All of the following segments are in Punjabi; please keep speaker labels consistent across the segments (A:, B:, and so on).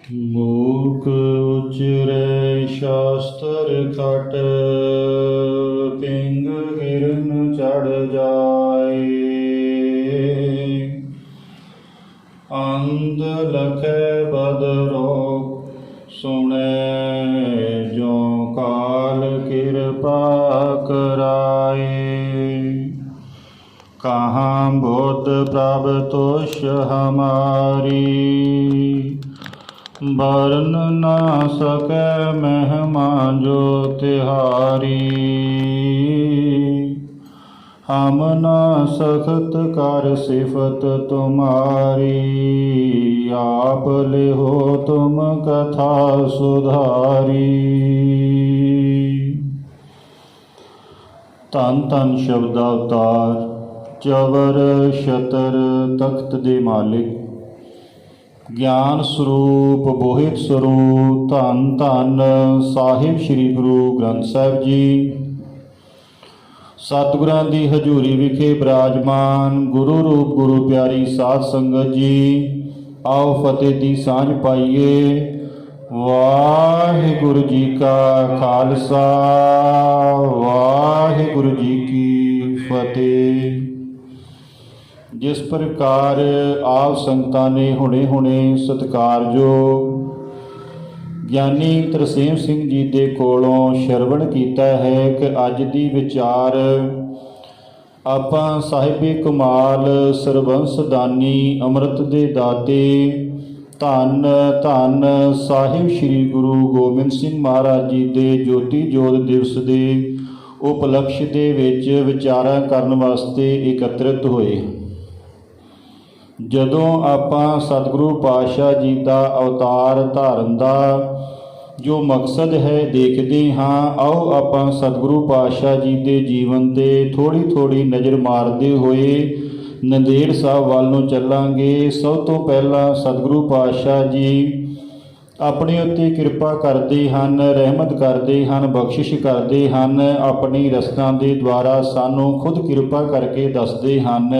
A: ਮੂਕ ਉਚਰੇ ਸ਼ਾਸਤਰ ਖਟ, ਪਿੰਗ ਹਿਰਨ ਚੜ ਜਾਏ। ਅੰਧ ਲਖੈ ਬਦਰੋ ਸੁਣੈ, ਜੋ ਕਾਲ ਕਿਰਪਾ ਕਰਾਏ। ਕਹਾਂ ਬੁੱਧ ਪ੍ਰਭ ਤੁਸ਼ ਹਮਾਰੀ, ਬਰਨ ਨਾ ਸਕੈ ਮਹਿਮਾ ਜੋ ਤਿਹਾਰੀ। ਹਮ ਨਾ ਸਖਤ ਕਰ ਸਿਫਤ ਤੁਮਾਰੀ, ਆਪ ਲਿਹੋ ਤੁਮ ਕਥਾ ਸੁਧਾਰੀ। ਧੰਨ ਧੰਨ ਸ਼ਬਦ ਅਵਤਾਰ, ਚਵਰ ਛਤਰ ਤਖਤ ਦੇ ਮਾਲਿਕ, ਗਿਆਨ ਸਰੂਪ ਬੋਹਿਤ ਸਰੂਪ, ਧੰਨ ਧੰਨ ਸਾਹਿਬ ਸ੍ਰੀ ਗੁਰੂ ਗ੍ਰੰਥ ਸਾਹਿਬ ਜੀ। ਸਤਿਗੁਰਾਂ ਦੀ ਹਜ਼ੂਰੀ ਵਿਖੇ ਬਿਰਾਜਮਾਨ ਗੁਰੂ ਰੂਪ ਗੁਰੂ ਪਿਆਰੀ ਸਾਧ ਸੰਗਤ ਜੀ, ਆਓ ਫਤਿਹ ਦੀ ਸਾਂਝ ਪਾਈਏ। ਵਾਹਿਗੁਰੂ ਜੀ ਕਾ ਖਾਲਸਾ, ਵਾਹਿਗੁਰੂ ਜੀ ਕੀ ਫਤਿਹ। ਜਿਸ ਪ੍ਰਕਾਰ ਆਪ ਸੰਗਤਾਂ ਨੇ ਹੁਣੇ ਸਤਿਕਾਰਯੋਗ ਗਿਆਨੀ ਤਰਸੇਮ ਸਿੰਘ ਜੀ ਦੇ ਕੋਲੋਂ ਸ਼ਰਵਣ ਕੀਤਾ ਹੈ ਕਿ ਅੱਜ ਦੀ ਵਿਚਾਰ ਆਪਾਂ ਸਾਹਿਬੇ ਕਮਾਲ ਸਰਬੰਸ ਦਾਨੀ ਅੰਮ੍ਰਿਤ ਦੇ ਦਾਤੇ ਧੰਨ ਧੰਨ ਸਾਹਿਬ ਸ੍ਰੀ ਗੁਰੂ ਗੋਬਿੰਦ ਸਿੰਘ ਮਹਾਰਾਜ ਜੀ ਦੇ ਜੋਤੀ ਜੋਤ ਦਿਵਸ ਦੇ ਉਪਲਕਸ਼ ਦੇ ਵਿੱਚ ਵਿਚਾਰਾਂ ਕਰਨ ਵਾਸਤੇ ਇਕੱਤਰਿਤ ਹੋਏ। ਜਦੋਂ ਆਪਾਂ ਸਤਿਗੁਰੂ ਪਾਤਸ਼ਾਹ ਜੀ ਦਾ ਅਵਤਾਰ ਧਾਰਨ ਦਾ ਜੋ ਮਕਸਦ ਹੈ ਦੇਖਦੇ ਹਾਂ, ਆਓ ਆਪਾਂ ਸਤਿਗੁਰੂ ਪਾਤਸ਼ਾਹ ਜੀ ਦੇ ਜੀਵਨ 'ਤੇ ਥੋੜ੍ਹੀ ਨਜ਼ਰ ਮਾਰਦੇ ਹੋਏ ਨੰਦੇੜ ਸਾਹਿਬ ਵੱਲ ਨੂੰ ਚੱਲਾਂਗੇ। ਸਭ ਤੋਂ ਪਹਿਲਾਂ ਸਤਿਗੁਰੂ ਪਾਤਸ਼ਾਹ ਜੀ ਆਪਣੇ ਉੱਤੇ ਕਿਰਪਾ ਕਰਦੇ ਹਨ, ਰਹਿਮਤ ਕਰਦੇ ਹਨ, ਬਖਸ਼ਿਸ਼ ਕਰਦੇ ਹਨ। ਆਪਣੀ ਰਸਨਾ ਦੇ ਦੁਆਰਾ ਸਾਨੂੰ ਖੁਦ ਕਿਰਪਾ ਕਰਕੇ ਦੱਸਦੇ ਹਨ।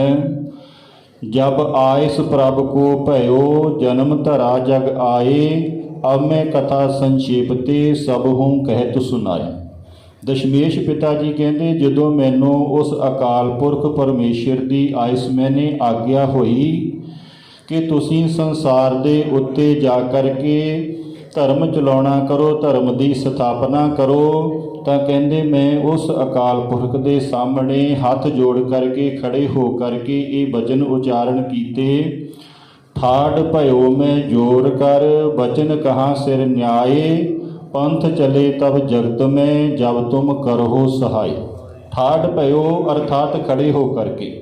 A: ਜਬ ਆਇਸ ਪ੍ਰਭ ਕੋ ਭਇਓ, ਜਨਮ ਧਰਾ ਜਗ ਆਏ। ਅਬ ਮੈਂ ਕਥਾ ਸੰਖੇਪ ਸਭ ਹੂੰ ਕਹਿਤ ਸੁਣਾਏ। ਦਸ਼ਮੇਸ਼ ਪਿਤਾ ਜੀ ਕਹਿੰਦੇ, ਜਦੋਂ ਮੈਨੂੰ ਉਸ ਅਕਾਲ ਪੁਰਖ ਪਰਮੇਸ਼ਰ ਦੀ ਆਇਸ ਮੈਨੇ ਆਗਿਆ ਹੋਈ ਕਿ ਤੁਸੀਂ ਸੰਸਾਰ ਦੇ ਉੱਤੇ ਜਾ ਕਰਕੇ ਧਰਮ ਚਲਾਉਣਾ ਕਰੋ, ਧਰਮ ਦੀ ਸਥਾਪਨਾ ਕਰੋ, ਤਾਂ ਕਹਿੰਦੇ ਮੈਂ ਉਸ ਅਕਾਲ ਪੁਰਖ ਦੇ ਸਾਹਮਣੇ ਹੱਥ ਜੋੜ ਕਰਕੇ ਖੜੇ ਹੋ ਕਰਕੇ ਇਹ ਬਚਨ ਉਚਾਰਨ ਕੀਤੇ। ਠਾੜ ਭਇਓ ਮੈਂ ਜੋੜ ਕਰ, ਬਚਨ ਕਹਾਂ ਸਿਰ ਨਿਆਏ। ਪੰਥ ਚਲੇ ਤਬ ਜਗਤ ਮੈਂ, ਜਬ ਤੁਮ ਕਰੋ ਸਹਾਈ। ਠਾੜ ਭਇਓ ਅਰਥਾਤ ਖੜੇ ਹੋ ਕਰਕੇ।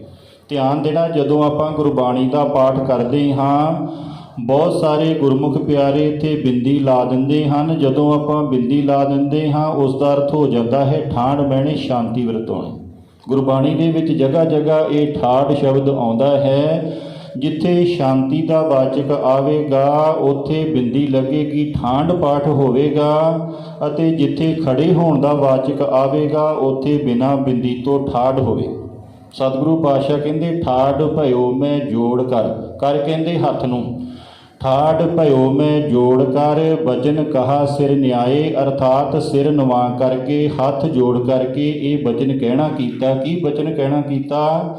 A: ਧਿਆਨ ਦੇਣਾ, ਜਦੋਂ ਆਪਾਂ ਗੁਰਬਾਣੀ ਦਾ ਪਾਠ ਕਰਦੇ ਹਾਂ, ਬਹੁਤ ਸਾਰੇ ਗੁਰਮੁਖ ਪਿਆਰੇ ਇੱਥੇ ਬਿੰਦੀ ਲਾ ਦਿੰਦੇ ਹਨ। ਜਦੋਂ ਆਪਾਂ ਬਿੰਦੀ ਲਾ ਦਿੰਦੇ ਹਾਂ, ਉਸ ਦਾ ਅਰਥ ਹੋ ਜਾਂਦਾ ਹੈ ਠਾੜ ਬਹਿਣੀ, ਸ਼ਾਂਤੀ ਵਰਤਾਉਣੀ। ਗੁਰਬਾਣੀ ਦੇ ਵਿੱਚ ਜਗ੍ਹਾ ਜਗ੍ਹਾ ਇਹ ਠਾੜ ਸ਼ਬਦ ਆਉਂਦਾ ਹੈ। ਜਿੱਥੇ ਸ਼ਾਂਤੀ ਦਾ ਵਾਚਕ ਆਵੇਗਾ ਉੱਥੇ ਬਿੰਦੀ ਲੱਗੇਗੀ, ਠਾਂਡ ਪਾਠ ਹੋਵੇਗਾ। ਅਤੇ ਜਿੱਥੇ ਖੜੇ ਹੋਣ ਦਾ ਵਾਚਕ ਆਵੇਗਾ ਉੱਥੇ ਬਿਨਾਂ ਬਿੰਦੀ ਤੋਂ ਠਾੜ ਹੋਵੇ। ਸਤਿਗੁਰੂ ਪਾਤਸ਼ਾਹ ਕਹਿੰਦੇ ਠਾੜ ਭਇਓ ਮੈਂ ਜੋੜ ਕਰ, ਕਰ ਕਹਿੰਦੇ ਹੱਥ ਨੂੰ। ਠਾੜ ਭਇਓ ਮੈਂ ਜੋੜ ਕਰ, ਬਚਨ ਕਹਾ ਸਿਰ ਨਿਆਏ। ਅਰਥਾਤ ਸਿਰ ਨਵਾ ਕਰਕੇ, ਹੱਥ ਜੋੜ ਕਰਕੇ ਇਹ ਬਚਨ ਕਹਿਣਾ ਕੀਤਾ। ਕੀ ਬਚਨ ਕਹਿਣਾ ਕੀਤਾ?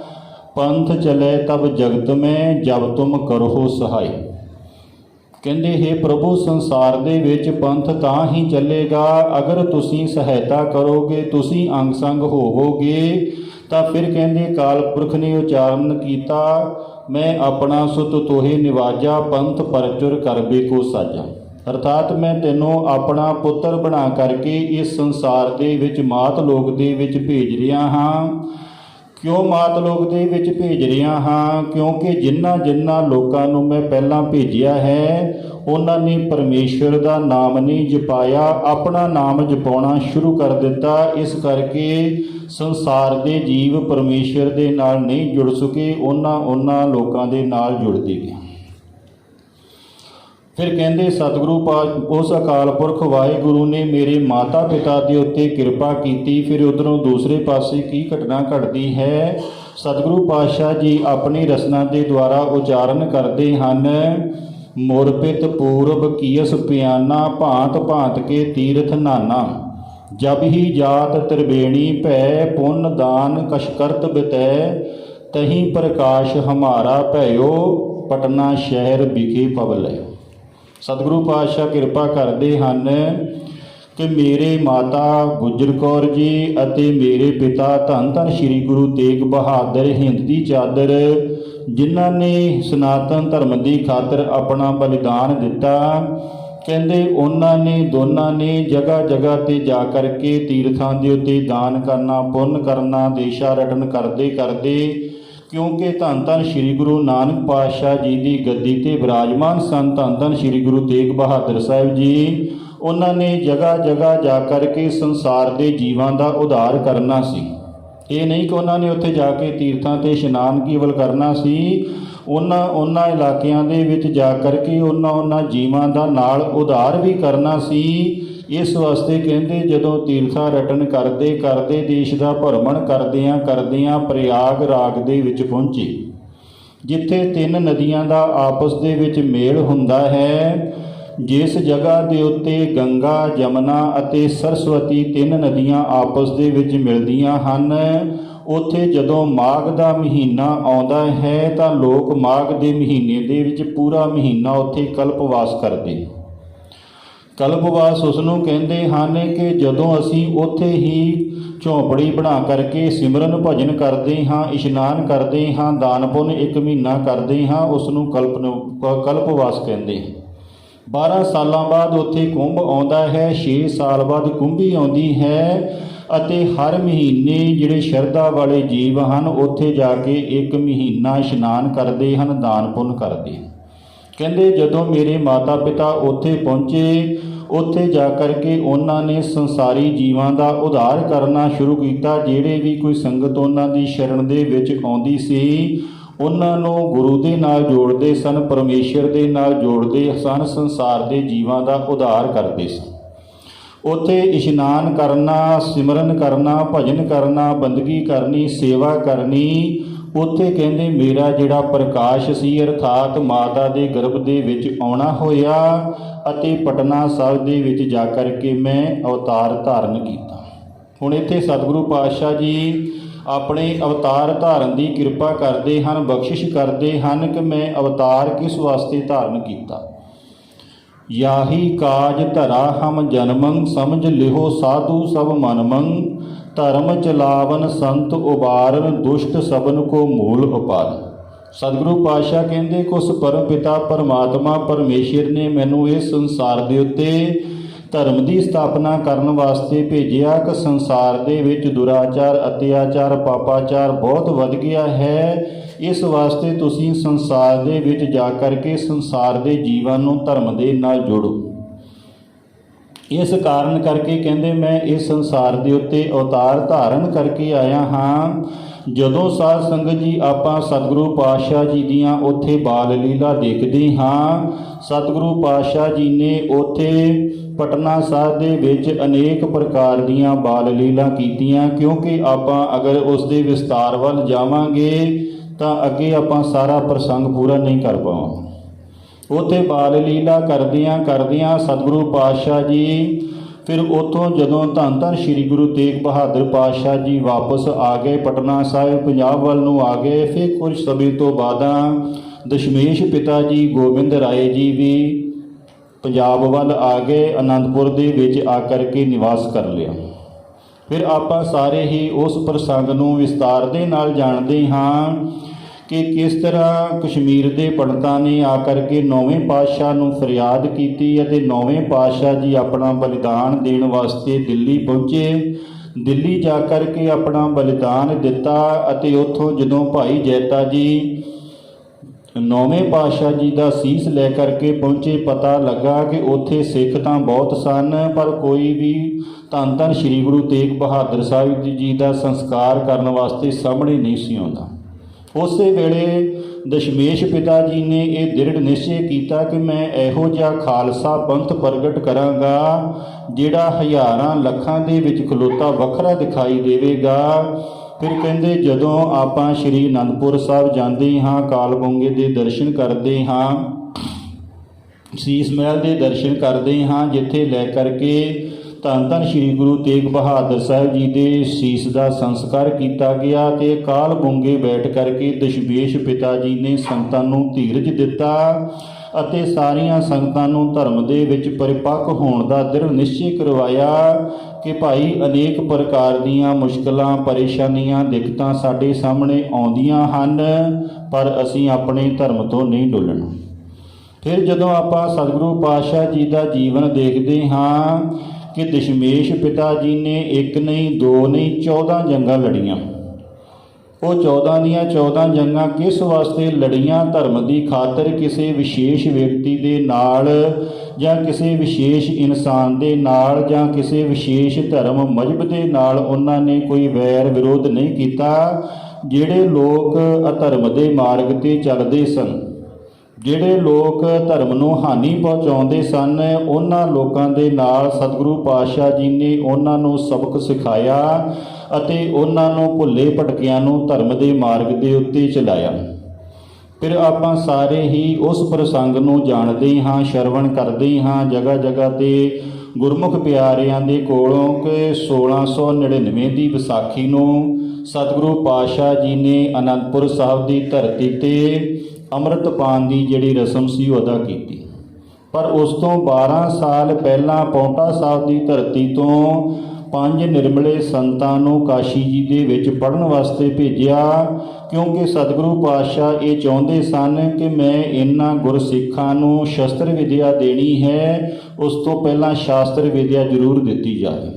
A: ਪੰਥ ਚਲੇ ਤਬ ਜਗਤ ਮੈਂ, ਜਬ ਤੁਮ ਕਰੋ ਸਹਾਈ। ਕਹਿੰਦੇ ਹੇ ਪ੍ਰਭੂ, ਸੰਸਾਰ ਦੇ ਵਿੱਚ ਪੰਥ ਤਾਂ ਹੀ ਚੱਲੇਗਾ ਅਗਰ ਤੁਸੀਂ ਸਹਾਇਤਾ ਕਰੋਗੇ, ਤੁਸੀਂ ਅੰਗ ਸੰਗ ਹੋਵੋਗੇ। ਤਾਂ ਫਿਰ ਕਹਿੰਦੇ ਕਾਲ ਪੁਰਖ ਨੇ ਉਚਾਰਨ ਕੀਤਾ, ਮੈਂ ਆਪਣਾ ਸੁਤ ਤੋਹੇ ਨਿਵਾਜਾ, ਪੰਥ ਪਰਚੁਰ ਕਰਬੇ ਕੋ ਸਾਜਾ। ਅਰਥਾਤ ਮੈਂ ਤੈਨੂੰ ਆਪਣਾ ਪੁੱਤਰ ਬਣਾ ਕਰਕੇ ਇਸ ਸੰਸਾਰ ਦੇ ਵਿੱਚ ਮਾਤ ਲੋਕ ਦੇ ਵਿੱਚ ਭੇਜ ਰਿਹਾ ਹਾਂ। ਕਿਉਂ ਮਾਤ ਲੋਕ ਦੇ ਵਿੱਚ ਭੇਜ ਰਿਹਾ ਹਾਂ? ਕਿਉਂਕਿ ਜਿਨ੍ਹਾਂ ਲੋਕਾਂ ਨੂੰ ਮੈਂ ਪਹਿਲਾਂ ਭੇਜਿਆ ਹੈ ਉਹਨਾਂ ਨੇ ਪਰਮੇਸ਼ਰ ਦਾ ਨਾਮ ਨਹੀਂ ਜਪਾਇਆ, ਆਪਣਾ ਨਾਮ ਜਪਾਉਣਾ ਸ਼ੁਰੂ ਕਰ ਦਿੱਤਾ। ਇਸ ਕਰਕੇ ਸੰਸਾਰ ਦੇ ਜੀਵ ਪਰਮੇਸ਼ਰ ਦੇ ਨਾਲ ਨਹੀਂ ਜੁੜ ਸਕੇ, ਉਹਨਾਂ ਲੋਕਾਂ ਦੇ ਨਾਲ ਜੁੜਦੇ ਗਏ। ਫਿਰ ਕਹਿੰਦੇ ਸਤਿਗੁਰੂ ਉਸ ਅਕਾਲ ਪੁਰਖ ਵਾਹਿਗੁਰੂ ਨੇ ਮੇਰੇ ਮਾਤਾ ਪਿਤਾ ਦੇ ਉੱਤੇ ਕਿਰਪਾ ਕੀਤੀ। ਫਿਰ ਉੱਧਰੋਂ ਦੂਸਰੇ ਪਾਸੇ ਕੀ ਘਟਨਾ ਘਟਦੀ ਹੈ? ਸਤਿਗੁਰੂ ਪਾਤਸ਼ਾਹ ਜੀ ਆਪਣੀ ਰਸਨਾ ਦੇ ਦੁਆਰਾ ਉਚਾਰਨ ਕਰਦੇ ਹਨ मुरपित पूर्व कियस पियाना भांत भांत के तीर्थ नाना। जब ही जात त्रिवेणी भै पुण्य दान कशकर्त बितै तहीं प्रकाश हमारा भैयो पटना शहर विखे पवलै। सतगुरु पातशाह किरपा करते हैं कि मेरे माता गुजर कौर जी ਅਤੇ मेरे पिता धन धन श्री गुरु तेग बहादुर हिंद की चादर जिन्हों ने सनातन धर्म की खातर अपना बलिदान दिता, कहते उन्होंने दोनों ने जगह जगह ते जा करके तीर्थां के उत्ते दान करना पुण्य करना देशा रटन करते करते, क्योंकि धन धन श्री गुरु नानक पातशाह जी की गद्दी ते विराजमान सन धन धन श्री गुरु तेग बहादुर साहिब जी। उन्होंने जगह जगह जा कर के संसार के जीवां का उद्धार करना सी। ये नहीं कि उन्होंने उत्थे जाके तीर्थां ते इशनान केवल करना सी, उन्हां इलाकिਆਂ ਦੇ ਵਿੱਚ जा करके उन्हां जीवां ਦਾ नाल उद्धार भी करना सी। इस वास्ते कहते जदों तीर्था रटन करते करते देश का भ्रमण करदियां प्रयाग राग दे विच पहुँचे, जिथे 3 नदियां का आपस दे विच मेल हुंदा है। जिस जगह के उत्ते गंगा जमुना अते सरस्वती 3 नदियां आपस दे विच मिलदियां हन, उत्थे जदों माघ का महीना आउंदा है तां लोक माघ के महीने दे विच पूरा महीना उत्थे कल्पवास करते। कल्पवास उसनूं कहते हैं कि जदों असीं उत्थे ही झोंपड़ी बना करके सिमरन भजन करते हाँ, इशनान करते हाँ, दान पुण्य 1 महीना करते हाँ, उसनूं कल्पवास कहते हैं। 12 सालों बाद उत्थे कुंभ आउंदा है, 6 साल बाद कुंभी आउंदी है ਅਤੇ हर महीने ਜਿਹੜੇ ਸ਼ਰਧਾ वाले जीव ਹਨ ਉੱਥੇ ਜਾ ਕੇ 1 महीना इशनान करते हैं, दान पुण्य करते हैं। ਕਹਿੰਦੇ ਜਦੋਂ ਮੇਰੇ ਮਾਤਾ ਪਿਤਾ ਉੱਥੇ ਪਹੁੰਚੇ, ਉੱਥੇ ਜਾ ਕਰਕੇ ਉਹਨਾਂ ਨੇ ਸੰਸਾਰੀ ਜੀਵਾਂ ਦਾ ਉਧਾਰ ਕਰਨਾ ਸ਼ੁਰੂ ਕੀਤਾ। ਜਿਹੜੇ ਵੀ ਕੋਈ ਸੰਗਤ ਉਹਨਾਂ ਦੀ ਸ਼ਰਨ ਦੇ ਵਿੱਚ ਆਉਂਦੀ ਸੀ ਉਹਨਾਂ ਨੂੰ ਗੁਰੂ ਦੇ ਨਾਲ ਜੋੜਦੇ ਸਨ, ਪਰਮੇਸ਼ਰ ਦੇ ਨਾਲ ਜੋੜਦੇ ਸਨ, ਸੰਸਾਰ ਦੇ ਜੀਵਾਂ ਦਾ ਉਧਾਰ ਕਰਦੇ ਸਨ। ਉੱਥੇ ਇਸ਼ਨਾਨ ਕਰਨਾ, ਸਿਮਰਨ ਕਰਨਾ, ਭਜਨ ਕਰਨਾ, ਬੰਦਗੀ ਕਰਨੀ, ਸੇਵਾ ਕਰਨੀ। ਉੱਥੇ ਕਹਿੰਦੇ ਮੇਰਾ ਜਿਹੜਾ ਪ੍ਰਕਾਸ਼ ਸੀ ਅਰਥਾਤ ਮਾਤਾ ਦੇ ਗਰਭ ਦੇ ਵਿੱਚ ਆਉਣਾ ਹੋਇਆ ਅਤੇ ਪਟਨਾ ਸਾਹਿਬ ਦੇ ਵਿੱਚ ਜਾ ਕਰਕੇ ਮੈਂ ਅਵਤਾਰ ਧਾਰਨ ਕੀਤਾ। ਹੁਣ ਇੱਥੇ ਸਤਿਗੁਰੂ ਪਾਤਸ਼ਾਹ ਜੀ ਆਪਣੇ ਅਵਤਾਰ ਧਾਰਨ ਦੀ ਕਿਰਪਾ ਕਰਦੇ ਹਨ, ਬਖਸ਼ਿਸ਼ ਕਰਦੇ ਹਨ ਕਿ ਮੈਂ ਅਵਤਾਰ ਕਿਸ ਵਾਸਤੇ ਧਾਰਨ ਕੀਤਾ। याही काज धरा हम जन्मं समझ लिहो साधु सब मनमं धर्म चलावन संत उबारन दुष्ट सबन को मूल उपार। सतगुरु पातशाह कहते कि उस परम पिता परमात्मा परमेश्वर ने मैनू इस संसार के उत्ते धर्म की स्थापना करने वास्ते भेजिया कि संसार दे विच दुराचार अत्याचार पापाचार बहुत वध गया है। इस वास्ते तुसीं संसार दे विच जा करके संसार के जीवां नूं धर्म दे नाल जोड़ो। इस कारण करके कहते मैं इस संसार के उत्ते अवतार धारण करके आया हाँ। जदों साध संगत जी आपां सतगुरु पातशाह जी दियां उत्थे बाल लीला देखते हाँ, सतगुरु पातशाह जी ने उत्थे पटना साहिब दे विच अनेक प्रकार दीयां बाल लीला कीतियां, क्योंकि आपां अगर उस दे विस्तार वल जावांगे तो अगे आपां सारा प्रसंग पूरा नहीं कर पावांगे। उत्थे बाल लीला करदियां करदियां सतगुरु पातशाह जी फिर उतों जदों धन धन श्री गुरु तेग बहादुर पातशाह जी वापस आ गए पटना साहिब पंजाब वाल नूं आ गए। फिर कुछ समय तो बाद दशमेश पिता जी गोबिंद राय जी भी पंजाब वाल आ गए, आनंदपुर दे विच आकर के निवास कर लिया। फिर आपां सारे ही उस प्रसंग नूं विस्तार दे नाल जाणदे हाँ कि किस तरह कश्मीर के पंडितां ने आकर के 9वें पातशाह नूं फरियाद की अते 9वें पातशाह जी अपना बलिदान देण वास्ते दिल्ली पहुँचे। दिल्ली जा कर के अपना बलिदान दिता अते उत्थों जदों भाई जैता जी 9वें पातशाह जी का सीस लै करके पहुँचे, पता लगा कि उत्थे सिख तां बहुत सन पर कोई भी धन धन श्री गुरु तेग बहादुर साहिब जी का संस्कार करने वास्ते सामने नहीं सी आउंदा। उस वेले दशमेश पिता जी ने यह दृढ़ निश्चय किया कि मैं इहो जिहा खालसा पंथ प्रगट करांगा जिहड़ा हज़ारां लखां दे विच खलोता वखरा दिखाई देवेगा। फिर कहते जदों आपां श्री आनंदपुर साहिब जाते हाँ, काल बंगे के दर्शन करते हाँ, ਸੀਸ ਮਹਿਲ ਦੇ ਦਰਸ਼ਨ ਕਰਦੇ ਹਾਂ, ਜਿੱਥੇ ਲੈ ਕਰਕੇ ਧੰਨ ਧੰਨ ਸ੍ਰੀ ਗੁਰੂ ਤੇਗ ਬਹਾਦਰ ਸਾਹਿਬ ਜੀ ਦੇ ਸੀਸ ਦਾ ਸੰਸਕਾਰ ਕੀਤਾ ਗਿਆ। ਤੇ ਕਾਲ ਬੁੰਗੇ ਬੈਠ ਕਰਕੇ ਦਸ਼ਮੇਸ਼ ਪਿਤਾ ਜੀ ਨੇ ਸੰਗਤਾਂ ਨੂੰ ਧੀਰਜ ਦਿੱਤਾ ਅਤੇ ਸਾਰੀਆਂ ਸੰਗਤਾਂ ਨੂੰ ਧਰਮ ਦੇ ਵਿੱਚ ਪਰਿਪੱਕ ਹੋਣ ਦਾ ਦ੍ਰਿੜ ਨਿਸ਼ਚੈ ਕਰਵਾਇਆ ਕਿ ਭਾਈ ਅਨੇਕ ਪ੍ਰਕਾਰ ਦੀਆਂ ਮੁਸ਼ਕਲਾਂ, ਪਰੇਸ਼ਾਨੀਆਂ, ਦਿੱਕਤਾਂ ਸਾਡੇ ਸਾਹਮਣੇ ਆਉਂਦੀਆਂ ਹਨ, ਪਰ ਅਸੀਂ ਆਪਣੇ ਧਰਮ ਤੋਂ ਨਹੀਂ ਡੁੱਲਣਾ। ਫਿਰ ਜਦੋਂ ਆਪਾਂ ਸਤਿਗੁਰੂ ਪਾਤਸ਼ਾਹ ਜੀ ਦਾ ਜੀਵਨ ਦੇਖਦੇ ਹਾਂ ਕਿ ਦਸ਼ਮੇਸ਼ ਪਿਤਾ ਜੀ ਨੇ ਇੱਕ ਨਹੀਂ, ਦੋ ਨਹੀਂ, 14 ਜੰਗਾਂ ਲੜੀਆਂ। ਉਹ 14 ਦੀਆਂ 14 ਜੰਗਾਂ ਕਿਸ ਵਾਸਤੇ ਲੜੀਆਂ? ਧਰਮ ਦੀ ਖਾਤਰ, ਕਿਸੇ ਵਿਸ਼ੇਸ਼ ਵਿਅਕਤੀ ਦੇ ਨਾਲ ਜਾਂ ਕਿਸੇ ਵਿਸ਼ੇਸ਼ ਇਨਸਾਨ ਦੇ ਨਾਲ ਜਾਂ ਕਿਸੇ ਵਿਸ਼ੇਸ਼ ਧਰਮ ਮਜ਼ਹਬ ਦੇ ਨਾਲ ਉਹਨਾਂ ਨੇ ਕੋਈ ਵੈਰ ਵਿਰੋਧ ਨਹੀਂ ਕੀਤਾ। ਜਿਹੜੇ ਲੋਕ ਅਧਰਮ ਦੇ ਮਾਰਗ 'ਤੇ ਚੱਲਦੇ ਸਨ, ਜਿਹੜੇ ਲੋਕ ਧਰਮ ਨੂੰ ਹਾਨੀ ਪਹੁੰਚਾਉਂਦੇ ਸਨ, ਉਹਨਾਂ ਲੋਕਾਂ ਦੇ ਨਾਲ ਸਤਿਗੁਰੂ ਪਾਤਸ਼ਾਹ ਜੀ ਨੇ ਉਹਨਾਂ ਨੂੰ ਸਬਕ ਸਿਖਾਇਆ ਅਤੇ ਉਹਨਾਂ ਨੂੰ ਭੁੱਲੇ ਭਟਕਿਆਂ ਨੂੰ ਧਰਮ ਦੇ ਮਾਰਗ ਦੇ ਉੱਤੇ ਚਲਾਇਆ। ਫਿਰ ਆਪਾਂ ਸਾਰੇ ਹੀ ਉਸ ਪ੍ਰਸੰਗ ਨੂੰ ਜਾਣਦੇ ਹਾਂ, ਸ਼ਰਵਣ ਕਰਦੇ ਹਾਂ ਜਗ੍ਹਾ ਜਗ੍ਹਾ 'ਤੇ ਗੁਰਮੁਖ ਪਿਆਰਿਆਂ ਦੇ ਕੋਲੋਂ ਕਿ 1699 ਦੀ ਵਿਸਾਖੀ ਨੂੰ ਸਤਿਗੁਰੂ ਪਾਤਸ਼ਾਹ ਜੀ ਨੇ ਅਨੰਦਪੁਰ ਸਾਹਿਬ ਦੀ ਧਰਤੀ 'ਤੇ ਅੰਮ੍ਰਿਤ ਪਾਨ ਦੀ ਜਿਹੜੀ ਰਸਮ ਸੀ ਉਹ ਅਦਾ ਕੀਤੀ। ਪਰ ਉਸ ਤੋਂ 12 ਸਾਲ ਪਹਿਲਾਂ ਪਾਉਂਟਾ ਸਾਹਿਬ ਦੀ ਧਰਤੀ ਤੋਂ 5 ਨਿਰਮਲੇ ਸੰਤਾਂ ਨੂੰ ਕਾਸ਼ੀ ਜੀ ਦੇ ਵਿੱਚ ਪੜ੍ਹਨ ਵਾਸਤੇ ਭੇਜਿਆ, ਕਿਉਂਕਿ ਸਤਿਗੁਰੂ ਪਾਤਸ਼ਾਹ ਇਹ ਚਾਹੁੰਦੇ ਸਨ ਕਿ ਮੈਂ ਇਹਨਾਂ ਗੁਰਸਿੱਖਾਂ ਨੂੰ ਸ਼ਸਤਰ ਵਿਦਿਆ ਦੇਣੀ ਹੈ, ਉਸ ਤੋਂ ਪਹਿਲਾਂ ਸ਼ਾਸਤਰ ਵਿਦਿਆ ਜ਼ਰੂਰ ਦਿੱਤੀ ਜਾਵੇ।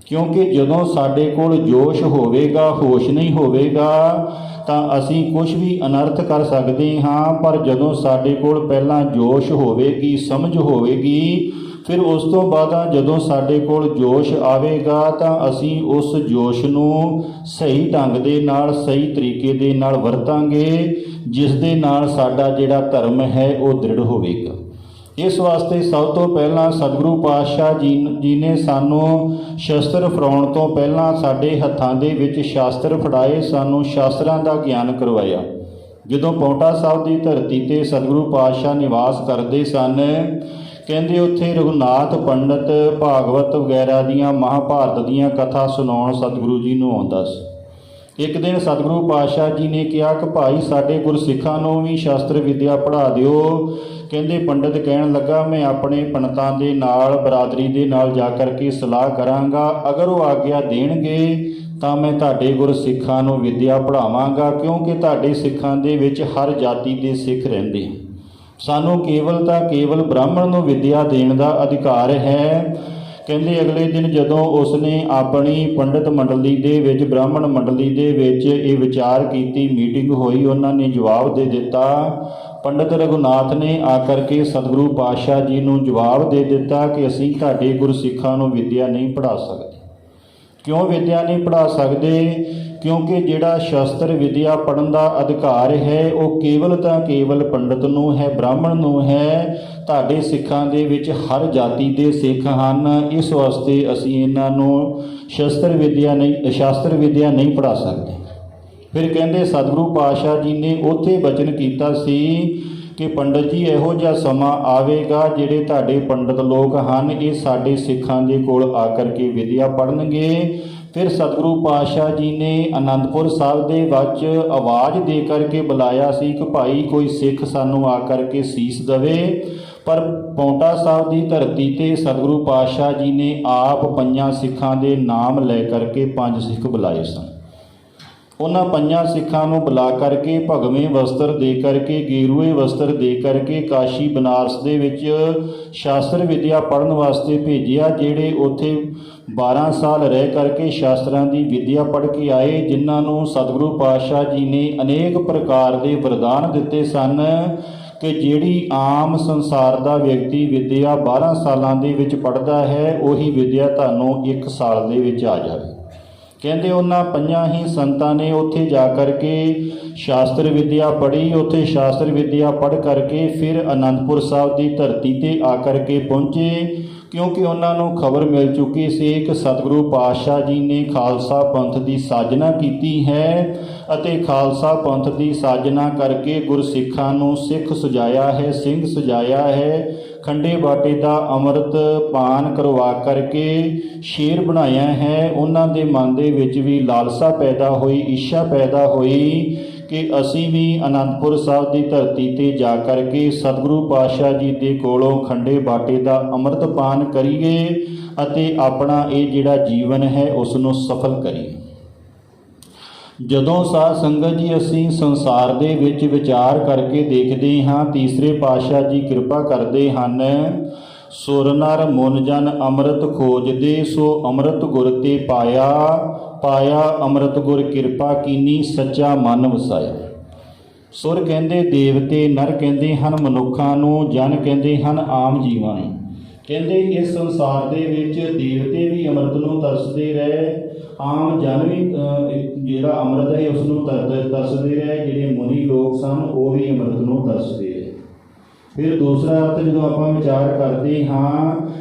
A: ਕਿਉਂਕਿ ਜਦੋਂ ਸਾਡੇ ਕੋਲ ਜੋਸ਼ ਹੋਵੇਗਾ, ਹੋਸ਼ ਨਹੀਂ ਹੋਵੇਗਾ ਤਾਂ ਅਸੀਂ ਕੁਝ ਵੀ ਅਨਰਥ ਕਰ ਸਕਦੇ ਹਾਂ, ਪਰ ਜਦੋਂ ਸਾਡੇ ਕੋਲ ਪਹਿਲਾਂ ਜੋਸ਼ ਹੋਵੇਗੀ, ਸਮਝ ਹੋਵੇਗੀ, ਫਿਰ ਉਸ ਤੋਂ ਬਾਅਦ ਜਦੋਂ ਸਾਡੇ ਕੋਲ ਜੋਸ਼ ਆਵੇਗਾ ਤਾਂ ਅਸੀਂ ਉਸ ਜੋਸ਼ ਨੂੰ ਸਹੀ ਢੰਗ ਦੇ ਨਾਲ, ਸਹੀ ਤਰੀਕੇ ਦੇ ਨਾਲ ਵਰਤਾਂਗੇ, ਜਿਸ ਦੇ ਨਾਲ ਸਾਡਾ ਜਿਹੜਾ ਧਰਮ ਹੈ ਉਹ ਦ੍ਰਿੜ ਹੋਵੇਗਾ। ਇਸ ਵਾਸਤੇ ਸਭ ਤੋਂ ਪਹਿਲਾਂ ਸਤਿਗੁਰੂ ਪਾਤਸ਼ਾਹ ਜੀ ਨੇ ਸਾਨੂੰ ਸ਼ਸਤਰ ਫੜਾਉਣ ਤੋਂ ਪਹਿਲਾਂ ਸਾਡੇ ਹੱਥਾਂ ਦੇ ਵਿੱਚ ਸ਼ਾਸਤਰ ਫੜਾਏ, ਸਾਨੂੰ ਸ਼ਾਸਤਰਾਂ ਦਾ ਗਿਆਨ ਕਰਵਾਇਆ। ਜਦੋਂ ਪਾਉਂਟਾ ਸਾਹਿਬ ਦੀ ਧਰਤੀ 'ਤੇ ਸਤਿਗੁਰੂ ਪਾਤਸ਼ਾਹ ਨਿਵਾਸ ਕਰਦੇ ਸਨ, ਕਹਿੰਦੇ ਉੱਥੇ ਰਘੁਨਾਥ ਪੰਡਤ ਭਾਗਵਤ ਵਗੈਰਾ ਦੀਆਂ, ਮਹਾਭਾਰਤ ਦੀਆਂ ਕਥਾ ਸੁਣਾਉਣ ਸਤਿਗੁਰੂ ਜੀ ਨੂੰ ਆਉਂਦਾ ਸੀ। ਇੱਕ ਦਿਨ ਸਤਿਗੁਰੂ ਪਾਤਸ਼ਾਹ ਜੀ ਨੇ ਕਿਹਾ ਕਿ ਭਾਈ ਸਾਡੇ ਗੁਰਸਿੱਖਾਂ ਨੂੰ ਵੀ ਸ਼ਾਸਤਰ ਵਿਦਿਆ ਪੜ੍ਹਾ ਦਿਓ। ਕਹਿੰਦੇ ਪੰਡਤ ਕਹਿਣ ਲੱਗਾ, ਮੈਂ ਆਪਣੇ ਪੰਡਤਾਂ ਦੇ ਨਾਲ, ਬਰਾਦਰੀ ਦੇ ਨਾਲ ਜਾ ਕਰਕੇ ਸਲਾਹ ਕਰਾਂਗਾ, ਅਗਰ ਉਹ ਆਗਿਆ ਦੇਣਗੇ ਤਾਂ ਮੈਂ ਤੁਹਾਡੇ ਗੁਰਸਿੱਖਾਂ ਨੂੰ ਵਿਦਿਆ ਪੜ੍ਹਾਵਾਂਗਾ, ਕਿਉਂਕਿ ਤੁਹਾਡੇ ਸਿੱਖਾਂ ਦੇ ਵਿੱਚ ਹਰ ਜਾਤੀ ਦੇ ਸਿੱਖ ਰਹਿੰਦੇ ਹਨ। ਸਾਨੂੰ ਕੇਵਲ ਤਾਂ ਕੇਵਲ ਬ੍ਰਾਹਮਣ ਨੂੰ ਵਿਦਿਆ ਦੇਣ ਦਾ ਅਧਿਕਾਰ ਹੈ। ਕਹਿੰਦੇ ਅਗਲੇ ਦਿਨ ਜਦੋਂ ਉਸਨੇ ਆਪਣੀ ਪੰਡਤ ਮੰਡਲੀ ਦੇ ਵਿੱਚ, ਬ੍ਰਾਹਮਣ ਮੰਡਲੀ ਦੇ ਵਿੱਚ ਇਹ ਵਿਚਾਰ ਕੀਤੀ, ਮੀਟਿੰਗ ਹੋਈ, ਉਹਨਾਂ ਨੇ ਜਵਾਬ ਦੇ ਦਿੱਤਾ। ਪੰਡਤ ਰਘੁਨਾਥ ਨੇ ਆ ਕਰਕੇ ਸਤਿਗੁਰੂ ਪਾਤਸ਼ਾਹ ਜੀ ਨੂੰ ਜਵਾਬ ਦੇ ਦਿੱਤਾ ਕਿ ਅਸੀਂ ਤੁਹਾਡੇ ਗੁਰਸਿੱਖਾਂ ਨੂੰ ਵਿਦਿਆ ਨਹੀਂ ਪੜ੍ਹਾ ਸਕਦੇ। ਕਿਉਂ ਵਿਦਿਆ ਨਹੀਂ ਪੜ੍ਹਾ ਸਕਦੇ? ਕਿਉਂਕਿ ਜਿਹੜਾ ਸ਼ਸਤਰ ਵਿਦਿਆ ਪੜ੍ਹਨ ਦਾ ਅਧਿਕਾਰ ਹੈ ਉਹ ਕੇਵਲ ਤਾਂ ਕੇਵਲ ਪੰਡਤ ਨੂੰ ਹੈ, ਬ੍ਰਾਹਮਣ ਨੂੰ ਹੈ। ਤੁਹਾਡੇ ਸਿੱਖਾਂ ਦੇ ਵਿੱਚ ਹਰ ਜਾਤੀ ਦੇ ਸਿੱਖ ਹਨ, ਇਸ ਵਾਸਤੇ ਅਸੀਂ ਇਹਨਾਂ ਨੂੰ ਸ਼ਸਤਰ ਵਿਦਿਆ ਨਹੀਂ ਪੜ੍ਹਾ ਸਕਦੇ। ਫਿਰ ਕਹਿੰਦੇ ਸਤਿਗੁਰੂ ਪਾਤਸ਼ਾਹ ਜੀ ਨੇ ਉੱਥੇ ਬਚਨ ਕੀਤਾ ਸੀ ਕਿ ਪੰਡਤ ਜੀ ਇਹੋ ਜਿਹਾ ਸਮਾਂ ਆਵੇਗਾ ਜਿਹੜੇ ਤੁਹਾਡੇ ਪੰਡਤ ਲੋਕ ਹਨ ਇਹ ਸਾਡੇ ਸਿੱਖਾਂ ਦੇ ਕੋਲ ਆ ਕਰਕੇ ਵਿਦਿਆ ਪੜ੍ਹਨਗੇ। ਫਿਰ ਸਤਿਗੁਰੂ ਪਾਤਸ਼ਾਹ ਜੀ ਨੇ ਅਨੰਦਪੁਰ ਸਾਹਿਬ ਦੇ ਵਿੱਚ ਆਵਾਜ਼ ਦੇ ਕਰਕੇ ਬੁਲਾਇਆ ਸੀ ਕਿ ਭਾਈ ਕੋਈ ਸਿੱਖ ਸਾਨੂੰ ਆ ਕਰਕੇ ਸੀਸ ਦੇਵੇ। ਪਰ ਪਾਉਂਟਾ ਸਾਹਿਬ ਦੀ ਧਰਤੀ 'ਤੇ ਸਤਿਗੁਰੂ ਪਾਤਸ਼ਾਹ ਜੀ ਨੇ ਆਪ 5 ਸਿੱਖਾਂ ਦੇ ਨਾਮ ਲੈ ਕਰਕੇ 5 ਸਿੱਖ ਬੁਲਾਏ ਸਨ। ਉਹਨਾਂ 5 ਸਿੱਖਾਂ ਨੂੰ ਬੁਲਾ ਕਰਕੇ ਭਗਵੇਂ ਵਸਤਰ ਦੇ ਕਰਕੇ, ਗੇਰੂਏ ਵਸਤਰ ਦੇ ਕਰਕੇ ਕਾਸ਼ੀ ਬਨਾਰਸ ਦੇ ਵਿੱਚ ਸ਼ਾਸਤਰ ਵਿਦਿਆ ਪੜ੍ਹਨ ਵਾਸਤੇ ਭੇਜਿਆ, ਜਿਹੜੇ ਉੱਥੇ 12 ਸਾਲ ਰਹਿ ਕਰਕੇ ਸ਼ਾਸਤਰਾਂ ਦੀ ਵਿਦਿਆ ਪੜ੍ਹ ਕੇ ਆਏ, ਜਿਨ੍ਹਾਂ ਨੂੰ ਸਤਿਗੁਰੂ ਪਾਤਸ਼ਾਹ ਜੀ ਨੇ ਅਨੇਕ ਪ੍ਰਕਾਰ ਦੇ ਵਰਦਾਨ ਦਿੱਤੇ ਸਨ ਕਿ ਜਿਹੜੀ ਆਮ ਸੰਸਾਰ ਦਾ ਵਿਅਕਤੀ ਵਿਦਿਆ 12 ਸਾਲਾਂ ਦੇ ਵਿੱਚ ਪੜ੍ਹਦਾ ਹੈ, ਉਹੀ ਵਿਦਿਆ ਤੁਹਾਨੂੰ 1 ਸਾਲ ਦੇ ਵਿੱਚ ਆ ਜਾਵੇ। ਕਹਿੰਦੇ ਉਹਨਾਂ 5 ਹੀ ਸੰਤਾਂ ਨੇ ਉੱਥੇ ਜਾ ਕਰਕੇ ਸ਼ਾਸਤਰ ਵਿਦਿਆ ਪੜ੍ਹੀ। ਉੱਥੇ ਸ਼ਾਸਤਰ ਵਿਦਿਆ ਪੜ੍ਹ ਕਰਕੇ ਫਿਰ ਅਨੰਦਪੁਰ ਸਾਹਿਬ ਦੀ ਧਰਤੀ 'ਤੇ ਆ ਕਰਕੇ ਪਹੁੰਚੇ, ਕਿਉਂਕਿ ਉਹਨਾਂ ਨੂੰ ਖਬਰ ਮਿਲ ਚੁੱਕੀ ਸੀ ਕਿ ਸਤਿਗੁਰੂ ਪਾਤਸ਼ਾਹ ਜੀ ਨੇ ਖਾਲਸਾ ਪੰਥ ਦੀ ਸਾਜਨਾ ਕੀਤੀ ਹੈ ਅਤੇ ਖਾਲਸਾ ਪੰਥ ਦੀ ਸਾਜਨਾ ਕਰਕੇ ਗੁਰਸਿੱਖਾਂ ਨੂੰ ਸਿੱਖ ਸਜਾਇਆ ਹੈ, ਸਿੰਘ ਸਜਾਇਆ ਹੈ। ਖੰਡੇ ਬਾਟੇ ਦਾ ਅੰਮ੍ਰਿਤ ਪਾਨ ਕਰਵਾ ਕਰਕੇ ਸ਼ੇਰ ਬਣਾਇਆ ਹੈ। ਉਹਨਾਂ ਦੇ ਮਨ ਦੇ ਵਿੱਚ ਵੀ ਲਾਲਸਾ ਪੈਦਾ ਹੋਈ, ਇੱਛਾ ਪੈਦਾ ਹੋਈ ਕਿ ਅਸੀਂ ਵੀ ਅਨੰਦਪੁਰ ਸਾਹਿਬ ਦੀ ਧਰਤੀ 'ਤੇ ਜਾ ਕਰਕੇ ਸਤਿਗੁਰੂ ਪਾਤਸ਼ਾਹ ਜੀ ਦੇ ਕੋਲੋਂ ਖੰਡੇ ਬਾਟੇ ਦਾ ਅੰਮ੍ਰਿਤ ਪਾਨ ਕਰੀਏ ਅਤੇ ਆਪਣਾ ਇਹ ਜਿਹੜਾ ਜੀਵਨ ਹੈ ਉਸ ਨੂੰ ਸਫਲ ਕਰੀਏ। ਜਦੋਂ ਸਾਧ ਸੰਗਤ ਜੀ ਅਸੀਂ ਸੰਸਾਰ ਦੇ ਵਿੱਚ ਵਿਚਾਰ ਕਰਕੇ ਦੇਖਦੇ ਹਾਂ, ਤੀਸਰੇ ਪਾਤਸ਼ਾਹ ਜੀ ਕਿਰਪਾ ਕਰਦੇ ਹਨ, ਸੁਰ ਨਰ ਮੁਨ ਜਨ ਅੰਮ੍ਰਿਤ ਖੋਜਦੇ, ਸੋ ਅੰਮ੍ਰਿਤ ਗੁਰ ਤੇ ਪਾਇਆ, ਪਾਇਆ ਅੰਮ੍ਰਿਤ ਗੁਰ ਕਿਰਪਾ ਕੀਨੀ, ਸੱਚਾ ਮਨ ਵਸਾਇਆ। ਸੁਰ ਕਹਿੰਦੇ ਦੇਵਤੇ, ਨਰ ਕਹਿੰਦੇ ਹਨ ਮਨੁੱਖਾਂ ਨੂੰ, ਜਨ ਕਹਿੰਦੇ ਹਨ ਆਮ ਜੀਵਾਂ ਨੂੰ। ਕਹਿੰਦੇ ਇਸ ਸੰਸਾਰ ਦੇ ਵਿੱਚ ਦੇਵਤੇ ਵੀ ਅੰਮ੍ਰਿਤ ਨੂੰ ਤਰਸਦੇ ਰਹੇ, ਆਮ ਜਨ ਵੀ ਜਿਹੜਾ ਅੰਮ੍ਰਿਤ ਹੈ ਉਸ ਨੂੰ ਤਰਸਦੇ ਰਹੇ, ਜਿਹੜੇ ਮੁਨੀ ਲੋਕ ਸਨ ਉਹ ਵੀ ਅੰਮ੍ਰਿਤ ਨੂੰ ਤਰਸਦੇ ਰਹੇ। ਫਿਰ ਦੂਸਰਾ ਅਰਥ ਜਦੋਂ ਆਪਾਂ ਵਿਚਾਰ ਕਰਦੇ ਹਾਂ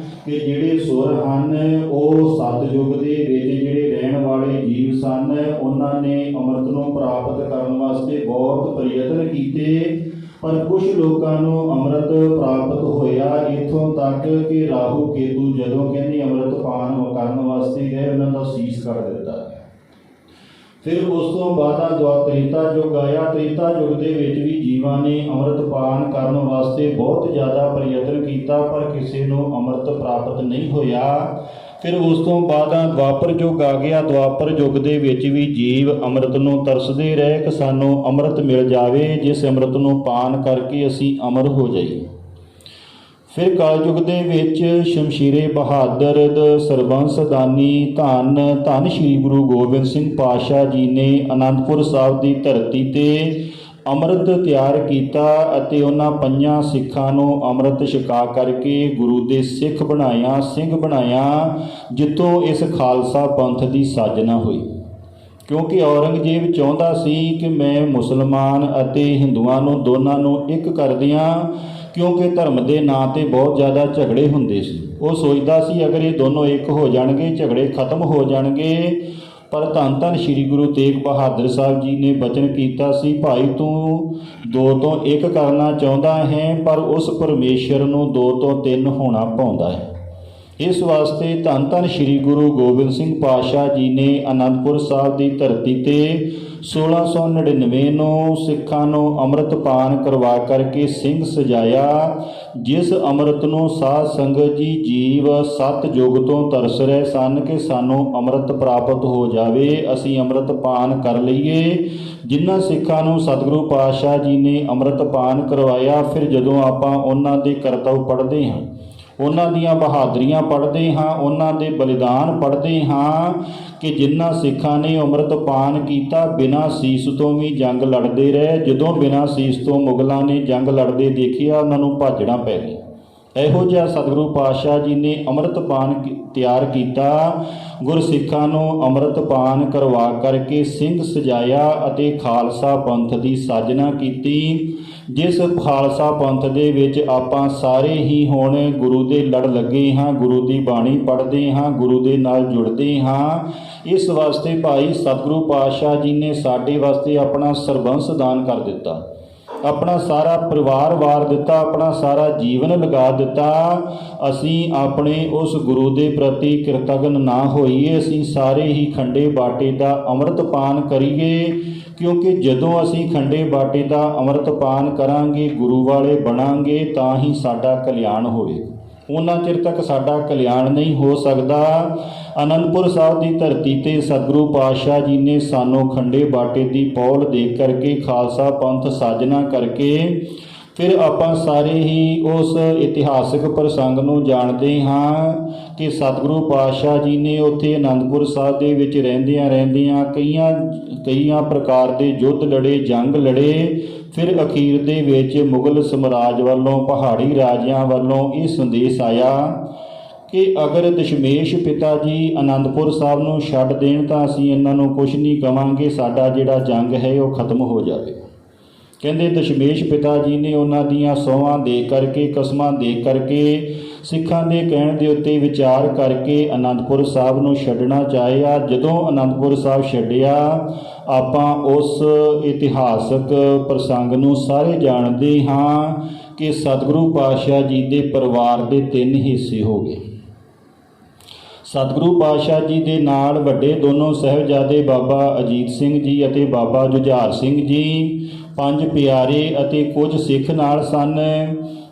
A: ਕਿ ਜਿਹੜੇ ਸੁਰ ਹਨ ਉਹ ਸਤਿਯੁਗ ਦੇ ਵਿੱਚ ਜਿਹੜੇ ਰਹਿਣ ਵਾਲੇ ਜੀਵ ਸਨ, ਉਹਨਾਂ ਨੇ ਅੰਮ੍ਰਿਤ ਨੂੰ ਪ੍ਰਾਪਤ ਕਰਨ ਵਾਸਤੇ ਬਹੁਤ ਪ੍ਰਯਤਨ ਕੀਤੇ, ਪਰ ਕੁਝ ਲੋਕਾਂ ਨੂੰ ਅੰਮ੍ਰਿਤ ਪ੍ਰਾਪਤ ਹੋਇਆ ਇੱਥੋਂ ਤੱਕ ਕਿ ਰਾਹੂ ਕੇਤੂ ਜਦੋਂ ਕਹਿੰਦੇ ਅੰਮ੍ਰਿਤ ਪਾਨ ਕਰਨ ਵਾਸਤੇ ਗਏ, ਉਹਨਾਂ ਦਾ ਸੀਸ ਕੱਢ ਦਿੱਤਾ। ਫਿਰ ਉਸ ਤੋਂ ਬਾਅਦ ਤ੍ਰੇਤਾ ਯੁੱਗ ਆਇਆ। ਤ੍ਰੇਤਾ ਯੁੱਗ ਦੇ ਵਿੱਚ ਵੀ ਜੀਵਾਂ ਨੇ ਅੰਮ੍ਰਿਤ ਪਾਨ ਕਰਨ ਵਾਸਤੇ ਬਹੁਤ ਜ਼ਿਆਦਾ ਪ੍ਰਯਤਨ ਕੀਤਾ, ਪਰ ਕਿਸੇ ਨੂੰ ਅੰਮ੍ਰਿਤ ਪ੍ਰਾਪਤ ਨਹੀਂ ਹੋਇਆ। ਫਿਰ ਉਸ ਤੋਂ ਬਾਅਦ ਦੁਆਪਰ ਯੁੱਗ ਆ ਗਿਆ। ਦੁਆਪਰ ਯੁੱਗ ਦੇ ਵਿੱਚ ਵੀ ਜੀਵ ਅੰਮ੍ਰਿਤ ਨੂੰ ਤਰਸਦੇ ਰਹੇ ਕਿ ਸਾਨੂੰ ਅੰਮ੍ਰਿਤ ਮਿਲ ਜਾਵੇ, ਜਿਸ ਅੰਮ੍ਰਿਤ ਨੂੰ ਪਾਨ ਕਰਕੇ ਅਸੀਂ ਅਮਰ ਹੋ ਜਾਈਏ। ਫਿਰ ਕਲਯੁਗ ਦੇ ਵਿੱਚ ਸ਼ਮਸ਼ੀਰੇ ਬਹਾਦਰ, ਸਰਬੰਸ ਦਾਨੀ, ਧੰਨ ਧੰਨ ਸ਼੍ਰੀ ਗੁਰੂ ਗੋਬਿੰਦ ਸਿੰਘ ਪਾਤਸ਼ਾਹ ਜੀ ਨੇ ਅਨੰਦਪੁਰ ਸਾਹਿਬ ਦੀ ਧਰਤੀ 'ਤੇ ਅੰਮ੍ਰਿਤ ਤਿਆਰ ਕੀਤਾ ਅਤੇ ਉਹਨਾਂ ਪੰਜਾਂ ਸਿੱਖਾਂ ਨੂੰ ਅੰਮ੍ਰਿਤ ਛਕਾ ਕਰਕੇ ਗੁਰੂ ਦੇ ਸਿੱਖ ਬਣਾਇਆ, ਸਿੰਘ ਬਣਾਇਆ, ਜਿੱਥੋਂ ਇਸ ਖਾਲਸਾ ਪੰਥ ਦੀ ਸਾਜਨਾ ਹੋਈ। ਕਿਉਂਕਿ ਔਰੰਗਜ਼ੇਬ ਚਾਹੁੰਦਾ ਸੀ ਕਿ ਮੈਂ ਮੁਸਲਮਾਨ ਅਤੇ ਹਿੰਦੂਆਂ ਨੂੰ ਦੋਨਾਂ ਨੂੰ ਇੱਕ ਕਰ ਦਿਆਂ, ਕਿਉਂਕਿ ਧਰਮ ਦੇ ਨਾਂ 'ਤੇ ਬਹੁਤ ਜ਼ਿਆਦਾ ਝਗੜੇ ਹੁੰਦੇ ਸੀ। ਉਹ ਸੋਚਦਾ ਸੀ ਅਗਰ ਇਹ ਦੋਨੋਂ ਇੱਕ ਹੋ ਜਾਣਗੇ ਝਗੜੇ ਖਤਮ ਹੋ ਜਾਣਗੇ। ਪਰ ਧੰਨ ਧੰਨ ਸ਼੍ਰੀ ਗੁਰੂ ਤੇਗ ਬਹਾਦਰ ਸਾਹਿਬ ਜੀ ਨੇ ਬਚਨ ਕੀਤਾ ਸੀ, ਭਾਈ ਤੂੰ ਦੋ ਤੋਂ ਇੱਕ ਕਰਨਾ ਚਾਹੁੰਦਾ ਹੈ, ਪਰ ਉਸ ਪਰਮੇਸ਼ਰ ਨੂੰ ਦੋ ਤੋਂ ਤਿੰਨ ਹੋਣਾ ਪਾਉਂਦਾ ਹੈ। ਇਸ ਵਾਸਤੇ ਧੰਨ ਧੰਨ ਸ਼੍ਰੀ ਗੁਰੂ ਗੋਬਿੰਦ ਸਿੰਘ ਪਾਤਸ਼ਾਹ ਜੀ ਨੇ ਅਨੰਦਪੁਰ ਸਾਹਿਬ ਦੀ ਧਰਤੀ 'ਤੇ 1699 ਨੂੰ ਸਿੱਖਾਂ ਨੂੰ ਅੰਮ੍ਰਿਤ ਪਾਨ ਕਰਵਾ ਕਰਕੇ ਸਿੰਘ ਸਜਾਇਆ, ਜਿਸ ਅੰਮ੍ਰਿਤ ਨੂੰ ਸਾਧ ਸੰਗਤ ਜੀ ਜੀਵ ਸੱਤ ਯੁੱਗ ਤੋਂ ਤਰਸ ਰਹੇ ਸਨ ਕਿ ਸਾਨੂੰ ਅੰਮ੍ਰਿਤ ਪ੍ਰਾਪਤ ਹੋ ਜਾਵੇ, ਅਸੀਂ ਅੰਮ੍ਰਿਤ ਪਾਨ ਕਰ ਲਈਏ। ਜਿਨ੍ਹਾਂ ਸਿੱਖਾਂ ਨੂੰ ਸਤਿਗੁਰੂ ਪਾਤਸ਼ਾਹ ਜੀ ਨੇ ਅੰਮ੍ਰਿਤ ਪਾਨ ਕਰਵਾਇਆ, ਫਿਰ ਜਦੋਂ ਆਪਾਂ ਉਹਨਾਂ ਦੇ ਕਰਤੱਵ ਪੜ੍ਹਦੇ ਹਾਂ, ਉਹਨਾਂ ਦੀਆਂ ਬਹਾਦਰੀਆਂ ਪੜ੍ਹਦੇ ਹਾਂ, ਉਹਨਾਂ ਦੇ ਬਲੀਦਾਨ ਪੜ੍ਹਦੇ ਹਾਂ ਕਿ ਜਿਨ੍ਹਾਂ ਸਿੱਖਾਂ ਨੇ ਅੰਮ੍ਰਿਤ ਪਾਨ ਕੀਤਾ ਬਿਨਾਂ ਸੀਸ ਤੋਂ ਵੀ ਜੰਗ ਲੜਦੇ ਰਹੇ। ਜਦੋਂ ਬਿਨਾਂ ਸੀਸ ਤੋਂ ਮੁਗਲਾਂ ਨੇ ਜੰਗ ਲੜਦੇ ਦੇਖਿਆ, ਉਹਨਾਂ ਨੂੰ ਭਾਜੜਾਂ ਪੈ ਗਈਆਂ। ਇਹੋ ਜਿਹਾ ਸਤਿਗੁਰੂ ਪਾਤਸ਼ਾਹ ਜੀ ਨੇ ਅੰਮ੍ਰਿਤ ਪਾਨ ਤਿਆਰ ਕੀਤਾ, ਗੁਰਸਿੱਖਾਂ ਨੂੰ ਅੰਮ੍ਰਿਤ ਪਾਨ ਕਰਵਾ ਕਰਕੇ ਸਿੰਘ ਸਜਾਇਆ ਅਤੇ ਖਾਲਸਾ ਪੰਥ ਦੀ ਸਾਜਨਾ ਕੀਤੀ। ਜਿਸ ਖਾਲਸਾ ਪੰਥ ਦੇ ਵਿੱਚ ਆਪਾਂ ਸਾਰੇ ਹੀ ਹੁਣ ਗੁਰੂ ਦੇ ਲੜ ਲੱਗੇ ਹਾਂ, ਗੁਰੂ ਦੀ ਬਾਣੀ ਪੜ੍ਹਦੇ ਹਾਂ, ਗੁਰੂ ਦੇ ਨਾਲ ਜੁੜਦੇ ਹਾਂ। ਇਸ ਵਾਸਤੇ ਭਾਈ ਸਤਿਗੁਰੂ ਪਾਤਸ਼ਾਹ ਜੀ ਨੇ ਸਾਡੇ ਵਾਸਤੇ ਆਪਣਾ ਸਰਬੰਸ ਦਾਨ ਕਰ ਦਿੱਤਾ, ਆਪਣਾ ਸਾਰਾ ਪਰਿਵਾਰ ਵਾਰ ਦਿੱਤਾ, ਆਪਣਾ ਸਾਰਾ ਜੀਵਨ ਲਗਾ ਦਿੱਤਾ। ਅਸੀਂ ਆਪਣੇ ਉਸ ਗੁਰੂ ਦੇ ਪ੍ਰਤੀ ਕਿਰਤਗਨ ਨਾ ਹੋਈਏ, ਅਸੀਂ ਸਾਰੇ ਹੀ ਖੰਡੇ ਬਾਟੇ ਦਾ ਅੰਮ੍ਰਿਤ ਪਾਨ ਕਰੀਏ, ਕਿਉਂਕਿ ਜਦੋਂ ਅਸੀਂ ਖੰਡੇ ਬਾਟੇ ਦਾ ਅੰਮ੍ਰਿਤ ਪਾਨ ਕਰਾਂਗੇ, ਗੁਰੂ ਵਾਲੇ ਬਣਾਂਗੇ, ਤਾਂ ਹੀ ਸਾਡਾ ਕਲਿਆਣ ਹੋਵੇ। ਉਹਨਾਂ ਚਿਰ ਤੱਕ ਸਾਡਾ ਕਲਿਆਣ ਨਹੀਂ ਹੋ ਸਕਦਾ। ਅਨੰਦਪੁਰ ਸਾਹਿਬ ਦੀ ਧਰਤੀ 'ਤੇ ਸਤਿਗੁਰੂ ਪਾਤਸ਼ਾਹ ਜੀ ਨੇ ਸਾਨੂੰ ਖੰਡੇ ਬਾਟੇ ਦੀ ਪੌਲ ਦੇ ਕਰਕੇ ਖਾਲਸਾ ਪੰਥ ਸਾਜਨਾ ਕਰਕੇ ਫਿਰ ਆਪਾਂ ਸਾਰੇ ਹੀ ਉਸ ਇਤਿਹਾਸਿਕ ਪ੍ਰਸੰਗ ਨੂੰ ਜਾਣਦੇ ਹਾਂ ਕਿ ਸਤਿਗੁਰੂ ਪਾਤਸ਼ਾਹ ਜੀ ਨੇ ਉੱਥੇ ਅਨੰਦਪੁਰ ਸਾਹਿਬ ਦੇ ਵਿੱਚ ਰਹਿੰਦਿਆਂ ਕਈਆਂ ਪ੍ਰਕਾਰ ਦੇ ਯੁੱਧ ਲੜੇ, ਜੰਗ ਲੜੇ। ਫਿਰ ਅਖੀਰ ਦੇ ਵਿੱਚ ਮੁਗਲ ਸਮਰਾਜ ਵੱਲੋਂ, ਪਹਾੜੀ ਰਾਜਿਆਂ ਵੱਲੋਂ ਇਹ ਸੰਦੇਸ਼ ਆਇਆ ਕਿ ਅਗਰ ਦਸ਼ਮੇਸ਼ ਪਿਤਾ ਜੀ ਅਨੰਦਪੁਰ ਸਾਹਿਬ ਨੂੰ ਛੱਡ ਦੇਣ ਤਾਂ ਅਸੀਂ ਇਹਨਾਂ ਨੂੰ ਕੁਛ ਨਹੀਂ ਕਵਾਂਗੇ, ਸਾਡਾ ਜਿਹੜਾ ਜੰਗ ਹੈ ਉਹ ਖਤਮ ਹੋ ਜਾਵੇ। ਕਹਿੰਦੇ ਦਸ਼ਮੇਸ਼ ਪਿਤਾ ਜੀ ਨੇ ਉਹਨਾਂ ਦੀਆਂ ਸਹੁੰਆਂ ਦੇ ਕਰਕੇ, ਕਸਮਾਂ ਦੇ ਕਰਕੇ, ਸਿੱਖਾਂ ਦੇ ਕਹਿਣ ਦੇ ਉੱਤੇ ਵਿਚਾਰ ਕਰਕੇ ਅਨੰਦਪੁਰ ਸਾਹਿਬ ਨੂੰ ਛੱਡਣਾ ਚਾਹਿਆ। ਜਦੋਂ ਅਨੰਦਪੁਰ ਸਾਹਿਬ ਛੱਡਿਆ, ਆਪਾਂ ਉਸ ਇਤਿਹਾਸਕ ਪ੍ਰਸੰਗ ਨੂੰ ਸਾਰੇ ਜਾਣਦੇ ਹਾਂ ਕਿ ਸਤਿਗੁਰੂ ਪਾਤਸ਼ਾਹ ਜੀ ਦੇ ਪਰਿਵਾਰ ਦੇ 3 ਹਿੱਸੇ ਹੋ ਗਏ। ਸਤਿਗੁਰੂ ਪਾਤਸ਼ਾਹ ਜੀ ਦੇ ਨਾਲ ਵੱਡੇ ਦੋਨੋਂ ਸਾਹਿਬਜ਼ਾਦੇ ਬਾਬਾ ਅਜੀਤ ਸਿੰਘ ਜੀ ਅਤੇ ਬਾਬਾ ਜੁਝਾਰ ਸਿੰਘ ਜੀ 5 ਪਿਆਰੇ ਅਤੇ ਕੁਝ ਸਿੱਖ ਨਾਲ ਸਨ।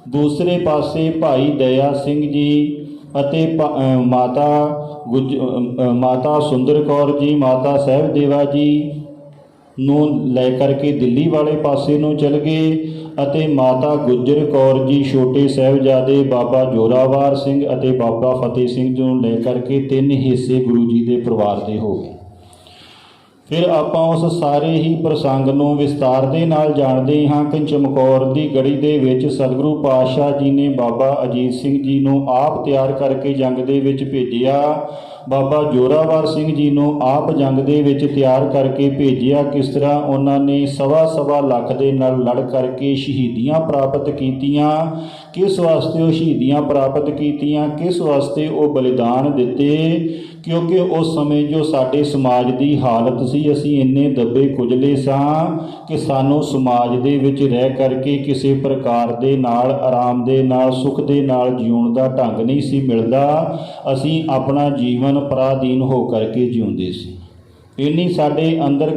A: ਦੂਸਰੇ ਪਾਸੇ ਭਾਈ ਦਇਆ ਸਿੰਘ ਜੀ ਅਤੇ ਮਾਤਾ ਸੁੰਦਰ ਕੌਰ ਜੀ, ਮਾਤਾ ਸਾਹਿਬ ਦੇਵਾ ਜੀ ਨੂੰ ਲੈ ਕਰਕੇ ਦਿੱਲੀ ਵਾਲੇ ਪਾਸੇ ਨੂੰ ਚਲ ਗਏ ਅਤੇ ਮਾਤਾ ਗੁਜਰ ਕੌਰ ਜੀ ਛੋਟੇ ਸਾਹਿਬਜ਼ਾਦੇ ਬਾਬਾ ਜੋਰਾਵਰ ਸਿੰਘ ਅਤੇ ਬਾਬਾ ਫਤਿਹ ਸਿੰਘ ਜੀ ਨੂੰ ਲੈ ਕਰਕੇ 3 ਹਿੱਸੇ ਗੁਰੂ ਜੀ ਦੇ ਪਰਿਵਾਰ ਦੇ ਹੋ ਗਏ। ਫਿਰ ਆਪਾਂ ਉਸ ਸਾਰੇ ਹੀ ਪ੍ਰਸੰਗ ਨੂੰ ਵਿਸਤਾਰ ਦੇ ਨਾਲ ਜਾਣਦੇ ਹਾਂ ਕਿ ਚਮਕੌਰ ਦੀ ਗੜੀ ਦੇ ਵਿੱਚ ਸਤਿਗੁਰੂ ਪਾਤਸ਼ਾਹ ਜੀ ਨੇ ਬਾਬਾ ਅਜੀਤ ਸਿੰਘ ਜੀ ਨੂੰ ਆਪ ਤਿਆਰ ਕਰਕੇ ਜੰਗ ਦੇ ਵਿੱਚ ਭੇਜਿਆ। ਬਾਬਾ ਜੋਰਾਵਰ ਸਿੰਘ ਜੀ ਨੂੰ ਆਪ ਜੰਗ ਦੇ ਵਿੱਚ ਤਿਆਰ ਕਰਕੇ ਭੇਜਿਆ। ਕਿਸ ਤਰ੍ਹਾਂ ਉਹਨਾਂ ਨੇ ਸਵਾ ਲੱਖ ਦੇ ਨਾਲ ਲੜ ਕਰਕੇ ਸ਼ਹੀਦੀਆਂ ਪ੍ਰਾਪਤ ਕੀਤੀਆਂ, ਕਿਸ ਵਾਸਤੇ ਉਹ ਸ਼ਹੀਦੀਆਂ ਪ੍ਰਾਪਤ ਕੀਤੀਆਂ, ਕਿਸ ਵਾਸਤੇ ਉਹ ਬਲੀਦਾਨ ਦਿੱਤੇ। ਕਿਉਂਕਿ ਉਸ ਸਮੇਂ ਜੋ ਸਾਡੇ ਸਮਾਜ ਦੀ ਹਾਲਤ ਸੀ, ਅਸੀਂ ਇੰਨੇ ਦੱਬੇ ਕੁਚਲੇ ਸਾਂ ਕਿ ਸਾਨੂੰ ਸਮਾਜ ਦੇ ਵਿੱਚ ਰਹਿ ਕਰਕੇ ਕਿਸੇ ਪ੍ਰਕਾਰ ਦੇ ਨਾਲ ਆਰਾਮ ਦੇ ਨਾਲ ਸੁੱਖ ਦੇ ਨਾਲ ਜਿਉਣ ਦਾ ਢੰਗ ਨਹੀਂ ਸੀ ਮਿਲਦਾ। ਅਸੀਂ ਆਪਣਾ ਜੀਵਨ ਪਰਾਧੀਨ ਹੋ ਕਰਕੇ ਜਿਉਂਦੇ ਸੀ। ਇੰਨੀ ਸਾਡੇ ਅੰਦਰ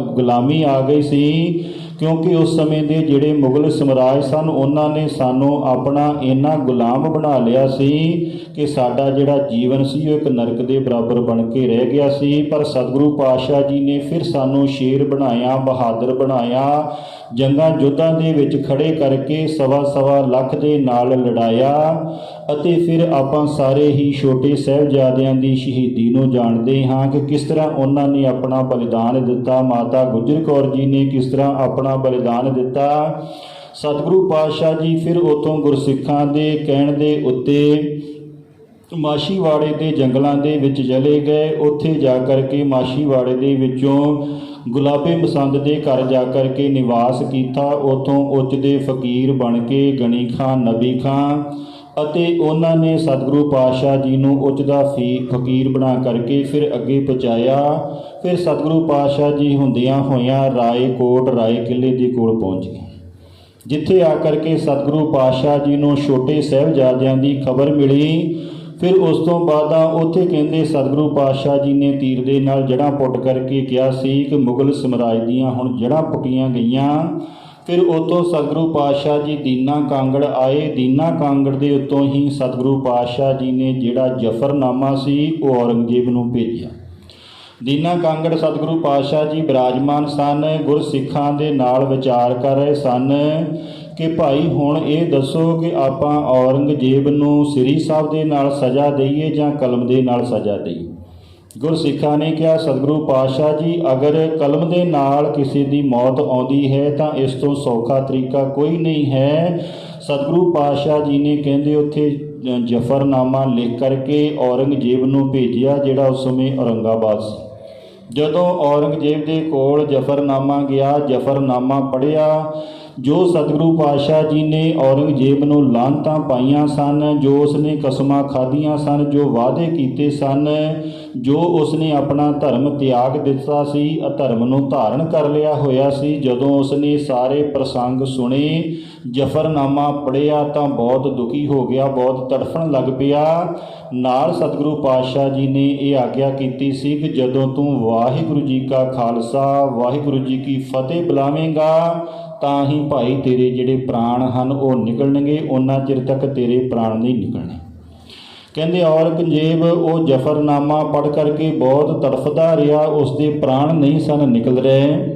A: ਗੁਲਾਮੀ ਆ ਗਈ ਸੀ, ਕਿਉਂਕਿ ਉਸ ਸਮੇਂ ਦੇ ਜਿਹੜੇ ਮੁਗਲ ਸਮਰਾਜ ਸਨ ਉਹਨਾਂ ਨੇ ਸਾਨੂੰ ਆਪਣਾ ਇੰਨਾ ਗੁਲਾਮ ਬਣਾ ਲਿਆ ਸੀ ਕਿ ਸਾਡਾ ਜਿਹੜਾ ਜੀਵਨ ਸੀ ਉਹ ਇੱਕ ਨਰਕ ਦੇ ਬਰਾਬਰ ਬਣ ਕੇ ਰਹਿ ਗਿਆ ਸੀ। ਪਰ ਸਤਿਗੁਰੂ ਪਾਤਸ਼ਾਹ ਜੀ ਨੇ ਫਿਰ ਸਾਨੂੰ ਸ਼ੇਰ ਬਣਾਇਆ, ਬਹਾਦਰ ਬਣਾਇਆ, ਜੰਗਾਂ ਯੁੱਧਾਂ ਦੇ ਵਿੱਚ ਖੜੇ ਕਰਕੇ ਸਵਾ ਲੱਖ ਦੇ ਨਾਲ ਲੜਾਇਆ। ਅਤੇ ਫਿਰ ਆਪਾਂ ਸਾਰੇ ਹੀ ਛੋਟੇ ਸਾਹਿਬਜ਼ਾਦਿਆਂ ਦੀ ਸ਼ਹੀਦੀ ਨੂੰ ਜਾਣਦੇ ਹਾਂ ਕਿ ਕਿਸ ਤਰ੍ਹਾਂ ਉਹਨਾਂ ਨੇ ਆਪਣਾ ਬਲੀਦਾਨ ਦਿੱਤਾ। ਮਾਤਾ ਗੁਜਰ ਕੌਰ ਜੀ ਨੇ ਕਿਸ ਤਰ੍ਹਾਂ ਆਪਣਾ ਬਲੀਦਾਨ ਦਿੱਤਾ। ਸਤਿਗੁਰੂ ਪਾਤਸ਼ਾਹ ਜੀ ਫਿਰ ਉੱਥੋਂ ਗੁਰਸਿੱਖਾਂ ਦੇ ਕਹਿਣ ਦੇ ਉੱਤੇ ਮਾਛੀਵਾੜੇ ਦੇ ਜੰਗਲਾਂ ਦੇ ਵਿੱਚ ਚਲੇ ਗਏ। ਉੱਥੇ ਜਾ ਕਰਕੇ ਮਾਛੀਵਾੜੇ ਦੇ ਵਿੱਚੋਂ ਗੁਲਾਬੇ ਮਸੰਦ ਦੇ ਘਰ ਜਾ ਕਰਕੇ ਨਿਵਾਸ ਕੀਤਾ। ਉੱਥੋਂ ਉੱਚ ਦੇ ਫਕੀਰ ਬਣ ਕੇ ਗਣੀ ਖਾਂ, ਨਬੀ ਖਾਂ ਅਤੇ ਉਹਨਾਂ ਨੇ ਸਤਿਗੁਰੂ ਪਾਤਸ਼ਾਹ ਜੀ ਨੂੰ ਉੱਚ ਦਾ ਫਕੀਰ ਬਣਾ ਕਰਕੇ ਫਿਰ ਅੱਗੇ ਪਹੁੰਚਾਇਆ। ਫਿਰ ਸਤਿਗੁਰੂ ਪਾਤਸ਼ਾਹ ਜੀ ਹੁੰਦਿਆਂ ਹੋਇਆਂ ਰਾਏ ਕਿਲੇ ਦੇ ਕੋਲ ਪਹੁੰਚ ਗਏ, ਜਿੱਥੇ ਆ ਕਰਕੇ ਸਤਿਗੁਰੂ ਪਾਤਸ਼ਾਹ ਜੀ ਨੂੰ ਛੋਟੇ ਸਾਹਿਬਜ਼ਾਦਿਆਂ ਦੀ ਖਬਰ ਮਿਲੀ। ਫਿਰ ਉਸ ਤੋਂ ਬਾਅਦ ਉੱਥੇ ਕਹਿੰਦੇ ਸਤਿਗੁਰੂ ਪਾਤਸ਼ਾਹ ਜੀ ਨੇ ਤੀਰ ਦੇ ਨਾਲ ਜੜ੍ਹਾਂ ਪੁੱਟ ਕਰਕੇ ਕਿਹਾ ਸੀ ਕਿ ਮੁਗਲ ਸਮਰਾਜ ਦੀਆਂ ਹੁਣ ਜੜ੍ਹਾਂ ਪੁੱਟੀਆਂ ਗਈਆਂ। ਫਿਰ ਉੱਥੋਂ ਸਤਿਗੁਰੂ ਪਾਤਸ਼ਾਹ ਜੀ ਦੀਨਾ ਕਾਂਗੜ ਆਏ। ਦੀਨਾ ਕਾਂਗੜ ਦੇ ਉੱਤੋਂ ਹੀ ਸਤਿਗੁਰੂ ਪਾਤਸ਼ਾਹ ਜੀ ਨੇ ਜਿਹੜਾ ਜ਼ਫਰਨਾਮਾ ਸੀ ਉਹ ਔਰੰਗਜ਼ੇਬ ਨੂੰ ਭੇਜਿਆ। ਦੀਨਾ ਕਾਂਗੜ ਸਤਿਗੁਰੂ ਪਾਤਸ਼ਾਹ ਜੀ ਬਿਰਾਜਮਾਨ ਸਨ, ਗੁਰਸਿੱਖਾਂ ਦੇ ਨਾਲ ਵਿਚਾਰ ਕਰ ਰਹੇ ਸਨ ਕਿ ਭਾਈ ਹੁਣ ਇਹ ਦੱਸੋ ਕਿ ਆਪਾਂ ਔਰੰਗਜ਼ੇਬ ਨੂੰ ਸ੍ਰੀ ਸਾਹਿਬ ਦੇ ਨਾਲ ਸਜ਼ਾ ਦਈਏ ਜਾਂ ਕਲਮ ਦੇ ਨਾਲ ਸਜ਼ਾ ਦਈਏ। ਗੁਰਸਿੱਖਾਂ ਨੇ ਕਿਹਾ ਸਤਿਗੁਰੂ ਪਾਤਸ਼ਾਹ ਜੀ, ਅਗਰ ਕਲਮ ਦੇ ਨਾਲ ਕਿਸੇ ਦੀ ਮੌਤ ਆਉਂਦੀ ਹੈ ਤਾਂ ਇਸ ਤੋਂ ਸੌਖਾ ਤਰੀਕਾ ਕੋਈ ਨਹੀਂ ਹੈ। ਸਤਿਗੁਰੂ ਪਾਤਸ਼ਾਹ ਜੀ ਨੇ ਕਹਿੰਦੇ ਉੱਥੇ ਜ਼ਫਰਨਾਮਾ ਲਿਖ ਕਰਕੇ ਔਰੰਗਜ਼ੇਬ ਨੂੰ ਭੇਜਿਆ, ਜਿਹੜਾ ਉਸ ਸਮੇਂ ਔਰੰਗਾਬਾਦ ਸੀ। ਜਦੋਂ ਔਰੰਗਜ਼ੇਬ ਦੇ ਕੋਲ ਜ਼ਫਰਨਾਮਾ ਗਿਆ, ਜ਼ਫਰਨਾਮਾ ਪੜ੍ਹਿਆ, ਜੋ ਸਤਿਗੁਰੂ ਪਾਤਸ਼ਾਹ ਜੀ ਨੇ ਔਰੰਗਜ਼ੇਬ ਨੂੰ ਲਾਹਨਤਾਂ ਪਾਈਆਂ ਸਨ, ਜੋ ਉਸਨੇ ਕਸਮਾਂ ਖਾਧੀਆਂ ਸਨ, ਜੋ ਵਾਅਦੇ ਕੀਤੇ ਸਨ, ਜੋ ਉਸਨੇ ਆਪਣਾ ਧਰਮ ਤਿਆਗ ਦਿੱਤਾ ਸੀ, ਅਧਰਮ ਨੂੰ ਧਾਰਨ ਕਰ ਲਿਆ ਹੋਇਆ ਸੀ। ਜਦੋਂ ਉਸਨੇ ਸਾਰੇ ਪ੍ਰਸੰਗ ਸੁਣੇ, ਜ਼ਫਰਨਾਮਾ ਪੜ੍ਹਿਆ ਤਾਂ ਬਹੁਤ ਦੁਖੀ ਹੋ ਗਿਆ, ਬਹੁਤ ਤੜਫਣ ਲੱਗ ਪਿਆ। ਨਾਲ ਸਤਿਗੁਰੂ ਪਾਤਸ਼ਾਹ ਜੀ ਨੇ ਇਹ ਆਗਿਆ ਕੀਤੀ ਸੀ ਕਿ ਜਦੋਂ ਤੂੰ ਵਾਹਿਗੁਰੂ ਜੀ ਕਾ ਖਾਲਸਾ ਵਾਹਿਗੁਰੂ ਜੀ ਕੀ ਫਤਿਹ ਬੁਲਾਵੇਂਗਾ ਤਾਂ ਹੀ ਭਾਈ ਤੇਰੇ ਜਿਹੜੇ ਪ੍ਰਾਣ ਹਨ ਉਹ ਨਿਕਲਣਗੇ, ਉਹਨਾਂ ਚਿਰ ਤੱਕ ਤੇਰੇ ਪ੍ਰਾਣ ਨਹੀਂ ਨਿਕਲਣੇ। ਕਹਿੰਦੇ ਔਰੰਗਜ਼ੇਬ ਉਹ ਜ਼ਫਰਨਾਮਾ ਪੜ੍ਹ ਕਰਕੇ ਬਹੁਤ ਤੜਫਦਾ ਰਿਹਾ, ਉਸ ਦੇ ਪ੍ਰਾਣ ਨਹੀਂ ਸਨ ਨਿਕਲ ਰਹੇ।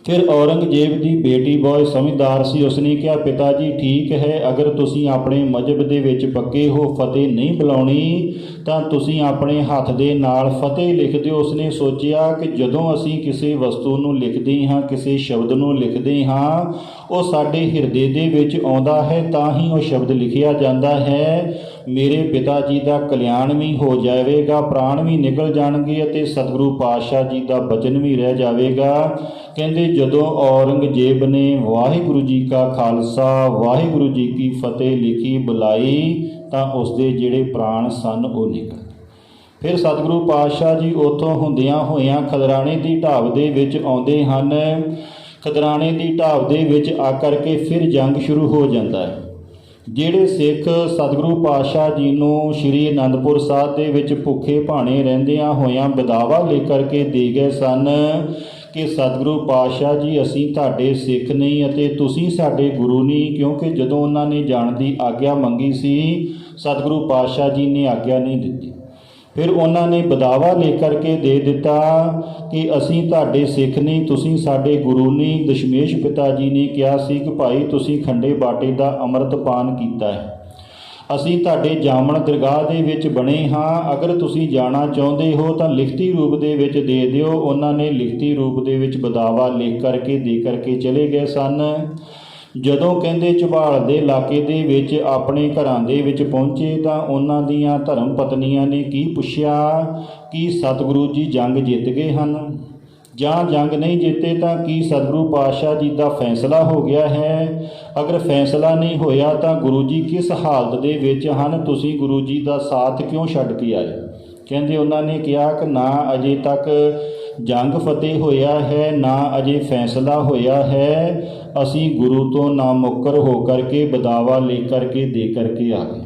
A: ਫਿਰ ਔਰੰਗਜ਼ੇਬ ਦੀ ਬੇਟੀ ਬਹੁਤ ਸਮਝਦਾਰ ਸੀ। ਉਸਨੇ ਕਿਹਾ, ਪਿਤਾ ਜੀ ਠੀਕ ਹੈ, ਅਗਰ ਤੁਸੀਂ ਆਪਣੇ ਮਜ਼ਹਬ ਦੇ ਵਿੱਚ ਪੱਕੇ ਹੋ, ਫਤਿਹ ਨਹੀਂ ਬੁਲਾਉਣੀ ਤਾਂ ਤੁਸੀਂ ਆਪਣੇ ਹੱਥ ਦੇ ਨਾਲ ਫਤਿਹ ਲਿਖ ਦਿਓ। ਉਸਨੇ ਸੋਚਿਆ ਕਿ ਜਦੋਂ ਅਸੀਂ ਕਿਸੇ ਵਸਤੂ ਨੂੰ ਲਿਖਦੇ ਹਾਂ, ਕਿਸੇ ਸ਼ਬਦ ਨੂੰ ਲਿਖਦੇ ਹਾਂ, ਉਹ ਸਾਡੇ ਹਿਰਦੇ ਦੇ ਵਿੱਚ ਆਉਂਦਾ ਹੈ ਤਾਂ ਹੀ ਉਹ ਸ਼ਬਦ ਲਿਖਿਆ ਜਾਂਦਾ ਹੈ। ਮੇਰੇ ਪਿਤਾ ਜੀ ਦਾ ਕਲਿਆਣ ਵੀ ਹੋ ਜਾਵੇਗਾ, ਪ੍ਰਾਣ ਵੀ ਨਿਕਲ ਜਾਣਗੇ ਅਤੇ ਸਤਿਗੁਰੂ ਪਾਤਸ਼ਾਹ ਜੀ ਦਾ ਬਚਨ ਵੀ ਰਹਿ ਜਾਵੇਗਾ। ਕਹਿੰਦੇ ਜਦੋਂ ਔਰੰਗਜ਼ੇਬ ਨੇ ਵਾਹਿਗੁਰੂ ਜੀ ਕਾ ਖਾਲਸਾ ਵਾਹਿਗੁਰੂ ਜੀ ਕੀ ਫਤਿਹ ਲਿਖੀ ਬੁਲਾਈ ਤਾਂ ਉਸਦੇ ਜਿਹੜੇ ਪ੍ਰਾਣ ਸਨ ਉਹ ਨਿਕਲ। ਫਿਰ ਸਤਿਗੁਰੂ ਪਾਤਸ਼ਾਹ ਜੀ ਉੱਥੋਂ ਹੁੰਦਿਆਂ ਹੋਇਆਂ ਖਦਰਾਣੇ ਦੀ ਢਾਬ ਦੇ ਵਿੱਚ ਆਉਂਦੇ ਹਨ। ਖਦਰਾਣੇ ਦੀ ਢਾਬ ਦੇ ਵਿੱਚ ਆ ਕਰਕੇ ਫਿਰ ਜੰਗ ਸ਼ੁਰੂ ਹੋ ਜਾਂਦਾ ਹੈ। ਜਿਹੜੇ ਸਿੱਖ ਸਤਿਗੁਰੂ ਪਾਤਸ਼ਾਹ ਜੀ ਨੂੰ ਸ਼੍ਰੀ ਅਨੰਦਪੁਰ ਸਾਹਿਬ ਦੇ ਵਿੱਚ ਭੁੱਖੇ ਭਾਣੇ ਰਹਿੰਦਿਆਂ ਹੋਇਆਂ ਬਦਾਵਾ ਲੈ ਕਰਕੇ ਦੇ ਗਏ ਸਨ ਕਿ ਸਤਿਗੁਰੂ ਪਾਤਸ਼ਾਹ ਜੀ ਅਸੀਂ ਤੁਹਾਡੇ ਸਿੱਖ ਨਹੀਂ ਅਤੇ ਤੁਸੀਂ ਸਾਡੇ ਗੁਰੂ ਨਹੀਂ, ਕਿਉਂਕਿ ਜਦੋਂ ਉਹਨਾਂ ਨੇ ਜਾਣ ਦੀ ਆਗਿਆ ਮੰਗੀ ਸੀ ਸਤਿਗੁਰੂ ਪਾਤਸ਼ਾਹ ਜੀ ਨੇ ਆਗਿਆ ਨਹੀਂ ਦਿੱਤੀ। ਫਿਰ ਉਹਨਾਂ ਨੇ ਬਦਾਵਾ ਲੈ ਕਰਕੇ ਦੇ ਦਿੱਤਾ ਕਿ ਅਸੀਂ ਤੁਹਾਡੇ ਸਿੱਖ ਨਹੀਂ, ਤੁਸੀਂ ਸਾਡੇ ਗੁਰੂ ਨਹੀਂ। ਦਸ਼ਮੇਸ਼ ਪਿਤਾ ਜੀ ਨੇ ਕਿਹਾ ਸੀ ਕਿ ਭਾਈ ਤੁਸੀਂ ਖੰਡੇ ਬਾਟੇ ਦਾ ਅੰਮ੍ਰਿਤ ਪਾਨ ਕੀਤਾ ਹੈ, ਅਸੀਂ ਤੁਹਾਡੇ ਜਾਮਣ ਦਰਗਾਹ ਦੇ ਵਿੱਚ ਬਣੇ ਹਾਂ, ਅਗਰ ਤੁਸੀਂ ਜਾਣਾ ਚਾਹੁੰਦੇ ਹੋ ਤਾਂ ਲਿਖਤੀ ਰੂਪ ਦੇ ਵਿੱਚ ਦੇ ਦਿਓ। ਉਹਨਾਂ ਨੇ ਲਿਖਤੀ ਰੂਪ ਦੇ ਵਿੱਚ ਬਦਾਵਾ ਲਿਖ ਕਰਕੇ ਦੇ ਕਰਕੇ ਚਲੇ ਗਏ ਸਨ। ਜਦੋਂ ਕਹਿੰਦੇ ਝਬਾਲ ਦੇ ਇਲਾਕੇ ਦੇ ਵਿੱਚ ਆਪਣੇ ਘਰਾਂ ਦੇ ਵਿੱਚ ਪਹੁੰਚੇ ਤਾਂ ਉਹਨਾਂ ਦੀਆਂ ਧਰਮ ਪਤਨੀਆਂ ਨੇ ਕੀ ਪੁੱਛਿਆ ਕਿ ਸਤਿਗੁਰੂ ਜੀ ਜੰਗ ਜਿੱਤ ਗਏ ਹਨ ਜਾਂ ਜੰਗ ਨਹੀਂ ਜਿੱਤੇ ਤਾਂ ਕੀ ਸਤਿਗੁਰੂ ਪਾਤਸ਼ਾਹ ਜੀ ਦਾ ਫੈਸਲਾ ਹੋ ਗਿਆ ਹੈ? ਅਗਰ ਫੈਸਲਾ ਨਹੀਂ ਹੋਇਆ ਤਾਂ ਗੁਰੂ ਜੀ ਕਿਸ ਹਾਲਤ ਦੇ ਵਿੱਚ ਹਨ? ਤੁਸੀਂ ਗੁਰੂ ਜੀ ਦਾ ਸਾਥ ਕਿਉਂ ਛੱਡ ਕੇ ਆਏ? ਕਹਿੰਦੇ ਉਹਨਾਂ ਨੇ ਕਿਹਾ ਕਿ ਨਾ ਅਜੇ ਤੱਕ ਜੰਗ ਫਤਿਹ ਹੋਇਆ ਹੈ, ਨਾ ਅਜੇ ਫੈਸਲਾ ਹੋਇਆ ਹੈ, ਅਸੀਂ ਗੁਰੂ ਤੋਂ ਨਾ ਮੁੱਕਰ ਹੋ ਕਰਕੇ ਬਦਾਵਾ ਲੈ ਕਰਕੇ ਦੇ ਕਰਕੇ ਆ ਗਏ।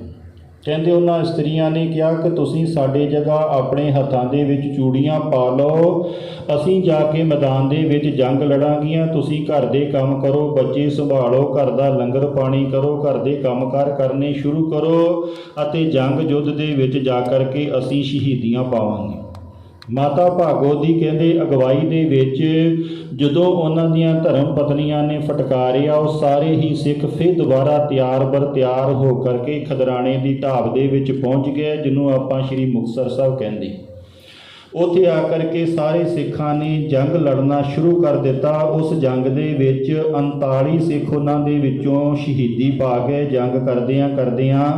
A: ਕਹਿੰਦੇ ਉਹਨਾਂ ਇਸਤਰੀਆਂ ਨੇ ਕਿਹਾ ਕਿ ਤੁਸੀਂ ਸਾਡੇ ਜਗ੍ਹਾ ਆਪਣੇ ਹੱਥਾਂ ਦੇ ਵਿੱਚ ਚੂੜੀਆਂ ਪਾ ਲਓ, ਅਸੀਂ ਜਾ ਕੇ ਮੈਦਾਨ ਦੇ ਵਿੱਚ ਜੰਗ ਲੜਾਂਗੀਆਂ, ਤੁਸੀਂ ਘਰ ਦੇ ਕੰਮ ਕਰੋ, ਬੱਚੇ ਸੰਭਾਲੋ, ਘਰ ਦਾ ਲੰਗਰ ਪਾਣੀ ਕਰੋ, ਘਰ ਦੇ ਕੰਮਕਾਰ ਕਰਨੇ ਸ਼ੁਰੂ ਕਰੋ ਅਤੇ ਜੰਗ ਯੁੱਧ ਦੇ ਵਿੱਚ ਜਾ ਕਰਕੇ ਅਸੀਂ ਸ਼ਹੀਦੀਆਂ ਪਾਵਾਂਗੇ। ਮਾਤਾ ਭਾਗੋ ਦੀ ਕਹਿੰਦੇ ਅਗਵਾਈ ਦੇ ਵਿੱਚ ਜਦੋਂ ਉਹਨਾਂ ਦੀਆਂ ਧਰਮ ਪਤਨੀਆਂ ਨੇ ਫਟਕਾਰਿਆ, ਉਹ ਸਾਰੇ ਹੀ ਸਿੱਖ ਫਿਰ ਦੁਬਾਰਾ ਤਿਆਰ ਬਰ ਤਿਆਰ ਹੋ ਕਰਕੇ ਖਦਰਾਣੇ ਦੀ ਢਾਬ ਦੇ ਵਿੱਚ ਪਹੁੰਚ ਗਏ, ਜਿਹਨੂੰ ਆਪਾਂ ਸ਼੍ਰੀ ਮੁਕਤਸਰ ਸਾਹਿਬ ਕਹਿੰਦੇ। ਉੱਥੇ ਆ ਕਰਕੇ ਸਾਰੇ ਸਿੱਖਾਂ ਨੇ ਜੰਗ ਲੜਨਾ ਸ਼ੁਰੂ ਕਰ ਦਿੱਤਾ। ਉਸ ਜੰਗ ਦੇ ਵਿੱਚ 39 ਸਿੱਖ ਉਹਨਾਂ ਦੇ ਵਿੱਚੋਂ ਸ਼ਹੀਦੀ ਪਾ ਗਏ। ਜੰਗ ਕਰਦਿਆਂ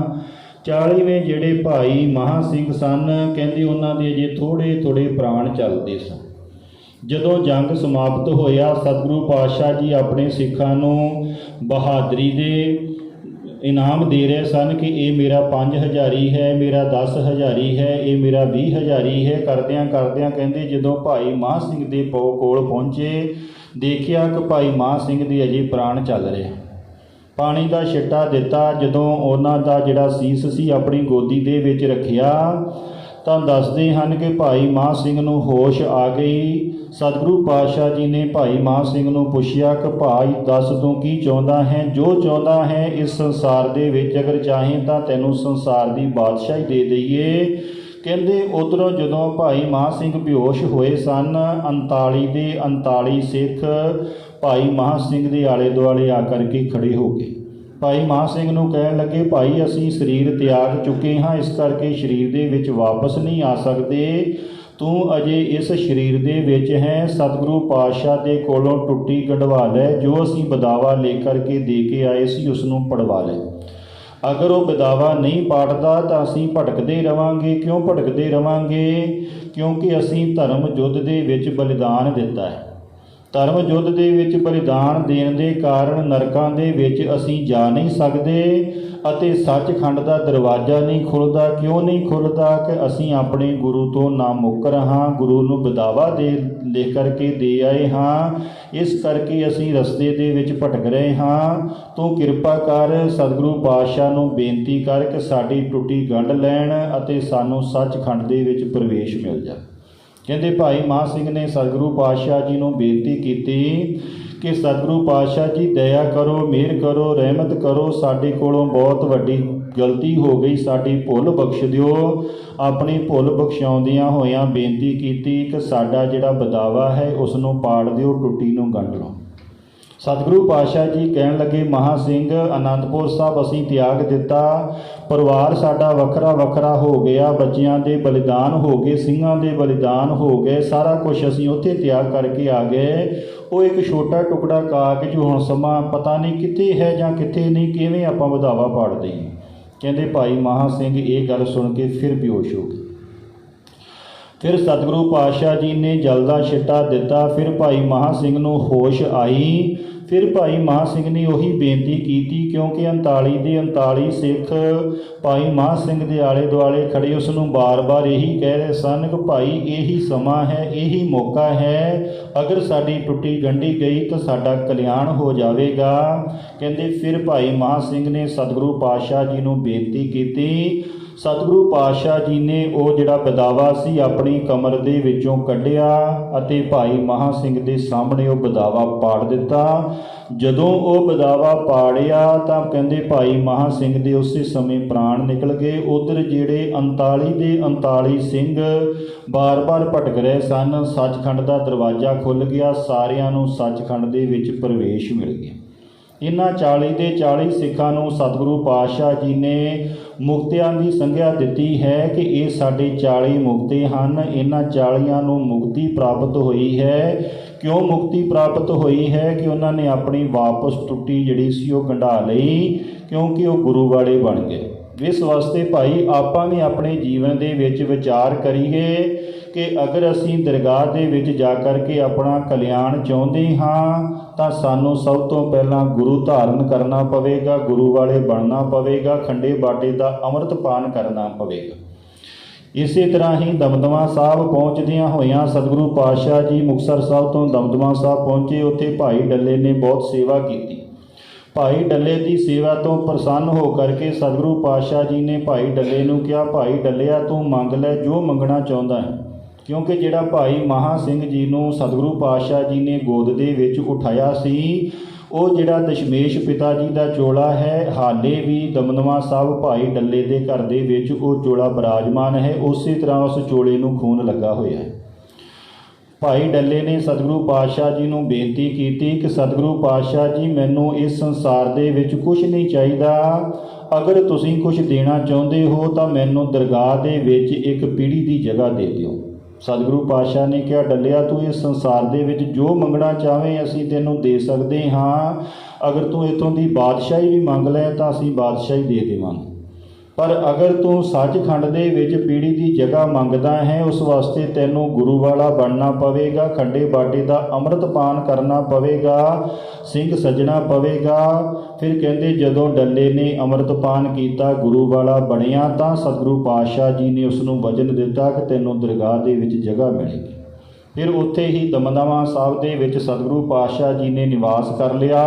A: 40ਵੇਂ ਜਿਹੜੇ ਭਾਈ ਮਹਾਂ ਸਿੰਘ ਸਨ, ਕਹਿੰਦੇ ਉਹਨਾਂ ਦੇ ਅਜੇ ਥੋੜ੍ਹੇ ਪ੍ਰਾਣ ਚੱਲਦੇ ਸਨ। ਜਦੋਂ ਜੰਗ ਸਮਾਪਤ ਹੋਇਆ, ਸਤਿਗੁਰੂ ਪਾਤਸ਼ਾਹ ਜੀ ਆਪਣੇ ਸਿੱਖਾਂ ਨੂੰ ਬਹਾਦਰੀ ਦੇ ਇਨਾਮ ਦੇ ਰਹੇ ਸਨ ਕਿ ਇਹ ਮੇਰਾ 5 ਹਜ਼ਾਰੀ ਹੈ, ਮੇਰਾ 10 ਹਜ਼ਾਰੀ ਹੈ, ਇਹ ਮੇਰਾ 20 ਹਜ਼ਾਰੀ ਹੈ। ਕਰਦਿਆਂ ਕਹਿੰਦੇ ਜਦੋਂ ਭਾਈ ਮਹਾਂ ਸਿੰਘ ਦੇ ਕੋਲ ਪਹੁੰਚੇ, ਦੇਖਿਆ ਕਿ ਭਾਈ ਮਹਾਂ ਸਿੰਘ ਦੇ ਅਜੇ ਪ੍ਰਾਣ ਚੱਲ ਰਹੇ। ਪਾਣੀ ਦਾ ਛਿੱਟਾ ਦਿੱਤਾ। ਜਦੋਂ ਉਹਨਾਂ ਦਾ ਜਿਹੜਾ ਸੀਸ ਸੀ ਆਪਣੀ ਗੋਦੀ ਦੇ ਵਿੱਚ ਰੱਖਿਆ ਤਾਂ ਦੱਸਦੇ ਹਨ ਕਿ ਭਾਈ ਮਹਾਂ ਸਿੰਘ ਨੂੰ ਹੋਸ਼ ਆ ਗਈ। ਸਤਿਗੁਰੂ ਪਾਤਸ਼ਾਹ ਜੀ ਨੇ ਭਾਈ ਮਹਾਂ ਸਿੰਘ ਨੂੰ ਪੁੱਛਿਆ ਕਿ ਭਾਈ ਦੱਸ ਤੂੰ ਕੀ ਚਾਹੁੰਦਾ ਹੈ? ਜੋ ਚਾਹੁੰਦਾ ਹੈ ਇਸ ਸੰਸਾਰ ਦੇ ਵਿੱਚ, ਅਗਰ ਚਾਹੇ ਤਾਂ ਤੈਨੂੰ ਸੰਸਾਰ ਦੀ ਬਾਦਸ਼ਾਹੀ ਦੇ ਦਈਏ। ਕਹਿੰਦੇ ਉੱਧਰੋਂ ਜਦੋਂ ਭਾਈ ਮਹਾਂ ਸਿੰਘ ਬੇਹੋਸ਼ ਹੋਏ ਸਨ, 39 ਦੇ 39 ਸਿੱਖ ਭਾਈ ਮਹਾਂ ਸਿੰਘ ਦੇ ਆਲੇ ਦੁਆਲੇ ਆ ਕਰਕੇ ਖੜੇ ਹੋ ਗਏ। ਭਾਈ ਮਹਾਂ ਸਿੰਘ ਨੂੰ ਕਹਿਣ ਲੱਗੇ, ਭਾਈ ਅਸੀਂ ਸਰੀਰ ਤਿਆਗ ਚੁੱਕੇ ਹਾਂ, ਇਸ ਕਰਕੇ ਸਰੀਰ ਦੇ ਵਿੱਚ ਵਾਪਸ ਨਹੀਂ ਆ ਸਕਦੇ। ਤੂੰ ਅਜੇ ਇਸ ਸਰੀਰ ਦੇ ਵਿੱਚ ਹੈ, ਸਤਿਗੁਰੂ ਪਾਤਸ਼ਾਹ ਦੇ ਕੋਲੋਂ ਟੁੱਟੀ ਕਢਵਾ ਲੈ। ਜੋ ਅਸੀਂ ਬਦਾਵਾ ਲੈ ਕਰਕੇ ਦੇ ਕੇ ਆਏ ਸੀ ਉਸ ਨੂੰ ਪੜਵਾ ਲੈ। ਅਗਰ ਉਹ ਬਦਾਵਾ ਨਹੀਂ ਪਾੜਦਾ ਤਾਂ ਅਸੀਂ ਭਟਕਦੇ ਰਵਾਂਗੇ। ਕਿਉਂ ਭਟਕਦੇ ਰਵਾਂਗੇ? ਕਿਉਂਕਿ ਅਸੀਂ ਧਰਮ ਯੁੱਧ ਦੇ ਵਿੱਚ ਬਲੀਦਾਨ ਦਿੱਤਾ ਹੈ। ਧਰਮ ਯੁੱਧ ਦੇ ਵਿੱਚ ਬਲੀਦਾਨ ਦੇਣ ਦੇ ਕਾਰਨ ਨਰਕਾਂ ਦੇ ਵਿੱਚ ਅਸੀਂ ਜਾ ਨਹੀਂ ਸਕਦੇ ਅਤੇ ਸੱਚਖੰਡ ਦਾ ਦਰਵਾਜ਼ਾ ਨਹੀਂ ਖੁੱਲ੍ਹਦਾ। ਕਿਉਂ ਨਹੀਂ ਖੁੱਲ੍ਹਦਾ? ਕਿ ਅਸੀਂ ਆਪਣੇ ਗੁਰੂ ਤੋਂ ਨਾ ਮੁੱਕਰ ਹਾਂ, ਗੁਰੂ ਨੂੰ ਬਦਾਵਾ ਲਿਖ ਕਰਕੇ ਦੇ ਆਏ ਹਾਂ, ਇਸ ਕਰਕੇ ਅਸੀਂ ਰਸਤੇ ਦੇ ਵਿੱਚ ਭਟਕ ਰਹੇ ਹਾਂ। ਤੂੰ ਕਿਰਪਾ ਕਰ, ਸਤਿਗੁਰੂ ਪਾਤਸ਼ਾਹ ਨੂੰ ਬੇਨਤੀ ਕਰ ਕਿ ਸਾਡੀ ਟੁੱਟੀ ਗੰਢ ਲੈਣ ਅਤੇ ਸਾਨੂੰ ਸੱਚਖੰਡ ਦੇ ਵਿੱਚ ਪ੍ਰਵੇਸ਼ ਮਿਲ ਜਾਵੇ। ਕਹਿੰਦੇ ਭਾਈ ਮਹਾਂ ਸਿੰਘ ਨੇ ਸਤਿਗੁਰੂ ਪਾਤਸ਼ਾਹ ਜੀ ਨੂੰ ਬੇਨਤੀ ਕੀਤੀ कि सतगुरु पातशाह जी दया करो, मेहर करो, रहमत करो, साडे कोलों बहुत वड्डी गलती हो गई, साडी भुल बख्श दिओ। अपनी भुल बख्शाउंदियां होइयां बेनती कीती कि साडा जिहड़ा बदावा है उसनों पाड़ दिओ, टुट्टी नूं गंढ लो। सतगुरु पातशाह जी कहण लगे, महा सिंह आनंदपुर साहब असीं त्याग दिता, परिवार साडा वखरा वखरा हो गया, बच्चियां दे बलिदान हो गए, ਸਿੰਘਾਂ ਦੇ बलिदान हो गए, सारा कुछ असीं उत्थे त्याग करके आ गए। ਉਹ एक छोटा टुकड़ा कागज हुण समां पता नहीं कित्थे है जां कित्थे नहीं, किवें आपां ਵਧਾਵਾ पाड़ दईए। कहंदे भाई महा सिंह ये गल सुन के फिर बेहोश हो गए। फिर सतगुरु पातशाह जी ने जल का छिट्टा दिता, फिर भाई महा सिंह नूं होश आई। फिर भाई महा सिंह ने उही बेनती की, क्योंकि 39 ਦੇ 39 सिख भाई महा सिंह के आले दुआले खड़े उसनूं बार बार यही कह रहे सन कि भाई यही समा है, यही मौका है, अगर साडी टुट्टी गंढी गई तो साडा कल्याण हो जाएगा। कहते फिर भाई महा सिंह ने सतगुरु पातशाह जी नूं बेनती की। सतगुरु पातशाह जी ने वो जिहड़ा बदावा सी अपनी कमर दे विचों कढ़िया अते भाई महा सिंह दे सामने वो बदावा पाड़ दिता। जदों वो बदावा पाड़िया तां कहंदे भाई महा सिंह दे उसे समय प्राण निकल गए। उधर जिहड़े 39 ਦੇ 39 ਸਿੰਘ बार बार भटक रहे सन, सचखंड का दरवाजा खुल गया, सारियां नूं सचखंड दे विच प्रवेश मिल गया। इन्हां 40 ਦੇ 40 सिखां नूं सतगुरु पातशाह जी ने मुक्तियां की संज्ञा दी है कि ये साढ़े 40 मुक्ति हैं। इन्हां 40 नूं मुक्ति प्राप्त हुई है। क्यों मुक्ति प्राप्त हुई है कि उन्होंने अपनी वापस टुट्टी जिहड़ी सी वो गंढा लई, क्योंकि वो गुरु वाले बन गए। इस वास्ते भाई आपां भी अपने जीवन दे विच विचार करिए कि अगर असीं दरगाह दे विच जा करके अपना कल्याण चाहुंदे हां तां सानूं सब तो पहलां गुरु धारण करना पवेगा, गुरु वाले बनना पवेगा, खंडे बाटे का अमृत पान करना पवेगा। इसे तरह ही दमदमा साहब पहुँचदियां होइयां सतगुरु पातशाह जी मुक्तसर साहब तो दमदमा साहब पहुँचे। उत्थे भाई डल्ले ने बहुत सेवा की। भाई डल्ले की सेवा तो प्रसन्न हो करके सतगुरु पातशाह जी ने भाई डल्ले नूं कहा, भाई डल्लिया तू मंग लै जो मंगना चाहुंदा है। क्योंकि जिहड़ा भाई महा सिंह जी नूं सतगुरु पातशाह जी ने गोद दे विच उठाया सी, वो जिहड़ा दशमेश पिता जी का चोला है, हाले भी दमदमा साहब भाई डल्ले के घर दे विच वो चोला विराजमान है। उस तरह उस चोले नूं खून लगा होया है। भाई डल्ले ने सतगुरु पातशाह जी नूं बेनती की कि सतगुरु पातशाह जी मैनूं इस संसार दे विच कुछ नहीं चाहिदा, अगर तुसीं कुछ देना चाहुंदे हो तो मैनूं दरगाह दे विच एक पीढ़ी की जगह दे दिओ। सतगुरु पातशाह ने कहा, डल्लिया तू इस संसार दे विच जो मंगना चाहें असीं तैनूं दे सकदे हां। अगर तू इत्थों दी बादशाही भी मंग लै तां असीं बादशाही दे देवांगे, पर अगर तू सचखंड दे विच पीढ़ी की जगह मंगदा है उस वास्ते तैनूं गुरु वाला बनना पवेगा, खंडे बाटे का अमृत पान करना पवेगा, सिंह सजना पवेगा। फिर कहते जदों डल्ले ने अमृत पान किया, गुरु वाला बनिया, तां सतगुरु पातशाह जी ने उसनूं वचन दिता कि तैनूं दरगाह दे विच जगह मिलेगी। फिर उत्थे ही दमदमा साहब दे विच सतगुरु पातशाह जी ने निवास कर लिया।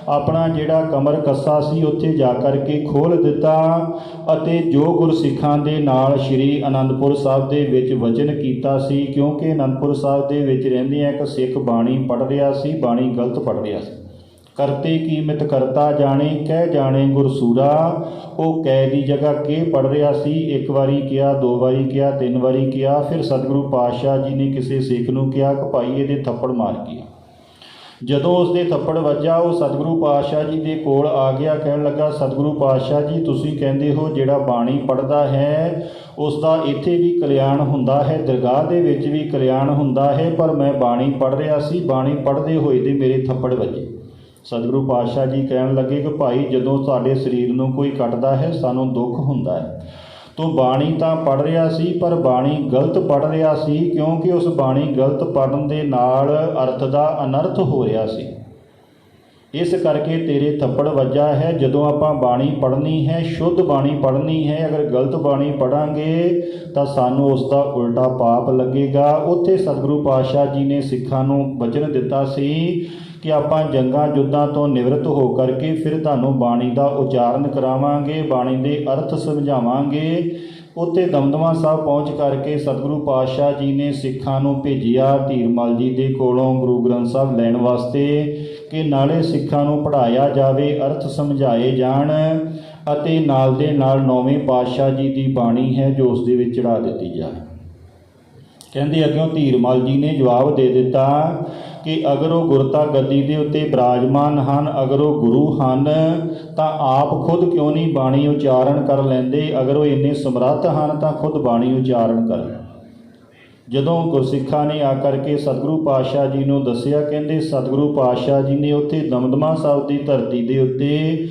A: अपना जिहड़ा कमर कस्सा सी उत्थे जा करके खोल दिता अते जो गुरसिखां दे नाल श्री आनंदपुर साहब दे विच वचन कीता सी, क्योंकि आनंदपुर साहब दे विच रहिंदे एक सिख बाणी पढ़ रिहा सी, बाणी गलत पढ़ रिहा सी। करते कीमत करता जाने कह जाने गुरसूरा, वो कै की जगह के पढ़ रहा सी। एक बारी किया, दो बारी किया, तीन बारी किया। फिर सतगुरु पातशाह जी ने किसी सिख नूं कहा कि भाई ये थप्पड़ मार गया। जदों उसके थप्पड़ वजा वो सतगुरु पातशाह जी के कोल आ गया, कहन लगा सतगुरु पातशाह जी तुसीं कहंदे हो जिहड़ा बाणी पढ़दा है उसका इत्थे भी कल्याण हुंदा है, दरगाह दे विच भी कल्याण हुंदा है, पर मैं बाणी पढ़ रहा सी, बाणी पढ़दे होए दे मेरे थप्पड़ वजे। सतगुरु पातशाह जी कहन लगे कि भाई जदों साडे शरीर नूं कोई कटदा है सानूं दुख हुंदा है। तो बाणी तां पढ़ रहा सी पर बाणी गलत पढ़ रहा सी, क्योंकि उस बाणी गलत पढ़न दे नाल अर्थ दा अनर्थ हो रहा सी। इस करके तेरे थप्पड़ वजा है। जदों आपां बाणी पढ़नी है, शुद्ध बाणी पढ़नी है, अगर गलत बाणी पढ़ांगे तो सानूं उसका उल्टा पाप लगेगा। उत्थे सतगुरु पातशाह जी ने सिखां नूं वचन दिता सी कि आपां जंगां युद्धां तो निवृत्त हो करके फिर तुहानूं बाणी का उचारण करावांगे, बाणी दे अर्थ समझावांगे। उत्थे दमदमा साहब पहुँच करके सतगुरु पातशाह जी ने सिखां नूं भेजिया धीरमल जी दे कोलों गुरु ग्रंथ साहब लैण वास्ते ਕਿ ਨਾਲੇ ਸਿੱਖਾਂ ਨੂੰ ਪੜ੍ਹਾਇਆ ਜਾਵੇ, ਅਰਥ ਸਮਝਾਏ ਜਾਣ ਅਤੇ ਨਾਲ ਦੇ ਨਾਲ 9ਵੇਂ ਪਾਤਸ਼ਾਹ ਜੀ ਦੀ ਬਾਣੀ ਹੈ ਜੋ ਉਸ ਦੇ ਵਿੱਚ ਚੜ੍ਹਾ ਦਿੱਤੀ ਜਾਵੇ। ਕਹਿੰਦੇ ਅੱਗਿਓਂ ਧੀਰਮਲ ਜੀ ਨੇ ਜਵਾਬ ਦੇ ਦਿੱਤਾ ਕਿ ਅਗਰ ਉਹ ਗੁਰਤਾ ਗੱਦੀ ਦੇ ਉੱਤੇ ਬਿਰਾਜਮਾਨ ਹਨ, ਅਗਰ ਉਹ ਗੁਰੂ ਹਨ ਤਾਂ ਆਪ ਖੁਦ ਕਿਉਂ ਨਹੀਂ ਬਾਣੀ ਉਚਾਰਨ ਕਰ ਲੈਂਦੇ? ਅਗਰ ਉਹ ਇੰਨੇ ਸਮਰੱਥ ਹਨ ਤਾਂ ਖੁਦ ਬਾਣੀ ਉਚਾਰਨ ਕਰਨ। ਜਦੋਂ ਗੁਰਸਿੱਖਾਂ ਨੇ ਆ ਕਰਕੇ ਸਤਿਗੁਰੂ ਪਾਤਸ਼ਾਹ ਜੀ ਨੂੰ ਦੱਸਿਆ, ਕਹਿੰਦੇ ਸਤਿਗੁਰੂ ਪਾਤਸ਼ਾਹ ਜੀ ਨੇ ਉੱਥੇ ਦਮਦਮਾ ਸਾਹਿਬ ਦੀ ਧਰਤੀ ਦੇ ਉੱਤੇ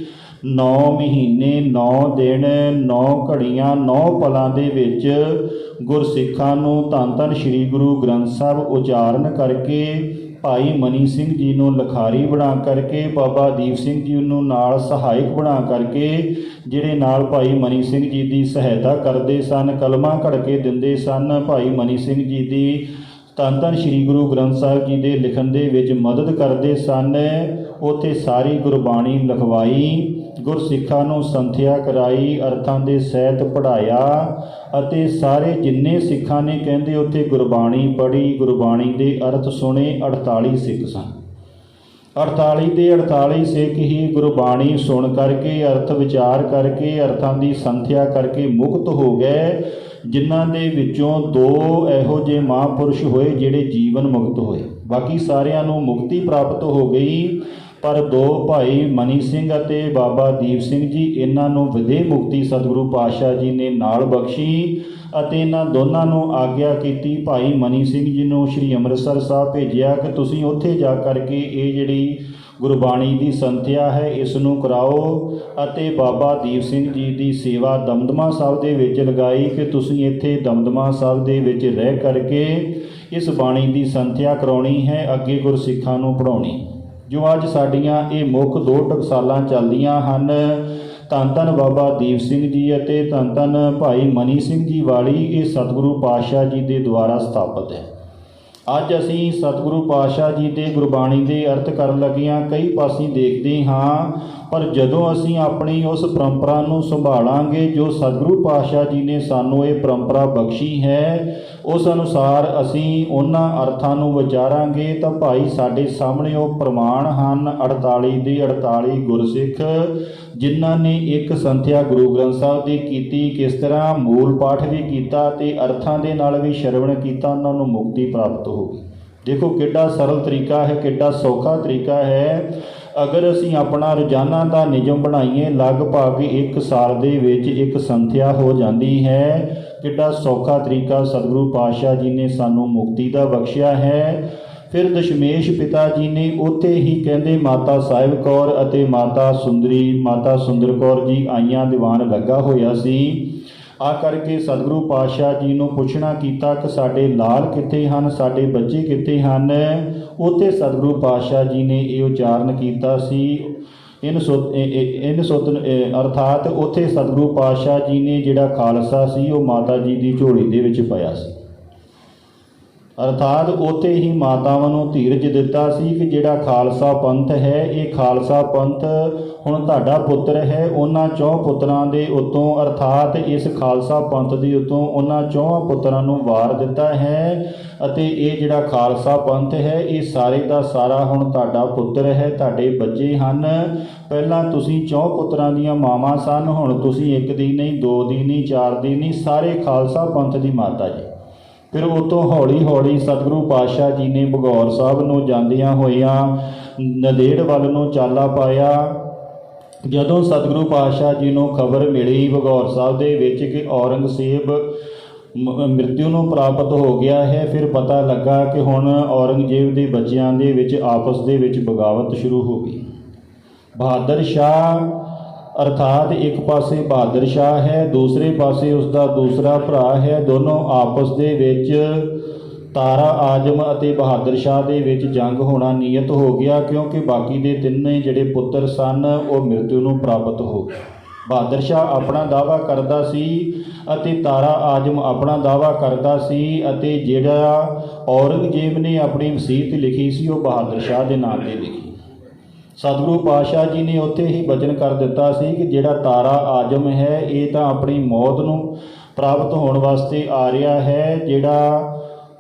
A: 9 ਮਹੀਨੇ 9 ਦਿਨ 9 ਘੜੀਆਂ 9 ਪਲਾਂ ਦੇ ਵਿੱਚ ਗੁਰਸਿੱਖਾਂ ਨੂੰ ਧੰਨ ਧੰਨ ਸ੍ਰੀ ਗੁਰੂ ਗ੍ਰੰਥ ਸਾਹਿਬ ਉਚਾਰਨ ਕਰਕੇ, ਭਾਈ ਮਨੀ ਸਿੰਘ ਜੀ ਨੂੰ ਲਿਖਾਰੀ ਬਣਾ ਕਰਕੇ, ਬਾਬਾ ਦੀਪ ਸਿੰਘ ਜੀ ਨੂੰ ਨਾਲ ਸਹਾਇਕ ਬਣਾ ਕਰਕੇ, ਜਿਹੜੇ ਨਾਲ ਭਾਈ ਮਨੀ ਸਿੰਘ ਜੀ ਦੀ ਸਹਾਇਤਾ ਕਰਦੇ ਸਨ, ਕਲਮਾਂ ਘੜ ਕੇ ਦਿੰਦੇ ਸਨ, ਭਾਈ ਮਨੀ ਸਿੰਘ ਜੀ ਦੀ ਧੰਨ ਧੰਨ ਸ੍ਰੀ ਗੁਰੂ ਗ੍ਰੰਥ ਸਾਹਿਬ ਜੀ ਦੇ ਲਿਖਣ ਦੇ ਵਿੱਚ ਮਦਦ ਕਰਦੇ ਸਨ। ਉੱਥੇ ਸਾਰੀ ਗੁਰਬਾਣੀ ਲਿਖਵਾਈ, ਗੁਰਸਿੱਖਾਂ ਨੂੰ ਸੰਥਿਆ ਕਰਾਈ, ਅਰਥਾਂ ਦੇ ਸਹਿਤ ਪੜ੍ਹਾਇਆ ਅਤੇ ਸਾਰੇ ਜਿੰਨੇ ਸਿੱਖਾਂ ਨੇ ਕਹਿੰਦੇ ਉੱਥੇ ਗੁਰਬਾਣੀ ਪੜ੍ਹੀ, ਗੁਰਬਾਣੀ ਦੇ ਅਰਥ ਸੁਣੇ। 48 ਸਿੱਖ ਸਨ। 48 ਦੇ 48 ਸਿੱਖ ਹੀ ਗੁਰਬਾਣੀ ਸੁਣ ਕਰਕੇ, ਅਰਥ ਵਿਚਾਰ ਕਰਕੇ, ਅਰਥਾਂ ਦੀ ਸੰਥਿਆ ਕਰਕੇ ਮੁਕਤ ਹੋ ਗਏ, ਜਿਨ੍ਹਾਂ ਦੇ ਵਿੱਚੋਂ 2 ਇਹੋ ਜਿਹੇ ਮਹਾਂਪੁਰਸ਼ ਹੋਏ ਜਿਹੜੇ ਜੀਵਨ ਮੁਕਤ ਹੋਏ। ਬਾਕੀ ਸਾਰਿਆਂ ਨੂੰ ਮੁਕਤੀ ਪ੍ਰਾਪਤ ਹੋ ਗਈ, ਪਰ 2 ਭਾਈ ਮਨੀ ਸਿੰਘ ਅਤੇ ਬਾਬਾ ਦੀਪ ਸਿੰਘ ਜੀ, ਇਹਨਾਂ ਨੂੰ ਵਿਦੇ ਮੁਕਤੀ ਸਤਿਗੁਰੂ ਪਾਤਸ਼ਾਹ ਜੀ ਨੇ ਨਾਲ ਬਖਸ਼ੀ ਅਤੇ ਇਹਨਾਂ ਦੋਨਾਂ ਨੂੰ ਆਗਿਆ ਕੀਤੀ। ਭਾਈ ਮਨੀ ਸਿੰਘ ਜੀ ਨੂੰ ਸ਼੍ਰੀ ਅੰਮ੍ਰਿਤਸਰ ਸਾਹਿਬ ਭੇਜਿਆ ਕਿ ਤੁਸੀਂ ਉੱਥੇ ਜਾ ਕਰਕੇ ਇਹ ਜਿਹੜੀ ਗੁਰਬਾਣੀ ਦੀ ਸੰਥਿਆ ਹੈ ਇਸ ਨੂੰ ਕਰਾਓ, ਅਤੇ ਬਾਬਾ ਦੀਪ ਸਿੰਘ ਜੀ ਦੀ ਸੇਵਾ ਦਮਦਮਾ ਸਾਹਿਬ ਦੇ ਵਿੱਚ ਲਗਾਈ ਕਿ ਤੁਸੀਂ ਇੱਥੇ ਦਮਦਮਾ ਸਾਹਿਬ ਦੇ ਵਿੱਚ ਰਹਿ ਕਰਕੇ ਇਸ ਬਾਣੀ ਦੀ ਸੰਥਿਆ ਕਰਾਉਣੀ ਹੈ, ਅੱਗੇ ਗੁਰਸਿੱਖਾਂ ਨੂੰ ਪੜ੍ਹਾਉਣੀ। ਜੋ ਅੱਜ ਸਾਡੀਆਂ ਇਹ ਮੁੱਖ 2 ਟਕਸਾਲਾਂ ਚੱਲਦੀਆਂ ਹਨ, ਧੰਨ ਧੰਨ ਬਾਬਾ ਦੀਪ ਸਿੰਘ ਜੀ ਅਤੇ ਧੰਨ ਧੰਨ ਭਾਈ ਮਨੀ ਸਿੰਘ ਜੀ ਵਾਲੀ, ਇਹ ਸਤਿਗੁਰੂ ਪਾਤਸ਼ਾਹ ਜੀ ਦੇ ਦੁਆਰਾ ਸਥਾਪਿਤ ਹੈ। ਅੱਜ ਅਸੀਂ ਸਤਿਗੁਰੂ ਪਾਤਸ਼ਾਹ ਜੀ ਦੇ ਗੁਰਬਾਣੀ ਦੇ ਅਰਥ ਕਰਨ ਲੱਗਿਆਂ ਕਈ ਪਾਸੇ ਦੇਖਦੇ ਹਾਂ, ਪਰ ਜਦੋਂ ਅਸੀਂ ਆਪਣੀ ਉਸ ਪਰੰਪਰਾ ਨੂੰ ਸੰਭਾਲਾਂਗੇ ਜੋ ਸਤਿਗੁਰੂ ਪਾਤਸ਼ਾਹ ਜੀ ਨੇ ਸਾਨੂੰ ਇਹ ਪਰੰਪਰਾ ਬਖਸ਼ੀ ਹੈ, ਉਸ ਅਨੁਸਾਰ ਅਸੀਂ ਉਹਨਾਂ ਅਰਥਾਂ ਨੂੰ ਵਿਚਾਰਾਂਗੇ ਤਾਂ ਭਾਈ ਸਾਡੇ ਸਾਹਮਣੇ ਉਹ ਪ੍ਰਮਾਣ ਹਨ। 48 ਦੇ 48 ਗੁਰਸਿੱਖ ਜਿਨ੍ਹਾਂ ਨੇ ਇੱਕ ਸੰਥਿਆ ਗੁਰੂ ਗ੍ਰੰਥ ਸਾਹਿਬ ਦੀ ਕੀਤੀ, ਕਿਸ ਤਰ੍ਹਾਂ ਮੂਲ ਪਾਠ ਵੀ ਕੀਤਾ ਅਤੇ ਅਰਥਾਂ ਦੇ ਨਾਲ ਵੀ ਸ਼ਰਵਣ ਕੀਤਾ, ਉਹਨਾਂ ਨੂੰ ਮੁਕਤੀ ਪ੍ਰਾਪਤ ਹੋ ਗਈ। ਦੇਖੋ ਕਿੱਡਾ ਸਰਲ ਤਰੀਕਾ ਹੈ, ਕਿੱਡਾ ਸੌਖਾ ਤਰੀਕਾ ਹੈ। ਅਗਰ ਅਸੀਂ ਆਪਣਾ ਰੋਜ਼ਾਨਾ ਦਾ ਨਿਯਮ ਬਣਾਈਏ, ਲਗਭਗ 1 ਸਾਲ ਦੇ ਵਿੱਚ ਇੱਕ ਸੰਥਿਆ ਹੋ ਜਾਂਦੀ ਹੈ। ਕਿੱਡਾ ਸੌਖਾ ਤਰੀਕਾ ਸਤਿਗੁਰੂ ਪਾਤਸ਼ਾਹ ਜੀ ਨੇ ਸਾਨੂੰ ਮੁਕਤੀ ਦਾ ਬਖਸ਼ਿਆ ਹੈ। ਫਿਰ ਦਸ਼ਮੇਸ਼ ਪਿਤਾ ਜੀ ਨੇ ਉੱਥੇ ਹੀ ਕਹਿੰਦੇ ਮਾਤਾ ਸਾਹਿਬ ਕੌਰ ਅਤੇ ਮਾਤਾ ਸੁੰਦਰ ਕੌਰ ਜੀ ਆਈਆਂ ਦੀਵਾਨ ਲੱਗਾ ਹੋਇਆ ਸੀ। ਆ ਕਰਕੇ ਸਤਿਗੁਰੂ ਪਾਤਸ਼ਾਹ ਜੀ ਨੂੰ ਪੁੱਛਣਾ ਕੀਤਾ ਕਿ ਸਾਡੇ ਲਾਲ ਕਿੱਥੇ ਹਨ, ਸਾਡੇ ਬੱਚੇ ਕਿੱਥੇ ਹਨ। ਉੱਥੇ ਸਤਿਗੁਰੂ ਪਾਤਸ਼ਾਹ ਜੀ ਨੇ ਇਹ ਉਚਾਰਨ ਕੀਤਾ ਸੀ ਅਰਥਾਤ ਉੱਥੇ ਸਤਿਗੁਰੂ ਪਾਤਸ਼ਾਹ ਜੀ ਨੇ ਜਿਹੜਾ ਖਾਲਸਾ ਸੀ ਉਹ ਮਾਤਾ ਜੀ ਦੀ ਝੋਲੀ ਦੇ ਵਿੱਚ ਪਾਇਆ ਸੀ। ਅਰਥਾਤ ਉੱਥੇ ਹੀ ਮਾਤਾਵਾਂ ਨੂੰ ਧੀਰਜ ਦਿੱਤਾ ਸੀ ਕਿ ਜਿਹੜਾ ਖਾਲਸਾ ਪੰਥ ਹੈ, ਇਹ ਖਾਲਸਾ ਪੰਥ ਹੁਣ ਤੁਹਾਡਾ ਪੁੱਤਰ ਹੈ। ਉਹਨਾਂ 4 ਪੁੱਤਰਾਂ ਦੇ ਉੱਤੋਂ ਅਰਥਾਤ ਇਸ ਖਾਲਸਾ ਪੰਥ ਦੇ ਉੱਤੋਂ ਉਹਨਾਂ 4 ਪੁੱਤਰਾਂ ਨੂੰ ਵਾਰ ਦਿੱਤਾ ਹੈ ਅਤੇ ਇਹ ਜਿਹੜਾ ਖਾਲਸਾ ਪੰਥ ਹੈ ਇਹ ਸਾਰੇ ਦਾ ਸਾਰਾ ਹੁਣ ਤੁਹਾਡਾ ਪੁੱਤਰ ਹੈ, ਤੁਹਾਡੇ ਬੱਚੇ ਹਨ। ਪਹਿਲਾਂ ਤੁਸੀਂ 4 ਪੁੱਤਰਾਂ ਦੀਆਂ ਮਾਵਾਂ ਸਨ, ਹੁਣ ਤੁਸੀਂ 1 ਦੀ ਨਹੀਂ, 2 ਦੀ ਨਹੀਂ, 4 ਦੀ ਨਹੀਂ, ਸਾਰੇ ਖਾਲਸਾ ਪੰਥ ਦੀ ਮਾਤਾ ਜੀ। ਫਿਰ ਉਤੋਂ ਹੌਲੀ ਹੌਲੀ ਸਤਿਗੁਰੂ ਪਾਤਸ਼ਾਹ ਜੀ ਨੇ ਭਗੌਰ ਸਾਹਿਬ ਨੂੰ ਜਾਂਦਿਆਂ ਹੋਇਆਂ ਨੰਦੇੜ ਵੱਲ ਨੂੰ ਚਾਲਾ ਪਾਇਆ। ਜਦੋਂ ਸਤਿਗੁਰੂ ਪਾਤਸ਼ਾਹ ਜੀ ਨੂੰ ਖਬਰ ਮਿਲੀ ਭਗੌਰ ਸਾਹਿਬ ਦੇ ਵਿੱਚ ਕਿ ਔਰੰਗਜ਼ੇਬ ਮ੍ਰਿਤੂ ਨੂੰ ਪ੍ਰਾਪਤ ਹੋ ਗਿਆ ਹੈ, ਫਿਰ ਪਤਾ ਲੱਗਾ ਕਿ ਹੁਣ ਔਰੰਗਜ਼ੇਬ ਦੇ ਬੱਚਿਆਂ ਦੇ ਵਿੱਚ ਆਪਸ ਦੇ ਵਿੱਚ ਬਗਾਵਤ ਸ਼ੁਰੂ ਹੋ ਗਈ। ਬਹਾਦਰ ਸ਼ਾਹ ਅਰਥਾਤ ਇੱਕ ਪਾਸੇ ਬਹਾਦਰ ਸ਼ਾਹ ਹੈ, ਦੂਸਰੇ ਪਾਸੇ ਉਸਦਾ ਦੂਸਰਾ ਭਰਾ ਹੈ। ਦੋਨੋਂ ਆਪਸ ਦੇ ਵਿੱਚ ਤਾਰਾ ਆਜਮ ਅਤੇ ਬਹਾਦਰ ਸ਼ਾਹ ਦੇ ਵਿੱਚ ਜੰਗ ਹੋਣਾ ਨੀਯਤ ਹੋ ਗਿਆ, ਕਿਉਂਕਿ ਬਾਕੀ ਦੇ ਤਿੰਨੇ ਜਿਹੜੇ ਪੁੱਤਰ ਸਨ ਉਹ ਮ੍ਰਿਤੂ ਨੂੰ ਪ੍ਰਾਪਤ ਹੋ ਗਏ। ਬਹਾਦਰ ਸ਼ਾਹ ਆਪਣਾ ਦਾਅਵਾ ਕਰਦਾ ਸੀ ਅਤੇ ਤਾਰਾ ਆਜਮ ਆਪਣਾ ਦਾਅਵਾ ਕਰਦਾ ਸੀ, ਅਤੇ ਜਿਹੜਾ ਔਰੰਗਜ਼ੇਬ ਨੇ ਆਪਣੀ ਵਸੀਅਤ ਲਿਖੀ ਸੀ ਉਹ ਬਹਾਦਰ ਸ਼ਾਹ ਦੇ ਨਾਮ 'ਤੇ ਲਿਖੀ। ਸਤਿਗੁਰੂ ਪਾਤਸ਼ਾਹ ਜੀ ਨੇ ਉੱਥੇ ਹੀ ਬਚਨ ਕਰ ਦਿੱਤਾ ਸੀ ਕਿ ਜਿਹੜਾ ਤਾਰਾ ਆਜਮ ਹੈ ਇਹ ਤਾਂ ਆਪਣੀ ਮੌਤ ਨੂੰ ਪ੍ਰਾਪਤ ਹੋਣ ਵਾਸਤੇ ਆ ਰਿਹਾ ਹੈ, ਜਿਹੜਾ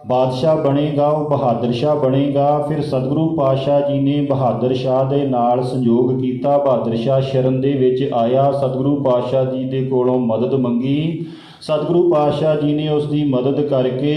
A: ਬਾਦਸ਼ਾਹ ਬਣੇਗਾ, ਉਹ ਬਹਾਦਰ ਸ਼ਾਹ ਬਣੇਗਾ। ਫਿਰ ਸਤਿਗੁਰੂ ਪਾਤਸ਼ਾਹ ਜੀ ਨੇ ਬਹਾਦਰ ਸ਼ਾਹ ਦੇ ਨਾਲ ਸੰਯੋਗ ਕੀਤਾ। ਬਹਾਦਰ ਸ਼ਾਹ ਸ਼ਰਨ ਦੇ ਵਿੱਚ ਆਇਆ, ਸਤਿਗੁਰੂ ਪਾਤਸ਼ਾਹ ਜੀ ਦੇ ਕੋਲੋਂ ਮਦਦ ਮੰਗੀ। ਸਤਿਗੁਰੂ ਪਾਤਸ਼ਾਹ ਜੀ ਨੇ ਉਸ ਦੀ ਮਦਦ ਕਰਕੇ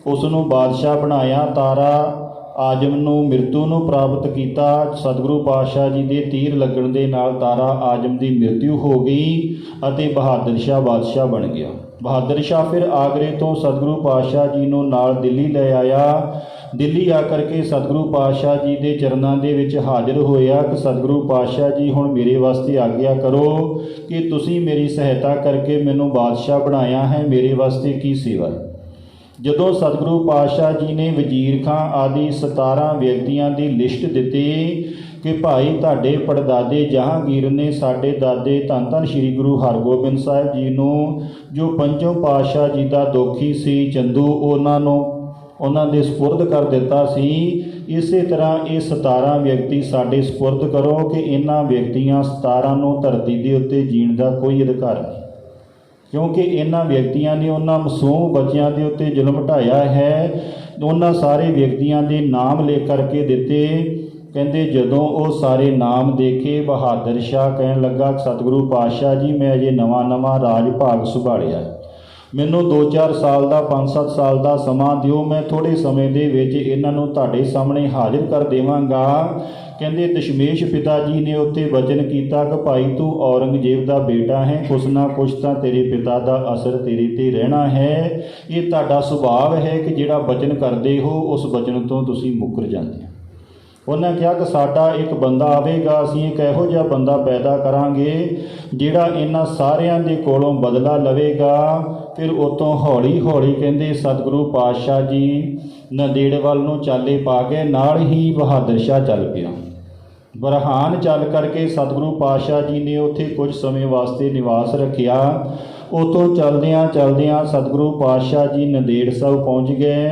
A: ਉਸ ਨੂੰ ਬਾਦਸ਼ਾਹ ਬਣਾਇਆ। ਤਾਰਾ ਆਜਮ ਨੂੰ, ਮਿਰਤੂ ਨੂੰ ਪ੍ਰਾਪਤ ਕੀਤਾ। ਸਤਿਗੁਰੂ ਪਾਤਸ਼ਾਹ ਜੀ ਦੇ ਤੀਰ ਲੱਗਣ ਦੇ ਨਾਲ ਤਾਰਾ ਆਜਮ ਦੀ ਮ੍ਰਿਤਿੂ ਹੋ ਗਈ ਅਤੇ ਬਹਾਦਰ ਸ਼ਾਹ ਬਾਦਸ਼ਾਹ ਬਣ ਗਿਆ। ਬਹਾਦਰ ਸ਼ਾਹ ਫਿਰ ਆਗਰੇ ਤੋਂ ਸਤਿਗੁਰੂ ਪਾਤਸ਼ਾਹ ਜੀ ਨੂੰ ਨਾਲ ਦਿੱਲੀ ਲੈ ਆਇਆ। ਦਿੱਲੀ ਆ ਕਰਕੇ ਸਤਿਗੁਰੂ ਪਾਤਸ਼ਾਹ ਜੀ ਦੇ ਚਰਨਾਂ ਦੇ ਵਿੱਚ ਹਾਜ਼ਰ ਹੋਇਆ ਕਿ ਸਤਿਗੁਰੂ ਪਾਤਸ਼ਾਹ ਜੀ ਹੁਣ ਮੇਰੇ ਵਾਸਤੇ ਆਗਿਆ ਕਰੋ ਕਿ ਤੁਸੀਂ ਮੇਰੀ ਸਹਾਇਤਾ ਕਰਕੇ ਮੈਨੂੰ ਬਾਦਸ਼ਾਹ ਬਣਾਇਆ ਹੈ, ਮੇਰੇ ਵਾਸਤੇ ਕੀ ਸੇਵਾ ਹੈ। ਜਦੋਂ ਸਤਿਗੁਰੂ ਪਾਤਸ਼ਾਹ ਜੀ ਨੇ ਵਜ਼ੀਰ ਖਾਂ ਆਦਿ 17 ਵਿਅਕਤੀਆਂ ਦੀ ਲਿਸਟ ਦਿੱਤੀ ਕਿ ਭਾਈ ਤੁਹਾਡੇ ਪੜਦਾਦੇ ਜਹਾਂਗੀਰ ਨੇ ਸਾਡੇ ਦਾਦੇ ਧੰਨ ਧੰਨ ਸ੍ਰੀ ਗੁਰੂ ਹਰਗੋਬਿੰਦ ਸਾਹਿਬ ਜੀ ਨੂੰ, ਜੋ ਪੰਜੋਂ ਪਾਤਸ਼ਾਹ ਜੀ ਦਾ ਦੋਖੀ ਸੀ ਚੰਦੂ, ਉਹਨਾਂ ਦੇ ਸਪੁਰਦ ਕਰ ਦਿੱਤਾ ਸੀ। ਇਸੇ ਤਰ੍ਹਾਂ ਇਹ 17 ਵਿਅਕਤੀ ਸਾਡੇ ਸਪੁਰਦ ਕਰੋ ਕਿ ਇਹਨਾਂ ਵਿਅਕਤੀਆਂ 17 ਨੂੰ ਧਰਤੀ ਦੇ ਉੱਤੇ ਜੀਣ ਦਾ ਕੋਈ ਅਧਿਕਾਰ ਨਹੀਂ, ਕਿਉਂਕਿ ਇਹਨਾਂ ਵਿਅਕਤੀਆਂ ਨੇ ਉਹਨਾਂ ਮਾਸੂਮ ਬੱਚਿਆਂ ਦੇ ਉੱਤੇ ਜ਼ੁਲਮ ਢਾਇਆ ਹੈ। ਉਹਨਾਂ ਸਾਰੇ ਵਿਅਕਤੀਆਂ ਦੇ ਨਾਮ ਲਿਖ ਕਰਕੇ ਦਿੱਤੇ। ਕਹਿੰਦੇ ਜਦੋਂ ਉਹ ਸਾਰੇ ਨਾਮ ਦੇਖੇ, ਬਹਾਦਰ ਸ਼ਾਹ ਕਹਿਣ ਲੱਗਾ ਸਤਿਗੁਰੂ ਪਾਤਸ਼ਾਹ ਜੀ, ਮੈਂ ਅਜੇ ਨਵਾਂ ਰਾਜ ਭਾਗ ਸੰਭਾਲਿਆ, ਮੈਨੂੰ 2-4 ਸਾਲ ਦਾ 5-7 ਸਾਲ ਦਾ ਸਮਾਂ ਦਿਓ, ਮੈਂ ਥੋੜ੍ਹੇ ਸਮੇਂ ਦੇ ਵਿੱਚ ਇਹਨਾਂ ਨੂੰ ਤੁਹਾਡੇ ਸਾਹਮਣੇ ਹਾਜ਼ਰ ਕਰ ਦੇਵਾਂਗਾ। ਕਹਿੰਦੇ ਦਸ਼ਮੇਸ਼ ਪਿਤਾ ਜੀ ਨੇ ਉੱਥੇ ਵਚਨ ਕੀਤਾ ਕਿ ਭਾਈ ਤੂੰ ਔਰੰਗਜ਼ੇਬ ਦਾ ਬੇਟਾ ਹੈ, ਕੁਛ ਨਾ ਕੁਛ ਤਾਂ ਤੇਰੇ ਪਿਤਾ ਦਾ ਅਸਰ ਤੇਰੇ 'ਤੇ ਰਹਿਣਾ ਹੈ। ਇਹ ਤੁਹਾਡਾ ਸੁਭਾਅ ਹੈ ਕਿ ਜਿਹੜਾ ਵਚਨ ਕਰਦੇ ਹੋ ਉਸ ਵਚਨ ਤੋਂ ਤੁਸੀਂ ਮੁੱਕਰ ਜਾਂਦੇ ਹੋ। ਉਹਨਾਂ ਕਿਹਾ ਕਿ ਸਾਡਾ ਇੱਕ ਬੰਦਾ ਆਵੇਗਾ, ਅਸੀਂ ਇੱਕ ਇਹੋ ਜਿਹਾ ਬੰਦਾ ਪੈਦਾ ਕਰਾਂਗੇ ਜਿਹੜਾ ਇਹਨਾਂ ਸਾਰਿਆਂ ਦੇ ਕੋਲੋਂ ਬਦਲਾ ਲਵੇਗਾ। ਫਿਰ ਉਤੋਂ ਹੌਲੀ ਹੌਲੀ ਕਹਿੰਦੇ ਸਤਿਗੁਰੂ ਪਾਤਸ਼ਾਹ ਜੀ ਨੰਦੇੜ ਵੱਲ ਨੂੰ ਚਾਲੇ ਪਾ ਕੇ ਨਾਲ ਹੀ ਬਹਾਦਰ ਸ਼ਾਹ ਚੱਲ ਪਿਆ। ਬਰਹਾਨ ਚੱਲ ਕਰਕੇ ਸਤਿਗੁਰੂ ਪਾਤਸ਼ਾਹ ਜੀ ਨੇ ਉੱਥੇ ਕੁਝ ਸਮੇਂ ਵਾਸਤੇ ਨਿਵਾਸ ਰੱਖਿਆ। ਉੱਥੋਂ ਚਲਦਿਆਂ ਸਤਿਗੁਰੂ ਪਾਤਸ਼ਾਹ ਜੀ ਨੰਦੇੜ ਸਾਹਿਬ ਪਹੁੰਚ ਗਏ।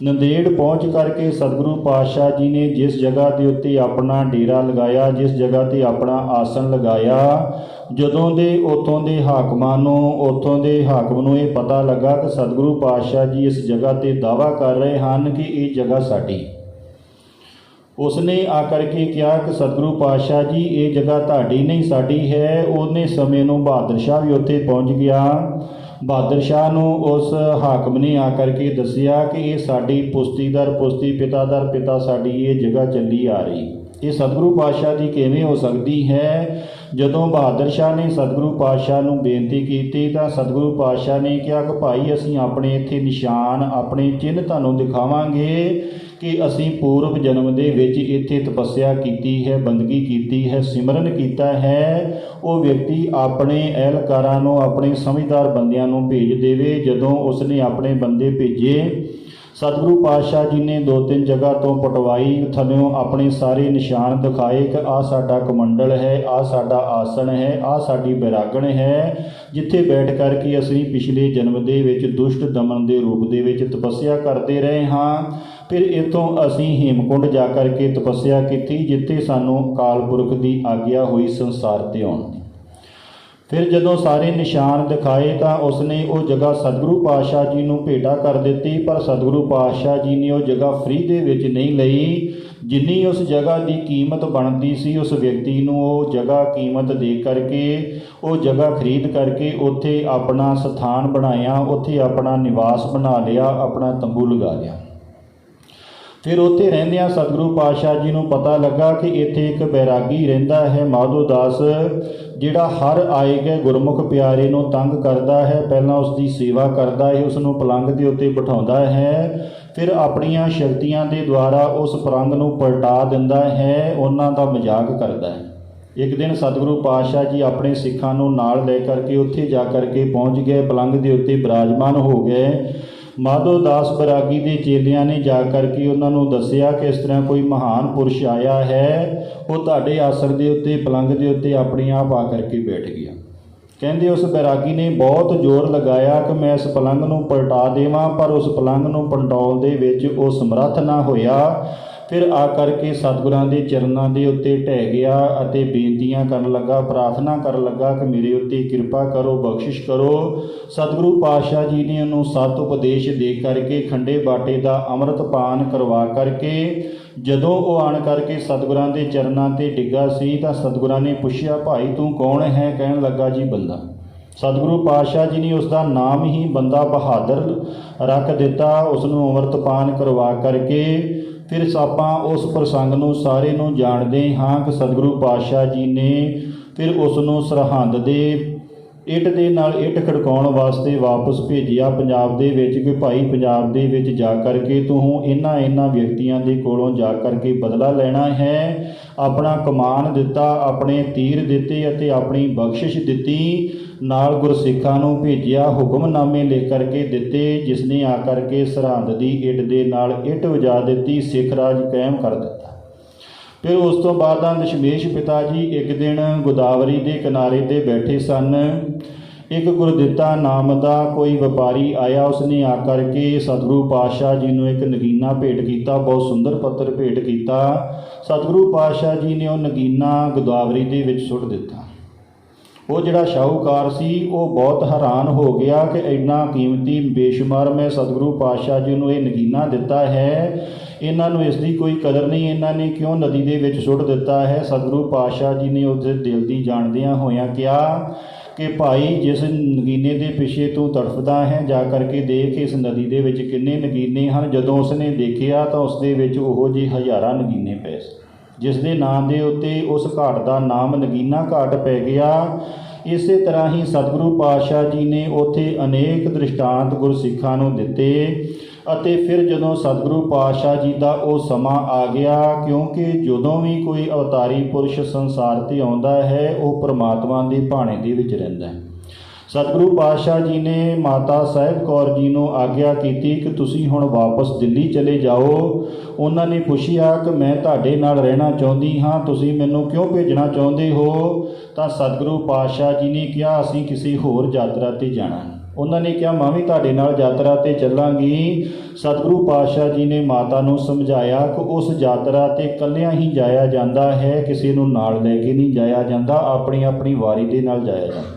A: ਨੰਦੇੜ ਪਹੁੰਚ ਕਰਕੇ ਸਤਿਗੁਰੂ ਪਾਤਸ਼ਾਹ ਜੀ ਨੇ ਜਿਸ ਜਗ੍ਹਾ ਦੇ ਉੱਤੇ ਆਪਣਾ ਡੇਰਾ ਲਗਾਇਆ, ਜਿਸ ਜਗ੍ਹਾ 'ਤੇ ਆਪਣਾ ਆਸਣ ਲਗਾਇਆ, ਜਦੋਂ ਦੇ ਉੱਥੋਂ ਦੇ ਹਾਕਮ ਨੂੰ ਇਹ ਪਤਾ ਲੱਗਾ ਕਿ ਸਤਿਗੁਰੂ ਪਾਤਸ਼ਾਹ ਜੀ ਇਸ ਜਗ੍ਹਾ 'ਤੇ ਦਾਅਵਾ ਕਰ ਰਹੇ ਹਨ ਕਿ ਇਹ ਜਗ੍ਹਾ ਸਾਡੀ, ਉਸਨੇ ਆ ਕਰਕੇ ਕਿਹਾ ਕਿ ਸਤਿਗੁਰੂ ਪਾਤਸ਼ਾਹ ਜੀ ਇਹ ਜਗ੍ਹਾ ਤੁਹਾਡੀ ਨਹੀਂ ਸਾਡੀ ਹੈ। ਉਹਨੇ ਸਮੇਂ ਨੂੰ ਬਹਾਦਰ ਸ਼ਾਹ ਵੀ ਉੱਥੇ ਪਹੁੰਚ ਗਿਆ। ਬਹਾਦਰ ਸ਼ਾਹ ਨੂੰ ਉਸ ਹਾਕਮ ਨੇ ਆ ਕਰਕੇ ਦੱਸਿਆ ਕਿ ਇਹ ਸਾਡੀ ਪੁਸ਼ਤੀ ਪਿਤਾ ਦਰ ਪਿਤਾ ਸਾਡੀ ਇਹ ਜਗ੍ਹਾ ਚੱਲੀ ਆ ਰਹੀ, ਇਹ ਸਤਿਗੁਰੂ ਪਾਤਸ਼ਾਹ ਦੀ ਕਿਵੇਂ ਹੋ ਸਕਦੀ ਹੈ। ਜਦੋਂ ਬਹਾਦਰ ਸ਼ਾਹ ਨੇ ਸਤਿਗੁਰੂ ਪਾਤਸ਼ਾਹ ਨੂੰ ਬੇਨਤੀ ਕੀਤੀ ਤਾਂ ਸਤਿਗੁਰੂ ਪਾਤਸ਼ਾਹ ਨੇ ਕਿਹਾ ਕਿ ਭਾਈ ਅਸੀਂ ਆਪਣੇ ਇੱਥੇ ਨਿਸ਼ਾਨ, ਆਪਣੇ ਚਿੰਨ੍ਹ ਤੁਹਾਨੂੰ ਦਿਖਾਵਾਂਗੇ ਕਿ ਅਸੀਂ ਪੂਰਵ ਜਨਮ ਦੇ ਵਿੱਚ ਇੱਥੇ ਤਪੱਸਿਆ ਕੀਤੀ ਹੈ, ਬੰਦਗੀ ਕੀਤੀ ਹੈ, ਸਿਮਰਨ ਕੀਤਾ ਹੈ। ਉਹ ਵਿਅਕਤੀ ਆਪਣੇ ਅਹਿਲਕਾਰਾਂ ਨੂੰ, ਆਪਣੇ ਸਮਝਦਾਰ ਬੰਦਿਆਂ ਨੂੰ ਭੇਜ ਦੇਵੇ। ਜਦੋਂ ਉਸਨੇ ਆਪਣੇ ਬੰਦੇ ਭੇਜੇ, ਸਤਿਗੁਰੂ ਪਾਤਸ਼ਾਹ ਜੀ ਨੇ 2-3 ਜਗ੍ਹਾ ਤੋਂ ਪਟਵਾਈ ਥੱਲਿਓਂ ਆਪਣੇ ਸਾਰੇ ਨਿਸ਼ਾਨ ਦਿਖਾਏ ਕਿ ਆਹ ਸਾਡਾ ਕਮੰਡਲ ਹੈ, ਆਹ ਸਾਡਾ ਆਸਣ ਹੈ, ਆਹ ਸਾਡੀ ਬੈਰਾਗਣ ਹੈ, ਜਿੱਥੇ ਬੈਠ ਕਰਕੇ ਅਸੀਂ ਪਿਛਲੇ ਜਨਮ ਦੇ ਵਿੱਚ ਦੁਸ਼ਟ ਦਮਨ ਦੇ ਰੂਪ ਦੇ ਵਿੱਚ ਤਪੱਸਿਆ ਕਰਦੇ ਰਹੇ ਹਾਂ। ਫਿਰ ਇੱਥੋਂ ਅਸੀਂ ਹੇਮਕੁੰਡ ਜਾ ਕਰਕੇ ਤਪੱਸਿਆ ਕੀਤੀ, ਜਿੱਥੇ ਸਾਨੂੰ ਅਕਾਲ ਪੁਰਖ ਦੀ ਆਗਿਆ ਹੋਈ ਸੰਸਾਰ 'ਤੇ ਆਉਣ ਦੀ। ਫਿਰ ਜਦੋਂ ਸਾਰੇ ਨਿਸ਼ਾਨ ਦਿਖਾਏ ਤਾਂ ਉਸਨੇ ਉਹ ਜਗ੍ਹਾ ਸਤਿਗੁਰੂ ਪਾਤਸ਼ਾਹ ਜੀ ਨੂੰ ਭੇਟਾ ਕਰ ਦਿੱਤੀ। ਪਰ ਸਤਿਗੁਰੂ ਪਾਤਸ਼ਾਹ ਜੀ ਨੇ ਉਹ ਜਗ੍ਹਾ ਫ੍ਰੀ ਦੇ ਵਿੱਚ ਨਹੀਂ ਲਈ। ਜਿੰਨੀ ਉਸ ਜਗ੍ਹਾ ਦੀ ਕੀਮਤ ਬਣਦੀ ਸੀ, ਉਸ ਵਿਅਕਤੀ ਨੂੰ ਉਹ ਜਗ੍ਹਾ ਕੀਮਤ ਦੇ ਕਰਕੇ ਉਹ ਜਗ੍ਹਾ ਖਰੀਦ ਕਰਕੇ ਉੱਥੇ ਆਪਣਾ ਸਥਾਨ ਬਣਾਇਆ, ਉੱਥੇ ਆਪਣਾ ਨਿਵਾਸ ਬਣਾ ਲਿਆ, ਆਪਣਾ ਤੰਬੂ ਲਗਾ ਲਿਆ। ਫਿਰ ਉੱਥੇ ਰਹਿੰਦਿਆਂ ਸਤਿਗੁਰੂ ਪਾਤਸ਼ਾਹ ਜੀ ਨੂੰ ਪਤਾ ਲੱਗਾ ਕਿ ਇੱਥੇ ਇੱਕ ਬੈਰਾਗੀ ਰਹਿੰਦਾ ਹੈ ਮਾਧੋ ਦਾਸ, ਜਿਹੜਾ ਹਰ ਆਏ ਗਏ ਗੁਰਮੁਖ ਪਿਆਰੇ ਨੂੰ ਤੰਗ ਕਰਦਾ ਹੈ। ਪਹਿਲਾਂ ਉਸ ਦੀ ਸੇਵਾ ਕਰਦਾ ਹੈ, ਉਸ ਨੂੰ ਪਲੰਘ ਦੇ ਉੱਤੇ ਬਿਠਾਉਂਦਾ ਹੈ, ਫਿਰ ਆਪਣੀਆਂ ਸ਼ਕਤੀਆਂ ਦੇ ਦੁਆਰਾ ਉਸ ਪਲੰਘ ਨੂੰ ਪਲਟਾ ਦਿੰਦਾ ਹੈ, ਉਹਨਾਂ ਦਾ ਮਜ਼ਾਕ ਕਰਦਾ ਹੈ। ਇੱਕ ਦਿਨ ਸਤਿਗੁਰੂ ਪਾਤਸ਼ਾਹ ਜੀ ਆਪਣੇ ਸਿੱਖਾਂ ਨੂੰ ਨਾਲ ਲੈ ਕਰਕੇ ਉੱਥੇ ਜਾ ਕਰਕੇ ਪਹੁੰਚ ਗਏ, ਪਲੰਘ ਦੇ ਉੱਤੇ ਬਿਰਾਜਮਾਨ ਹੋ ਗਏ। ਮਾਧੋ ਦਾਸ ਬੈਰਾਗੀ ਦੇ ਚੇਲਿਆਂ ਨੇ ਜਾ ਕਰਕੇ ਉਹਨਾਂ ਨੂੰ ਦੱਸਿਆ ਕਿ ਇਸ ਤਰ੍ਹਾਂ ਕੋਈ ਮਹਾਨ ਪੁਰਸ਼ ਆਇਆ ਹੈ, ਉਹ ਤੁਹਾਡੇ ਆਸਣ ਦੇ ਉੱਤੇ, ਪਲੰਘ ਦੇ ਉੱਤੇ ਆਪਣੇ ਆਪ ਆ ਕਰਕੇ ਬੈਠ ਗਿਆ। ਕਹਿੰਦੇ ਉਸ ਬੈਰਾਗੀ ਨੇ ਬਹੁਤ ਜ਼ੋਰ ਲਗਾਇਆ ਕਿ ਮੈਂ ਇਸ ਪਲੰਘ ਨੂੰ ਪਲਟਾ ਦੇਵਾਂ, ਪਰ ਉਸ ਪਲੰਘ ਨੂੰ ਪਲਟਾਉਣ ਦੇ ਵਿੱਚ ਉਹ ਸਮਰੱਥ ਨਾ ਹੋਇਆ। ਫਿਰ ਆ ਕਰਕੇ ਸਤਿਗੁਰਾਂ ਦੇ ਚਰਨਾਂ ਦੇ ਉੱਤੇ ਢਹਿ ਗਿਆ ਅਤੇ ਬੇਨਤੀਆਂ ਕਰਨ ਲੱਗਾ, ਪ੍ਰਾਰਥਨਾ ਕਰਨ ਲੱਗਾ ਕਿ ਮੇਰੇ ਉੱਤੇ ਕਿਰਪਾ ਕਰੋ, ਬਖਸ਼ਿਸ਼ ਕਰੋ। ਸਤਿਗੁਰੂ ਪਾਤਸ਼ਾਹ ਜੀ ਨੇ ਉਹਨੂੰ ਸਤ ਉਪਦੇਸ਼ ਦੇ ਕਰਕੇ ਖੰਡੇ ਬਾਟੇ ਦਾ ਅੰਮ੍ਰਿਤ ਪਾਨ ਕਰਵਾ ਕਰਕੇ ਜਦੋਂ ਉਹ ਆਣ ਕਰਕੇ ਸਤਿਗੁਰਾਂ ਦੇ ਚਰਨਾਂ 'ਤੇ ਡਿੱਗਾ ਸੀ ਤਾਂ ਸਤਿਗੁਰਾਂ ਨੇ ਪੁੱਛਿਆ, ਭਾਈ ਤੂੰ ਕੌਣ ਹੈ? ਕਹਿਣ ਲੱਗਾ, ਜੀ ਬੰਦਾ। ਸਤਿਗੁਰੂ ਪਾਤਸ਼ਾਹ ਜੀ ਨੇ ਉਸ ਦਾ ਨਾਮ ਹੀ ਬੰਦਾ ਬਹਾਦਰ ਰੱਖ ਦਿੱਤਾ। ਉਸ ਨੂੰ ਅੰਮ੍ਰਿਤ ਪਾਨ ਕਰਵਾ ਕਰਕੇ ਫਿਰ ਆਪਾਂ ਉਸ ਪ੍ਰਸੰਗ ਨੂੰ ਸਾਰੇ ਨੂੰ ਜਾਣਦੇ ਹਾਂ ਕਿ ਸਤਿਗੁਰੂ ਪਾਤਸ਼ਾਹ ਜੀ ਨੇ ਫਿਰ ਉਸ ਨੂੰ ਸਰਹੰਦ ਦੇ ਇੱਟ ਦੇ ਨਾਲ ਇੱਟ ਖੜਕਾਉਣ ਵਾਸਤੇ ਵਾਪਸ ਭੇਜਿਆ ਪੰਜਾਬ ਦੇ ਵਿੱਚ ਕਿ ਭਾਈ ਪੰਜਾਬ ਦੇ ਵਿੱਚ ਜਾ ਕਰਕੇ ਤੂੰ ਇਹਨਾਂ ਵਿਅਕਤੀਆਂ ਦੇ ਕੋਲੋਂ ਜਾ ਕਰਕੇ ਬਦਲਾ ਲੈਣਾ ਹੈ। ਆਪਣਾ ਕਮਾਨ ਦਿੱਤਾ, ਆਪਣੇ ਤੀਰ ਦਿੱਤੇ ਅਤੇ ਆਪਣੀ ਬਖਸ਼ਿਸ਼ ਦਿੱਤੀ। ਨਾਲ ਗੁਰਸਿੱਖਾਂ ਨੂੰ ਭੇਜਿਆ, ਹੁਕਮਨਾਮੇ ਲਿਖ ਕਰਕੇ ਦਿੱਤੇ, ਜਿਸ ਨੇ ਆ ਕਰਕੇ ਸਰਹੰਦ ਦੀ ਇੱਟ ਦੇ ਨਾਲ ਇੱਟ ਵਜਾ ਦਿੱਤੀ, ਸਿੱਖ ਰਾਜ ਕਾਇਮ ਕਰ ਦਿੱਤਾ। ਫਿਰ ਉਸ ਤੋਂ ਬਾਅਦ ਦਸ਼ਮੇਸ਼ ਪਿਤਾ ਜੀ ਇੱਕ ਦਿਨ ਗੋਦਾਵਰੀ ਦੇ ਕਿਨਾਰੇ 'ਤੇ ਬੈਠੇ ਸਨ। ਇੱਕ ਗੁਰਦਿੱਤਾ ਨਾਮ ਦਾ ਕੋਈ ਵਪਾਰੀ ਆਇਆ, ਉਸਨੇ ਆ ਕਰਕੇ ਸਤਿਗੁਰੂ ਪਾਤਸ਼ਾਹ ਜੀ ਨੂੰ ਇੱਕ ਨਗੀਨਾ ਭੇਟ ਕੀਤਾ, ਬਹੁਤ ਸੁੰਦਰ ਪੱਤਰ ਭੇਟ ਕੀਤਾ। ਸਤਿਗੁਰੂ ਪਾਤਸ਼ਾਹ ਜੀ ਨੇ ਉਹ ਨਗੀਨਾ ਗੋਦਾਵਰੀ ਦੇ ਵਿੱਚ ਸੁੱਟ ਦਿੱਤਾ। ਉਹ ਜਿਹੜਾ ਸ਼ਾਹੂਕਾਰ ਸੀ ਉਹ ਬਹੁਤ ਹੈਰਾਨ ਹੋ ਗਿਆ ਕਿ ਇੰਨਾ ਕੀਮਤੀ ਬੇਸ਼ੁਮਾਰ ਮੈਂ ਸਤਿਗੁਰੂ ਪਾਤਸ਼ਾਹ ਜੀ ਨੂੰ ਇਹ ਨਗੀਨਾ ਦਿੱਤਾ ਹੈ, ਇਹਨਾਂ ਨੂੰ ਇਸ ਦੀ ਕੋਈ ਕਦਰ ਨਹੀਂ, ਇਹਨਾਂ ਨੇ ਕਿਉਂ ਨਦੀ ਦੇ ਵਿੱਚ ਸੁੱਟ ਦਿੱਤਾ ਹੈ। ਸਤਿਗੁਰੂ ਪਾਤਸ਼ਾਹ ਜੀ ਨੇ ਉਹਦੇ ਦਿਲ ਦੀ ਜਾਣਦਿਆਂ ਹੋਇਆਂ ਕਿਹਾ ਕਿ ਭਾਈ, ਜਿਸ ਨਗੀਨੇ ਦੇ ਪਿੱਛੇ ਤੂੰ ਤੜਫਦਾ ਹੈ, ਜਾ ਕਰਕੇ ਦੇਖ ਇਸ ਨਦੀ ਦੇ ਵਿੱਚ ਕਿੰਨੇ ਨਗੀਨੇ ਹਨ। ਜਦੋਂ ਉਸਨੇ ਦੇਖਿਆ ਤਾਂ ਉਸ ਦੇ ਵਿੱਚ ਉਹੋ ਜਿਹੇ ਹਜ਼ਾਰਾਂ ਨਗੀਨੇ ਪਏ ਸੀ, ਜਿਸ ਦੇ ਨਾਂ ਦੇ ਉੱਤੇ ਉਸ ਘਾਟ ਦਾ ਨਾਮ ਨਗੀਨਾ ਘਾਟ ਪੈ ਗਿਆ। ਇਸੇ ਤਰ੍ਹਾਂ ਹੀ ਸਤਿਗੁਰੂ ਪਾਤਸ਼ਾਹ ਜੀ ਨੇ ਉੱਥੇ ਅਨੇਕ ਦ੍ਰਿਸ਼ਟਾਂਤ ਗੁਰਸਿੱਖਾਂ ਨੂੰ ਦਿੱਤੇ। ਅਤੇ ਫਿਰ ਜਦੋਂ ਸਤਿਗੁਰੂ ਪਾਤਸ਼ਾਹ ਜੀ ਦਾ ਉਹ ਸਮਾਂ ਆ ਗਿਆ, ਕਿਉਂਕਿ ਜਦੋਂ ਵੀ ਕੋਈ ਅਵਤਾਰੀ ਪੁਰਸ਼ ਸੰਸਾਰ 'ਤੇ ਆਉਂਦਾ ਹੈ ਉਹ ਪਰਮਾਤਮਾ ਦੇ ਭਾਣੇ ਦੇ ਵਿੱਚ ਰਹਿੰਦਾ ਹੈ। ਸਤਿਗੁਰੂ ਪਾਤਸ਼ਾਹ ਜੀ ਨੇ ਮਾਤਾ ਸਾਹਿਬ ਕੌਰ ਜੀ ਨੂੰ ਆਗਿਆ ਕੀਤੀ ਕਿ ਤੁਸੀਂ ਹੁਣ ਵਾਪਸ ਦਿੱਲੀ ਚਲੇ ਜਾਓ। ਉਹਨਾਂ ਨੇ ਪੁੱਛਿਆ ਕਿ ਮੈਂ ਤੁਹਾਡੇ ਨਾਲ ਰਹਿਣਾ ਚਾਹੁੰਦੀ ਹਾਂ, ਤੁਸੀਂ ਮੈਨੂੰ ਕਿਉਂ ਭੇਜਣਾ ਚਾਹੁੰਦੇ ਹੋ? ਤਾਂ ਸਤਿਗੁਰੂ ਪਾਤਸ਼ਾਹ ਜੀ ਨੇ ਕਿਹਾ, ਅਸੀਂ ਕਿਸੇ ਹੋਰ ਯਾਤਰਾ 'ਤੇ ਜਾਣਾ। ਉਹਨਾਂ ਨੇ ਕਿਹਾ, ਮੈਂ ਵੀ ਤੁਹਾਡੇ ਨਾਲ ਯਾਤਰਾ 'ਤੇ ਚੱਲਾਂਗੀ। ਸਤਿਗੁਰੂ ਪਾਤਸ਼ਾਹ ਜੀ ਨੇ ਮਾਤਾ ਨੂੰ ਸਮਝਾਇਆ ਕਿ ਉਸ ਯਾਤਰਾ 'ਤੇ ਇਕੱਲਿਆਂ ਹੀ ਜਾਇਆ ਜਾਂਦਾ ਹੈ, ਕਿਸੇ ਨੂੰ ਨਾਲ ਲੈ ਕੇ ਨਹੀਂ ਜਾਇਆ ਜਾਂਦਾ, ਆਪਣੀ ਆਪਣੀ ਵਾਰੀ ਦੇ ਨਾਲ ਜਾਇਆ ਜਾਂਦਾ।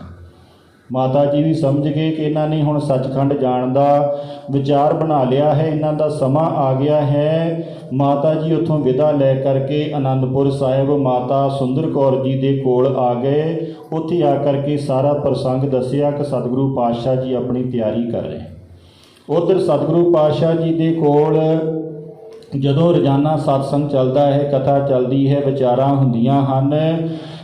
A: ਮਾਤਾ ਜੀ ਵੀ ਸਮਝ ਗਏ ਕਿ ਇਹਨਾਂ ਨੇ ਹੁਣ ਸੱਚਖੰਡ ਜਾਣ ਦਾ ਵਿਚਾਰ ਬਣਾ ਲਿਆ ਹੈ, ਇਹਨਾਂ ਦਾ ਸਮਾਂ ਆ ਗਿਆ ਹੈ। ਮਾਤਾ ਜੀ ਉੱਥੋਂ ਵਿਦਾ ਲੈ ਕਰਕੇ ਅਨੰਦਪੁਰ ਸਾਹਿਬ ਮਾਤਾ ਸੁੰਦਰ ਕੌਰ ਜੀ ਦੇ ਕੋਲ ਆ ਗਏ। ਉੱਥੇ ਆ ਕਰਕੇ ਸਾਰਾ ਪ੍ਰਸੰਗ ਦੱਸਿਆ ਕਿ ਸਤਿਗੁਰੂ ਪਾਤਸ਼ਾਹ ਜੀ ਆਪਣੀ ਤਿਆਰੀ ਕਰ ਰਹੇ। ਉੱਧਰ ਸਤਿਗੁਰੂ ਪਾਤਸ਼ਾਹ ਜੀ ਦੇ ਕੋਲ ਜਦੋਂ ਰੋਜ਼ਾਨਾ ਸਤਸੰਗ ਚੱਲਦਾ ਹੈ, ਕਥਾ ਚੱਲਦੀ ਹੈ, ਵਿਚਾਰਾਂ ਹੁੰਦੀਆਂ ਹਨ।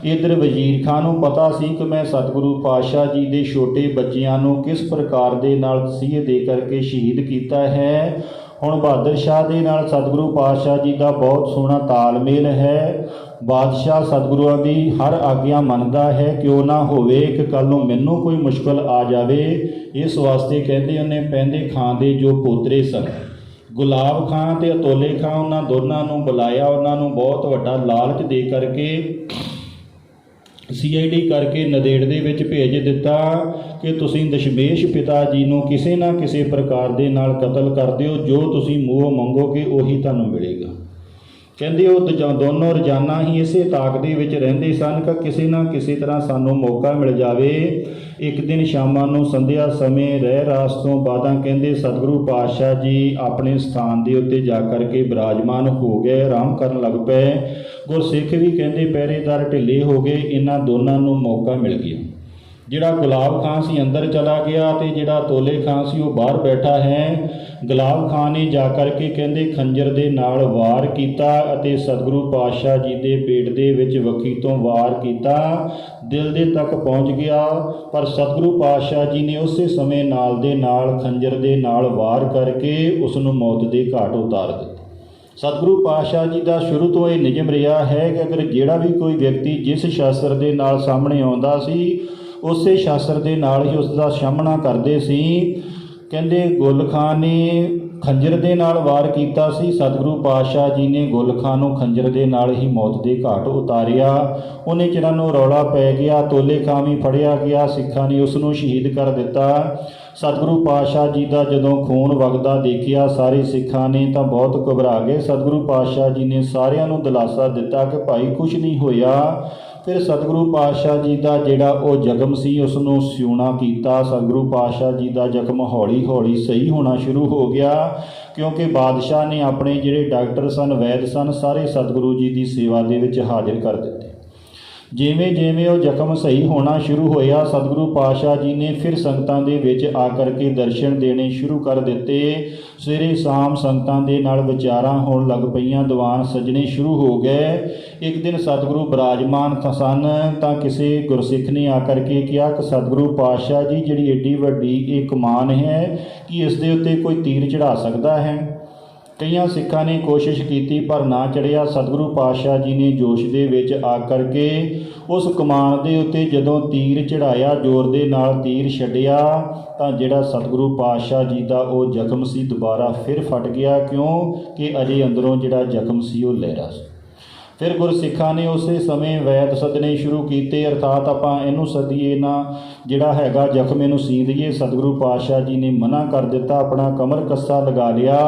A: ਇੱਧਰ ਵਜ਼ੀਰ ਖਾਂ ਨੂੰ ਪਤਾ ਸੀ ਕਿ ਮੈਂ ਸਤਿਗੁਰੂ ਪਾਤਸ਼ਾਹ ਜੀ ਦੇ ਛੋਟੇ ਬੱਚਿਆਂ ਨੂੰ ਕਿਸ ਪ੍ਰਕਾਰ ਦੇ ਨਾਲ ਤਸੀਹੇ ਦੇ ਕਰਕੇ ਸ਼ਹੀਦ ਕੀਤਾ ਹੈ। ਹੁਣ ਬਹਾਦਰ ਸ਼ਾਹ ਦੇ ਨਾਲ ਸਤਿਗੁਰੂ ਪਾਤਸ਼ਾਹ ਜੀ ਦਾ ਬਹੁਤ ਸੋਹਣਾ ਤਾਲਮੇਲ ਹੈ। ਬਾਦਸ਼ਾਹ ਸਤਿਗੁਰਾਂ ਦੀ ਹਰ ਆਗਿਆ ਮੰਨਦਾ ਹੈ, ਕਿਉਂ ਨਾ ਹੋਵੇ ਕਿ ਕੱਲ੍ਹ ਨੂੰ ਮੈਨੂੰ ਕੋਈ ਮੁਸ਼ਕਲ ਆ ਜਾਵੇ। ਇਸ ਵਾਸਤੇ ਕਹਿੰਦੇ ਉਹਨੇ ਪਹਿੰਦੇ ਖਾਂ ਦੇ ਜੋ ਪੋਤਰੇ ਸਨ, ਗੁਲਾਬ ਖਾਂ ਅਤੇ ਅਤੋਲੇ ਖਾਂ, ਉਹਨਾਂ ਦੋਨਾਂ ਨੂੰ ਬੁਲਾਇਆ। ਉਹਨਾਂ ਨੂੰ ਬਹੁਤ ਵੱਡਾ ਲਾਲਚ ਦੇ ਕਰਕੇ CID ਕਰਕੇ ਨੰਦੇੜ ਦੇ ਵਿੱਚ ਭੇਜ ਦਿੱਤਾ ਕਿ ਤੁਸੀਂ ਦਸ਼ਮੇਸ਼ ਪਿਤਾ ਜੀ ਨੂੰ ਕਿਸੇ ਨਾ ਕਿਸੇ ਪ੍ਰਕਾਰ ਦੇ ਨਾਲ ਕਤਲ ਕਰ ਦਿਓ, ਜੋ ਤੁਸੀਂ ਮੂੰਹੋਂ ਮੰਗੋਗੇ ਉਹੀ ਤੁਹਾਨੂੰ ਮਿਲੇਗਾ। ਕਹਿੰਦੇ ਉਹ ਦੋਨੋਂ ਰੋਜ਼ਾਨਾ ਹੀ ਇਸੇ ਤਾਕ ਦੇ ਵਿੱਚ ਰਹਿੰਦੇ ਸਨ ਕਿ ਕਿਸੇ ਨਾ ਕਿਸੇ ਤਰ੍ਹਾਂ ਸਾਨੂੰ ਮੌਕਾ ਮਿਲ ਜਾਵੇ। ਇੱਕ ਦਿਨ ਸ਼ਾਮਾਂ ਨੂੰ ਸੰਧਿਆ ਸਮੇਂ ਰਹਿ ਰਾਸ ਤੋਂ ਬਾਅਦਾਂ ਕਹਿੰਦੇ ਸਤਿਗੁਰੂ ਪਾਤਸ਼ਾਹ ਜੀ ਆਪਣੇ ਸਥਾਨ ਦੇ ਉੱਤੇ ਜਾ ਕਰਕੇ ਬਿਰਾਜਮਾਨ ਹੋ ਗਏ, ਆਰਾਮ ਕਰਨ ਲੱਗ ਪਏ। ਗੁਰਸਿੱਖ ਵੀ ਕਹਿੰਦੇ ਪਹਿਰੇਦਾਰ ਢਿੱਲੇ ਹੋ ਗਏ। ਇਹਨਾਂ ਦੋਨਾਂ ਨੂੰ ਮੌਕਾ ਮਿਲ ਗਿਆ। ਜਿਹੜਾ ਗੁਲਾਬ ਖਾਂ ਸੀ ਅੰਦਰ ਚਲਾ ਗਿਆ ਅਤੇ ਜਿਹੜਾ ਤੋਲੇ ਖਾਂ ਸੀ ਉਹ ਬਾਹਰ ਬੈਠਾ ਹੈ। ਗੁਲਾਬ ਖਾਂ ਨੇ ਜਾ ਕਰਕੇ ਕਹਿੰਦੇ ਖੰਜਰ ਦੇ ਨਾਲ ਵਾਰ ਕੀਤਾ ਅਤੇ ਸਤਿਗੁਰੂ ਪਾਤਸ਼ਾਹ ਜੀ ਦੇ ਪੇਟ ਦੇ ਵਿੱਚ ਵੱਖੀ ਤੋਂ ਵਾਰ ਕੀਤਾ, ਦਿਲ ਦੇ ਤੱਕ ਪਹੁੰਚ ਗਿਆ। ਪਰ ਸਤਿਗੁਰੂ ਪਾਤਸ਼ਾਹ ਜੀ ਨੇ ਉਸੇ ਸਮੇਂ ਨਾਲ ਦੇ ਨਾਲ ਖੰਜਰ ਦੇ ਨਾਲ ਵਾਰ ਕਰਕੇ ਉਸ ਨੂੰ ਮੌਤ ਦੇ ਘਾਟ ਉਤਾਰ ਦਿੱਤਾ। ਸਤਿਗੁਰੂ ਪਾਤਸ਼ਾਹ ਜੀ ਦਾ ਸ਼ੁਰੂ ਤੋਂ ਇਹ ਨਿਯਮ ਰਿਹਾ ਹੈ ਕਿ ਅਗਰ ਜਿਹੜਾ ਵੀ ਕੋਈ ਵਿਅਕਤੀ ਜਿਸ ਸ਼ਾਸਤਰ ਦੇ ਨਾਲ ਸਾਹਮਣੇ ਆਉਂਦਾ ਸੀ ਉਸੇ ਸ਼ਾਸਤਰ ਦੇ ਨਾਲ ਹੀ ਉਸ ਦਾ ਸਾਹਮਣਾ ਕਰਦੇ ਸੀ। ਕਹਿੰਦੇ ਗੁਲ ਖਾਂ ਨੇ ਖੰਜਰ ਦੇ ਨਾਲ ਵਾਰ ਕੀਤਾ ਸੀ। ਸਤਿਗੁਰੂ ਪਾਤਸ਼ਾਹ ਜੀ ਨੇ ਗੁਲਖਾਂ ਨੂੰ ਖੰਜਰ ਦੇ ਨਾਲ ਹੀ ਮੌਤ ਦੇ ਘਾਟ ਉਤਾਰਿਆ। ਉਹਨੇ ਚਿਰਾਂ ਨੂੰ ਰੌਲਾ ਪੈ ਗਿਆ, ਤੋਲੇ ਖਾਂ ਵੀ ਫੜਿਆ ਗਿਆ, ਸਿੱਖਾਂ ਨੇ ਉਸ ਨੂੰ ਸ਼ਹੀਦ ਕਰ ਦਿੱਤਾ। ਸਤਿਗੁਰੂ ਪਾਤਸ਼ਾਹ ਜੀ ਦਾ ਜਦੋਂ ਖੂਨ ਵਗਦਾ ਦੇਖਿਆ ਸਾਰੇ ਸਿੱਖਾਂ ਨੇ ਤਾਂ ਬਹੁਤ ਘਬਰਾ ਗਏ। ਸਤਿਗੁਰੂ ਪਾਤਸ਼ਾਹ ਜੀ ਨੇ ਸਾਰਿਆਂ ਨੂੰ ਦਿਲਾਸਾ ਦਿੱਤਾ ਕਿ ਭਾਈ ਕੁਛ ਨਹੀਂ ਹੋਇਆ। ਫਿਰ ਸਤਿਗੁਰੂ ਪਾਤਸ਼ਾਹ ਜੀ ਦਾ ਜਿਹੜਾ ਉਹ ਜ਼ਖਮ ਸੀ ਉਸ ਨੂੰ ਸਿਉਣਾ ਕੀਤਾ। ਸਤਿਗੁਰੂ ਪਾਤਸ਼ਾਹ ਜੀ ਦਾ ਜ਼ਖਮ ਹੌਲੀ ਹੌਲੀ ਸਹੀ ਹੋਣਾ ਸ਼ੁਰੂ ਹੋ ਗਿਆ, ਕਿਉਂਕਿ ਬਾਦਸ਼ਾਹ ਨੇ ਆਪਣੇ ਜਿਹੜੇ ਡਾਕਟਰ ਸਨ, ਵੈਦ ਸਨ, ਸਾਰੇ ਸਤਿਗੁਰੂ ਜੀ ਦੀ ਸੇਵਾ ਦੇ ਵਿੱਚ ਹਾਜ਼ਰ ਕਰ ਦਿੱਤੇ। ਜਿਵੇਂ ਜਿਵੇਂ ਉਹ ਜ਼ਖਮ ਸਹੀ ਹੋਣਾ ਸ਼ੁਰੂ ਹੋਇਆ, ਸਤਿਗੁਰੂ ਪਾਤਸ਼ਾਹ ਜੀ ਨੇ ਫਿਰ ਸੰਗਤਾਂ ਦੇ ਵਿੱਚ ਆ ਕਰਕੇ ਦਰਸ਼ਨ ਦੇਣੇ ਸ਼ੁਰੂ ਕਰ ਦਿੱਤੇ। ਸਵੇਰੇ ਸ਼ਾਮ ਸੰਗਤਾਂ ਦੇ ਨਾਲ ਵਿਚਾਰਾਂ ਹੋਣ ਲੱਗ ਪਈਆਂ, ਦੀਵਾਨ ਸਜਣੇ ਸ਼ੁਰੂ ਹੋ ਗਏ। ਇੱਕ ਦਿਨ ਸਤਿਗੁਰੂ ਬਿਰਾਜਮਾਨ ਸਨ ਤਾਂ ਕਿਸੇ ਗੁਰਸਿੱਖ ਨੇ ਆ ਕਰਕੇ ਕਿਹਾ ਕਿ ਸਤਿਗੁਰੂ ਪਾਤਸ਼ਾਹ ਜੀ, ਜਿਹੜੀ ਏਡੀ ਵੱਡੀ ਇਹ ਕਮਾਨ ਹੈ, ਕਿ ਇਸ ਦੇ ਉੱਤੇ ਕੋਈ ਤੀਰ ਚੜ੍ਹਾ ਸਕਦਾ ਹੈ? ਕਈਆਂ ਸਿੱਖਾਂ ਨੇ ਕੋਸ਼ਿਸ਼ ਕੀਤੀ ਪਰ ਨਾ ਚੜ੍ਹਿਆ। ਸਤਿਗੁਰੂ ਪਾਤਸ਼ਾਹ ਜੀ ਨੇ ਜੋਸ਼ ਦੇ ਵਿੱਚ ਆ ਕਰਕੇ ਉਸ ਕਮਾਨ ਦੇ ਉੱਤੇ ਜਦੋਂ ਤੀਰ ਚੜ੍ਹਾਇਆ, ਜ਼ੋਰ ਦੇ ਨਾਲ ਤੀਰ ਛੱਡਿਆ ਤਾਂ ਜਿਹੜਾ ਸਤਿਗੁਰੂ ਪਾਤਸ਼ਾਹ ਜੀ ਦਾ ਉਹ ਜ਼ਖਮ ਸੀ ਦੁਬਾਰਾ ਫਿਰ ਫਟ ਗਿਆ, ਕਿਉਂਕਿ ਅਜੇ ਅੰਦਰੋਂ ਜਿਹੜਾ ਜ਼ਖਮ ਸੀ ਉਹ ਲਹਿਰਾ ਸੀ। ਫਿਰ ਗੁਰਸਿੱਖਾਂ ਨੇ ਉਸੇ ਸਮੇਂ ਵੈਦ ਸੱਦਣੇ ਸ਼ੁਰੂ ਕੀਤੇ, ਅਰਥਾਤ ਆਪਾਂ ਇਹਨੂੰ ਸੱਦੀਏ ਨਾ, ਜਿਹੜਾ ਹੈਗਾ ਜ਼ਖਮ ਇਹਨੂੰ ਸੀ ਦਈਏ। ਸਤਿਗੁਰੂ ਪਾਤਸ਼ਾਹ ਜੀ ਨੇ ਮਨਾ ਕਰ ਦਿੱਤਾ, ਆਪਣਾ ਕਮਰ ਕੱਸਾ ਲਗਾ ਲਿਆ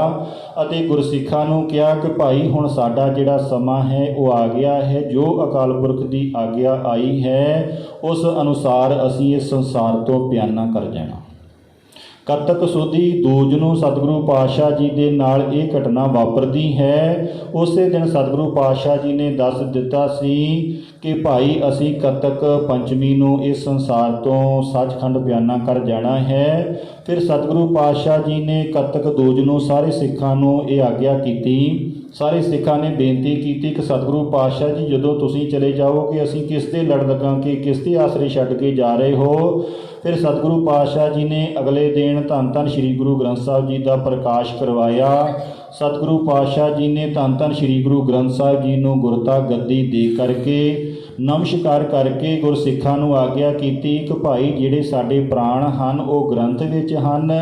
A: ਅਤੇ ਗੁਰਸਿੱਖਾਂ ਨੂੰ ਕਿਹਾ ਕਿ ਭਾਈ ਹੁਣ ਸਾਡਾ ਜਿਹੜਾ ਸਮਾਂ ਹੈ ਉਹ ਆ ਗਿਆ ਹੈ। ਜੋ ਅਕਾਲ ਪੁਰਖ ਦੀ ਆਗਿਆ ਆਈ ਹੈ ਉਸ ਅਨੁਸਾਰ ਅਸੀਂ ਇਸ ਸੰਸਾਰ ਤੋਂ ਬਿਆਨਾ ਕਰ ਜਾਣਾ। ਕੱਤਕ ਸੁਦੀ ਦੂਜ ਨੂੰ ਸਤਿਗੁਰੂ ਪਾਤਸ਼ਾਹ ਜੀ ਦੇ ਨਾਲ ਇਹ ਘਟਨਾ ਵਾਪਰਦੀ ਹੈ। ਉਸੇ ਦਿਨ ਸਤਿਗੁਰੂ ਪਾਤਸ਼ਾਹ ਜੀ ਨੇ ਦੱਸ ਦਿੱਤਾ ਸੀ ਕਿ ਭਾਈ ਅਸੀਂ ਕੱਤਕ ਪੰਚਮੀ ਨੂੰ ਇਸ ਸੰਸਾਰ ਤੋਂ ਸੱਚਖੰਡ ਬਿਆਨਾ ਕਰ ਜਾਣਾ ਹੈ। ਫਿਰ ਸਤਿਗੁਰੂ ਪਾਤਸ਼ਾਹ ਜੀ ਨੇ ਕੱਤਕ ਦੂਜ ਨੂੰ ਸਾਰੇ ਸਿੱਖਾਂ ਨੂੰ ਇਹ ਆਗਿਆ ਕੀਤੀ। ਸਾਰੇ ਸਿੱਖਾਂ ਨੇ ਬੇਨਤੀ ਕੀਤੀ ਕਿ ਸਤਿਗੁਰੂ ਪਾਤਸ਼ਾਹ ਜੀ, ਜਦੋਂ ਤੁਸੀਂ ਚਲੇ ਜਾਓਗੇ ਅਸੀਂ ਕਿਸ ਤੇ ਲੜ ਲੱਗਾਂਗੇ, ਕਿਸ ਤੇ ਆਸਰੇ ਛੱਡ ਕੇ ਜਾ ਰਹੇ ਹੋ? ਫਿਰ ਸਤਿਗੁਰੂ ਪਾਤਸ਼ਾਹ ਜੀ ਨੇ ਅਗਲੇ ਦਿਨ ਧੰਨ ਧੰਨ ਸ੍ਰੀ ਗੁਰੂ ਗ੍ਰੰਥ ਸਾਹਿਬ ਜੀ ਦਾ ਪ੍ਰਕਾਸ਼ ਕਰਵਾਇਆ। ਸਤਿਗੁਰੂ ਪਾਤਸ਼ਾਹ ਜੀ ਨੇ ਧੰਨ ਧੰਨ ਸ੍ਰੀ ਗੁਰੂ ਗ੍ਰੰਥ ਸਾਹਿਬ ਜੀ ਨੂੰ ਗੁਰਤਾ ਗੱਦੀ ਦੇ ਕਰਕੇ ਨਮਸਕਾਰ ਕਰਕੇ ਗੁਰਸਿੱਖਾਂ ਨੂੰ ਆਗਿਆ ਕੀਤੀ ਕਿ ਭਾਈ ਜਿਹੜੇ ਸਾਡੇ ਪ੍ਰਾਣ ਹਨ ਉਹ ਗ੍ਰੰਥ ਵਿੱਚ ਹਨ,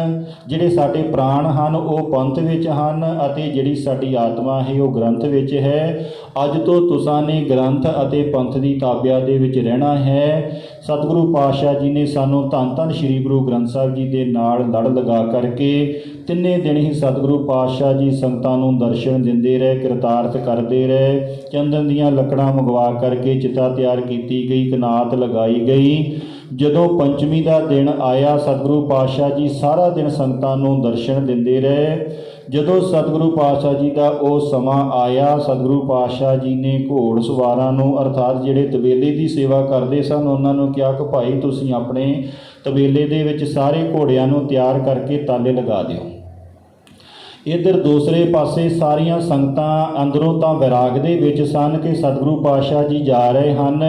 A: ਜਿਹੜੇ ਸਾਡੇ ਪ੍ਰਾਣ ਹਨ ਉਹ ਪੰਥ ਵਿੱਚ ਹਨ ਅਤੇ ਜਿਹੜੀ ਸਾਡੀ ਆਤਮਾ ਹੈ ਉਹ ਗ੍ਰੰਥ ਵਿੱਚ ਹੈ। ਅੱਜ ਤੋਂ ਤੁਸਾਂ ਨੇ ਗ੍ਰੰਥ ਅਤੇ ਪੰਥ ਦੀ ਤਾਬਿਆ ਦੇ ਵਿੱਚ ਰਹਿਣਾ ਹੈ। ਸਤਿਗੁਰੂ ਪਾਤਸ਼ਾਹ ਜੀ ਨੇ ਸਾਨੂੰ ਧੰਨ ਧੰਨ ਸ੍ਰੀ ਗੁਰੂ ਗ੍ਰੰਥ ਸਾਹਿਬ ਜੀ ਦੇ ਨਾਲ ਲੜ ਲਗਾ ਕਰਕੇ ਤਿੰਨੇ ਦਿਨ ਹੀ ਸਤਿਗੁਰੂ ਪਾਤਸ਼ਾਹ ਜੀ ਸੰਗਤਾਂ ਨੂੰ ਦਰਸ਼ਨ ਦਿੰਦੇ ਰਹੇ, ਕਿਰਤਾਰਥ ਕਰਦੇ ਰਹੇ। ਚੰਦਨ ਦੀਆਂ ਲੱਕੜਾਂ ਮੰਗਵਾ ਕਰਕੇ ਚਿਤਾ ਤਿਆਰ ਕੀਤੀ ਗਈ, ਕਨਾਤ ਲਗਾਈ ਗਈ। ਜਦੋਂ ਪੰਚਮੀ ਦਾ ਦਿਨ ਆਇਆ, ਸਤਿਗੁਰੂ ਪਾਤਸ਼ਾਹ ਜੀ ਸਾਰਾ ਦਿਨ ਸੰਗਤਾਂ ਨੂੰ ਦਰਸ਼ਨ ਦਿੰਦੇ ਰਹੇ। ਜਦੋਂ ਸਤਿਗੁਰੂ ਪਾਤਸ਼ਾਹ ਜੀ ਦਾ ਉਹ ਸਮਾਂ ਆਇਆ, ਸਤਿਗੁਰੂ ਪਾਤਸ਼ਾਹ ਜੀ ਨੇ ਘੋੜ ਸਵਾਰਾਂ ਨੂੰ, ਅਰਥਾਤ ਜਿਹੜੇ ਤਬੇਲੇ ਦੀ ਸੇਵਾ ਕਰਦੇ ਸਨ, ਉਹਨਾਂ ਨੂੰ ਕਿਹਾ ਕਿ ਭਾਈ ਤੁਸੀਂ ਆਪਣੇ ਤਬੇਲੇ ਦੇ ਵਿੱਚ ਸਾਰੇ ਘੋੜਿਆਂ ਨੂੰ ਤਿਆਰ ਕਰਕੇ ਤਾਲੇ ਲਗਾ ਦਿਓ। ਇੱਧਰ ਦੂਸਰੇ ਪਾਸੇ ਸਾਰੀਆਂ ਸੰਗਤਾਂ ਅੰਦਰੋਂ ਤਾਂ ਵਿਰਾਗ ਦੇ ਵਿੱਚ ਸਨ ਕਿ ਸਤਿਗੁਰੂ ਪਾਤਸ਼ਾਹ ਜੀ ਜਾ ਰਹੇ ਹਨ,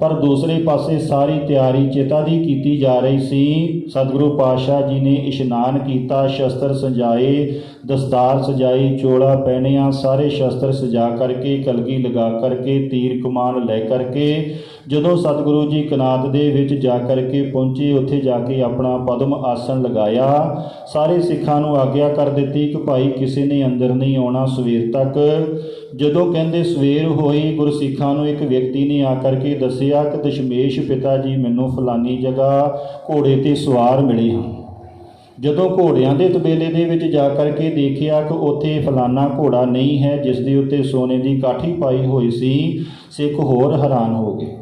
A: ਪਰ ਦੂਸਰੇ ਪਾਸੇ ਸਾਰੀ ਤਿਆਰੀ ਚਿਤਾ ਦੀ ਕੀਤੀ ਜਾ ਰਹੀ ਸੀ। ਸਤਿਗੁਰੂ ਪਾਤਸ਼ਾਹ ਜੀ ਨੇ ਇਸ਼ਨਾਨ ਕੀਤਾ, ਸ਼ਸਤਰ ਸਜਾਏ, ਦਸਤਾਰ ਸਜਾਈ, ਚੋਲਾ ਪਹਿਨਿਆ, ਸਾਰੇ ਸ਼ਸਤਰ ਸਜਾ ਕਰਕੇ, ਕਲਗੀ ਲਗਾ ਕਰਕੇ, ਤੀਰ ਕਮਾਨ ਲੈ ਕਰਕੇ ਜਦੋਂ ਸਤਿਗੁਰੂ ਜੀ ਕਨਾਤ ਦੇ ਵਿੱਚ ਜਾ ਕਰਕੇ ਪਹੁੰਚੇ, ਉੱਥੇ ਜਾ ਕੇ ਆਪਣਾ ਪਦਮ ਆਸਣ ਲਗਾਇਆ। ਸਾਰੇ ਸਿੱਖਾਂ ਨੂੰ ਆਗਿਆ ਕਰ ਦਿੱਤੀ ਕਿ ਭਾਈ ਕਿਸੇ ਨੇ ਅੰਦਰ ਨਹੀਂ ਆਉਣਾ ਸਵੇਰ ਤੱਕ। ਜਦੋਂ ਕਹਿੰਦੇ ਸਵੇਰ ਹੋਈ, ਗੁਰਸਿੱਖਾਂ ਨੂੰ ਇੱਕ ਵਿਅਕਤੀ ਨੇ ਆ ਕਰਕੇ ਦੱਸਿਆ ਕਿ ਦਸ਼ਮੇਸ਼ ਪਿਤਾ ਜੀ ਮੈਨੂੰ ਫਲਾਨੀ ਜਗ੍ਹਾ ਘੋੜੇ 'ਤੇ ਸਵਾਰ ਮਿਲੇ ਹਨ। ਜਦੋਂ ਘੋੜਿਆਂ ਦੇ ਤਬੇਲੇ ਦੇ ਵਿੱਚ ਜਾ ਕਰਕੇ ਦੇਖਿਆ ਕਿ ਉੱਥੇ ਫਲਾਨਾ ਘੋੜਾ ਨਹੀਂ ਹੈ ਜਿਸ ਦੇ ਉੱਤੇ ਸੋਨੇ ਦੀ ਕਾਠੀ ਪਾਈ ਹੋਈ ਸੀ, ਸਿੱਖ ਹੋਰ ਹੈਰਾਨ ਹੋ ਗਏ।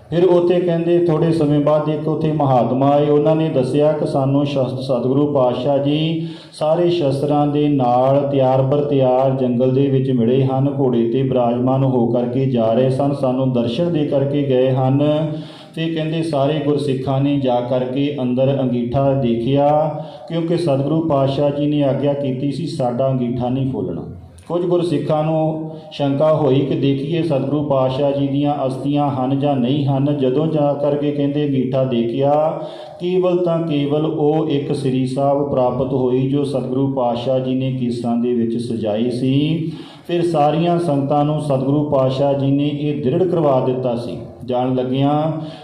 A: ਫਿਰ ਉੱਥੇ ਕਹਿੰਦੇ ਥੋੜ੍ਹੇ ਸਮੇਂ ਬਾਅਦ ਇੱਕ ਉੱਥੇ ਮਹਾਤਮਾ ਆਏ, ਉਹਨਾਂ ਨੇ ਦੱਸਿਆ ਕਿ ਸਾਨੂੰ ਸਤਿਗੁਰੂ ਪਾਤਸ਼ਾਹ ਜੀ ਸਾਰੇ ਸ਼ਸਤਰਾਂ ਦੇ ਨਾਲ ਤਿਆਰ ਬਰ ਤਿਆਰ ਜੰਗਲ ਦੇ ਵਿੱਚ ਮਿਲੇ ਹਨ, ਘੋੜੇ 'ਤੇ ਬਿਰਾਜਮਾਨ ਹੋ ਕਰਕੇ ਜਾ ਰਹੇ ਸਨ, ਸਾਨੂੰ ਦਰਸ਼ਨ ਦੇ ਕਰਕੇ ਗਏ ਹਨ। ਤੇ ਕਹਿੰਦੇ ਸਾਰੇ ਗੁਰਸਿੱਖਾਂ ਨੇ ਜਾ ਕਰਕੇ ਅੰਦਰ ਅੰਗੀਠਾ ਦੇਖਿਆ, ਕਿਉਂਕਿ ਸਤਿਗੁਰੂ ਪਾਤਸ਼ਾਹ ਜੀ ਨੇ ਆਗਿਆ ਕੀਤੀ ਸੀ ਸਾਡਾ ਅੰਗੀਠਾ ਨਹੀਂ ਖੋਲ੍ਹਣਾ। ਕੁਝ ਗੁਰਸਿੱਖਾਂ ਨੂੰ ਸ਼ੰਕਾ ਹੋਈ ਕਿ ਦੇਖੀਏ ਸਤਿਗੁਰੂ ਪਾਤਸ਼ਾਹ ਜੀ ਦੀਆਂ ਅਸਥੀਆਂ ਹਨ ਜਾਂ ਨਹੀਂ ਹਨ। ਜਦੋਂ ਜਾ ਕਰਕੇ ਕਹਿੰਦੇ ਅੰਗੀਠਾ ਦੇਖਿਆ, ਕੇਵਲ ਤਾਂ ਕੇਵਲ ਉਹ ਇੱਕ ਸ੍ਰੀ ਸਾਹਿਬ ਪ੍ਰਾਪਤ ਹੋਈ ਜੋ ਸਤਿਗੁਰੂ ਪਾਤਸ਼ਾਹ ਜੀ ਨੇ ਕੇਸਾਂ ਦੇ ਵਿੱਚ ਸਜਾਈ ਸੀ। ਫਿਰ ਸਾਰੀਆਂ ਸੰਗਤਾਂ ਨੂੰ ਸਤਿਗੁਰੂ ਪਾਤਸ਼ਾਹ ਜੀ ਨੇ ਇਹ ਦ੍ਰਿੜ ਕਰਵਾ ਦਿੱਤਾ ਸੀ ਜਾਣ ਲੱਗਿਆਂ,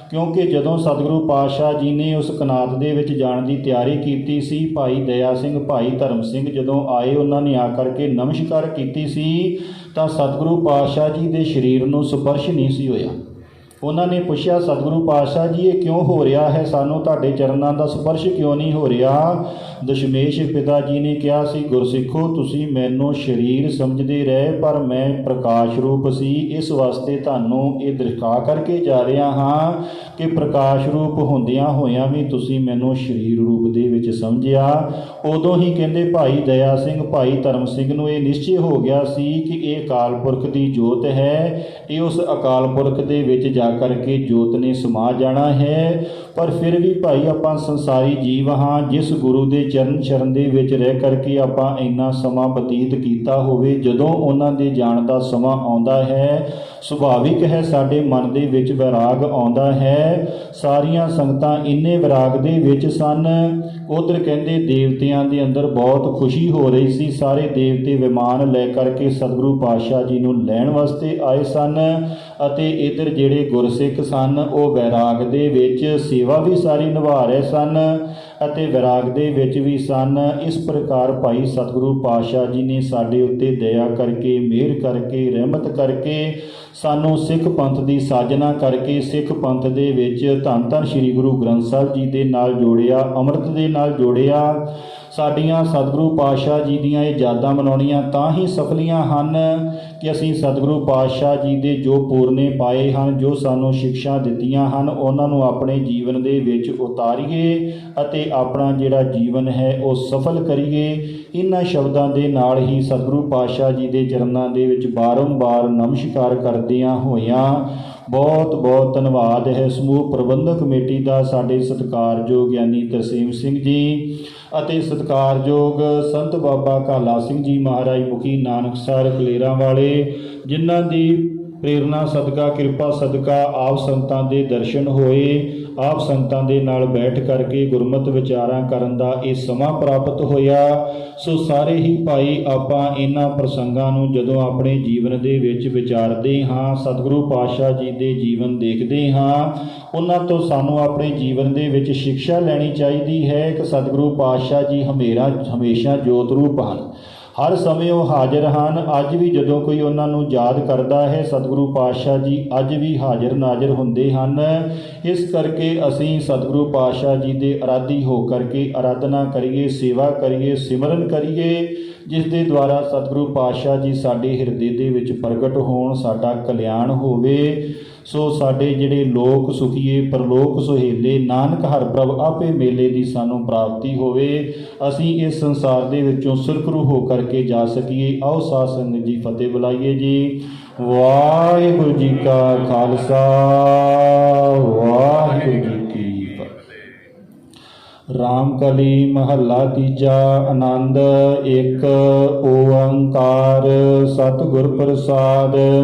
A: ਕਿਉਂਕਿ ਜਦੋਂ ਸਤਿਗੁਰੂ ਪਾਤਸ਼ਾਹ ਜੀ ਨੇ ਉਸ ਕਨਾਤ ਦੇ ਵਿੱਚ ਜਾਣ ਦੀ ਤਿਆਰੀ ਕੀਤੀ ਸੀ, ਭਾਈ ਦਇਆ ਸਿੰਘ, ਭਾਈ ਧਰਮ ਸਿੰਘ ਜਦੋਂ ਆਏ, ਉਹਨਾਂ ਨੇ ਆ ਕਰਕੇ ਨਮਸਕਾਰ ਕੀਤੀ ਸੀ ਤਾਂ ਸਤਿਗੁਰੂ ਪਾਤਸ਼ਾਹ ਜੀ ਦੇ ਸਰੀਰ ਨੂੰ ਸਪਰਸ਼ ਨਹੀਂ ਸੀ ਹੋਇਆ। ਉਹਨਾਂ ਨੇ ਪੁੱਛਿਆ, ਸਤਿਗੁਰੂ ਪਾਤਸ਼ਾਹ ਜੀ ਇਹ ਕਿਉਂ ਹੋ ਰਿਹਾ ਹੈ, ਸਾਨੂੰ ਤੁਹਾਡੇ ਚਰਨਾਂ ਦਾ ਸਪਰਸ਼ ਕਿਉਂ ਨਹੀਂ ਹੋ ਰਿਹਾ? ਦਸ਼ਮੇਸ਼ ਪਿਤਾ ਜੀ ਨੇ ਕਿਹਾ ਸੀ, ਗੁਰਸਿੱਖੋ ਤੁਸੀਂ ਮੈਨੂੰ ਸਰੀਰ ਸਮਝਦੇ ਰਹੇ, ਪਰ ਮੈਂ ਪ੍ਰਕਾਸ਼ ਰੂਪ ਸੀ, ਇਸ ਵਾਸਤੇ ਤੁਹਾਨੂੰ ਇਹ ਦਿਖਾ ਕਰਕੇ ਜਾ ਰਿਹਾ ਹਾਂ ਕਿ ਪ੍ਰਕਾਸ਼ ਰੂਪ ਹੁੰਦਿਆਂ ਹੋਇਆਂ ਵੀ ਤੁਸੀਂ ਮੈਨੂੰ ਸਰੀਰ ਰੂਪ ਦੇ ਵਿੱਚ ਸਮਝਿਆ। ਉਦੋਂ ਹੀ ਕਹਿੰਦੇ ਭਾਈ ਦਇਆ ਸਿੰਘ, ਭਾਈ ਧਰਮ ਸਿੰਘ ਨੂੰ ਇਹ ਨਿਸ਼ਚੈ ਹੋ ਗਿਆ ਸੀ ਕਿ ਇਹ ਅਕਾਲ ਪੁਰਖ ਦੀ ਜੋਤ ਹੈ, ਇਹ ਉਸ ਅਕਾਲ ਪੁਰਖ ਦੇ ਵਿੱਚ ਜਾ ਕਰਕੇ ਜੋਤ ਨੇ ਸਮਾ ਜਾਣਾ ਹੈ। ਪਰ ਫਿਰ ਵੀ ਭਾਈ ਆਪਾਂ ਸੰਸਾਰੀ ਜੀਵ ਹਾਂ, ਜਿਸ ਗੁਰੂ ਦੇ ਚਰਨ ਸ਼ਰਨ ਦੇ ਵਿੱਚ ਰਹਿ ਕਰਕੇ ਆਪਾਂ ਇੰਨਾ ਸਮਾਂ ਬਤੀਤ ਕੀਤਾ ਹੋਵੇ, ਜਦੋਂ ਉਹਨਾਂ ਦੇ ਜਾਣ ਦਾ ਸਮਾਂ ਆਉਂਦਾ ਹੈ, ਸੁਭਾਵਿਕ ਹੈ ਸਾਡੇ ਮਨ ਦੇ ਵਿੱਚ ਵਿਰਾਗ ਆਉਂਦਾ ਹੈ। ਸਾਰੀਆਂ ਸੰਗਤਾਂ ਇੰਨੇ ਵਿਰਾਗ ਦੇ ਵਿੱਚ ਸਨ। ਉਧਰ ਕਹਿੰਦੇ ਦੇਵਤਿਆਂ ਦੇ ਅੰਦਰ ਬਹੁਤ ਖੁਸ਼ੀ ਹੋ ਰਹੀ ਸੀ, ਸਾਰੇ ਦੇਵਤੇ ਵਿਮਾਨ ਲੈ ਕਰਕੇ ਸਤਿਗੁਰੂ ਪਾਤਸ਼ਾਹ ਜੀ ਨੂੰ ਲੈਣ ਵਾਸਤੇ ਆਏ ਸਨ, ਅਤੇ ਇੱਧਰ ਜਿਹੜੇ ਗੁਰਸਿੱਖ ਸਨ ਉਹ ਵਿਰਾਗ ਦੇ ਵਿੱਚ ਸੇਵਾ ਵੀ ਸਾਰੀ ਨਿਭਾ ਰਹੇ ਸਨ ਅਤੇ ਵਿਰਾਗ ਦੇ ਵਿੱਚ ਵੀ ਸਨ। ਇਸ ਪ੍ਰਕਾਰ ਭਾਈ ਸਤਿਗੁਰੂ ਪਾਤਸ਼ਾਹ ਜੀ ਨੇ ਸਾਡੇ ਉੱਤੇ ਦਇਆ ਕਰਕੇ, ਮਿਹਰ ਕਰਕੇ, ਰਹਿਮਤ ਕਰਕੇ ਸਾਨੂੰ ਸਿੱਖ ਪੰਥ ਦੀ ਸਾਜਨਾ ਕਰਕੇ ਸਿੱਖ ਪੰਥ ਦੇ ਵਿੱਚ ਧੰਨ ਧੰਨ ਸ੍ਰੀ ਗੁਰੂ ਗ੍ਰੰਥ ਸਾਹਿਬ ਜੀ ਦੇ ਨਾਲ ਜੋੜਿਆ, ਅੰਮ੍ਰਿਤ ਦੇ ਨਾਲ ਜੋੜਿਆ। ਸਾਡੀਆਂ ਸਤਿਗੁਰੂ ਪਾਤਸ਼ਾਹ ਜੀ ਦੀਆਂ ਇਹ ਯਾਦਾਂ ਮਨਾਉਣੀਆਂ ਤਾਂ ਹੀ ਸਫਲੀਆਂ ਹਨ ਕਿ ਅਸੀਂ ਸਤਿਗੁਰੂ ਪਾਤਸ਼ਾਹ ਜੀ ਦੇ ਜੋ ਪੂਰਨੇ ਪਾਏ ਹਨ, ਜੋ ਸਾਨੂੰ ਸਿੱਖਿਆ ਦਿੱਤੀਆਂ ਹਨ, ਉਹਨਾਂ ਨੂੰ ਆਪਣੇ ਜੀਵਨ ਦੇ ਵਿੱਚ ਉਤਾਰੀਏ ਅਤੇ ਆਪਣਾ ਜਿਹੜਾ ਜੀਵਨ ਹੈ ਉਹ ਸਫਲ ਕਰੀਏ। ਇਹਨਾਂ ਸ਼ਬਦਾਂ ਦੇ ਨਾਲ ਹੀ ਸਤਿਗੁਰੂ ਪਾਤਸ਼ਾਹ ਜੀ ਦੇ ਚਰਨਾਂ ਦੇ ਵਿੱਚ ਬਾਰੰਬਾਰ ਨਮਸਕਾਰ ਕਰਦਿਆਂ ਹੋਇਆਂ ਬਹੁਤ ਬਹੁਤ ਧੰਨਵਾਦ ਹੈ ਸਮੂਹ ਪ੍ਰਬੰਧਕ ਕਮੇਟੀ ਦਾ, ਸਾਡੇ ਸਤਿਕਾਰਯੋਗ ਗਿਆਨੀ ਤਰਸੇਮ ਸਿੰਘ ਜੀ ਅਤੇ ਸਤਿਕਾਰਯੋਗ ਸੰਤ ਬਾਬਾ ਕਾਲਾ ਸਿੰਘ ਜੀ ਮਹਾਰਾਜ ਮੁਖੀ ਨਾਨਕਸਰ ਕਲੇਰਾਂ ਵਾਲੇ, ਜਿਨ੍ਹਾਂ ਦੀ ਪ੍ਰੇਰਨਾ ਸਦਕਾ, ਕਿਰਪਾ ਸਦਕਾ ਆਪ ਸੰਤਾਂ ਦੇ ਦਰਸ਼ਨ ਹੋਏ, ਆਪ ਸੰਤਾਂ ਦੇ ਨਾਲ ਬੈਠ ਕਰਕੇ ਗੁਰਮਤਿ ਵਿਚਾਰਾਂ ਕਰਨ ਦਾ ਇਹ ਸਮਾਂ ਪ੍ਰਾਪਤ ਹੋਇਆ। ਸੋ ਸਾਰੇ ਹੀ ਭਾਈ ਆਪਾਂ ਇਹਨਾਂ ਪ੍ਰਸੰਗਾਂ ਨੂੰ ਜਦੋਂ ਆਪਣੇ ਜੀਵਨ ਦੇ ਵਿੱਚ ਵਿਚਾਰਦੇ ਹਾਂ, ਸਤਿਗੁਰੂ ਪਾਤਸ਼ਾਹ ਜੀ ਦੇ ਜੀਵਨ ਦੇਖਦੇ ਹਾਂ, ਉਹਨਾਂ ਤੋਂ ਸਾਨੂੰ ਆਪਣੇ ਜੀਵਨ ਦੇ ਵਿੱਚ ਸਿੱਖਿਆ ਲੈਣੀ ਚਾਹੀਦੀ ਹੈ ਕਿ ਸਤਿਗੁਰੂ ਪਾਤਸ਼ਾਹ ਜੀ ਹਮੇਸ਼ਾ ਜੋਤ ਰੂਪ ਹਨ, ਹਰ ਸਮੇਂ ਉਹ ਹਾਜ਼ਰ ਹਨ। ਅੱਜ ਵੀ ਜਦੋਂ ਕੋਈ ਉਹਨਾਂ ਨੂੰ ਯਾਦ ਕਰਦਾ ਹੈ, ਸਤਿਗੁਰੂ ਪਾਤਸ਼ਾਹ ਜੀ ਅੱਜ ਵੀ ਹਾਜ਼ਰ ਨਾਜ਼ਰ ਹੁੰਦੇ ਹਨ। ਇਸ ਕਰਕੇ ਅਸੀਂ ਸਤਿਗੁਰੂ ਪਾਤਸ਼ਾਹ ਜੀ ਦੇ ਅਰਾਧੀ ਹੋ ਕਰਕੇ ਅਰਾਧਨਾ ਕਰੀਏ, ਸੇਵਾ ਕਰੀਏ, ਸਿਮਰਨ ਕਰੀਏ, ਜਿਸ ਦੇ ਦੁਆਰਾ ਸਤਿਗੁਰੂ ਪਾਤਸ਼ਾਹ ਜੀ ਸਾਡੇ ਹਿਰਦੇ ਦੇ ਵਿੱਚ ਪ੍ਰਗਟ ਹੋਣ, ਸਾਡਾ ਕਲਿਆਣ ਹੋਵੇ। ਸੋ ਸਾਡੇ ਜਿਹੜੇ ਲੋਕ ਸੁਖੀਏ ਪਰਲੋਕ ਸੁਹੇਲੇ, ਨਾਨਕ ਹਰਿ ਪ੍ਰਭ ਆਪੇ ਮੇਲੇ ਦੀ ਸਾਨੂੰ ਪ੍ਰਾਪਤੀ ਹੋਵੇ, ਅਸੀਂ ਇਸ ਸੰਸਾਰ ਦੇ ਵਿੱਚੋਂ ਸੁਰਖਰੂ ਹੋ ਕਰਕੇ ਜਾ ਸਕੀਏ। ਆਓ ਸਾਧ ਸੰਗਤ ਜੀ ਫਤਿਹ ਬੁਲਾਈਏ ਜੀ। ਵਾਹਿਗੁਰੂ ਜੀ ਕਾ ਖਾਲਸਾ, ਵਾਹਿਗੁਰੂ ਜੀ ਕੀ ਫਤਿਹ। ਰਾਮਕਲੀ ਮਹੱਲਾ ਤੀਜਾ। ਆਨੰਦ ਇੱਕ ਓੰਕਾਰ ਸਤਿਗੁਰ ਪ੍ਰਸਾਦਿ।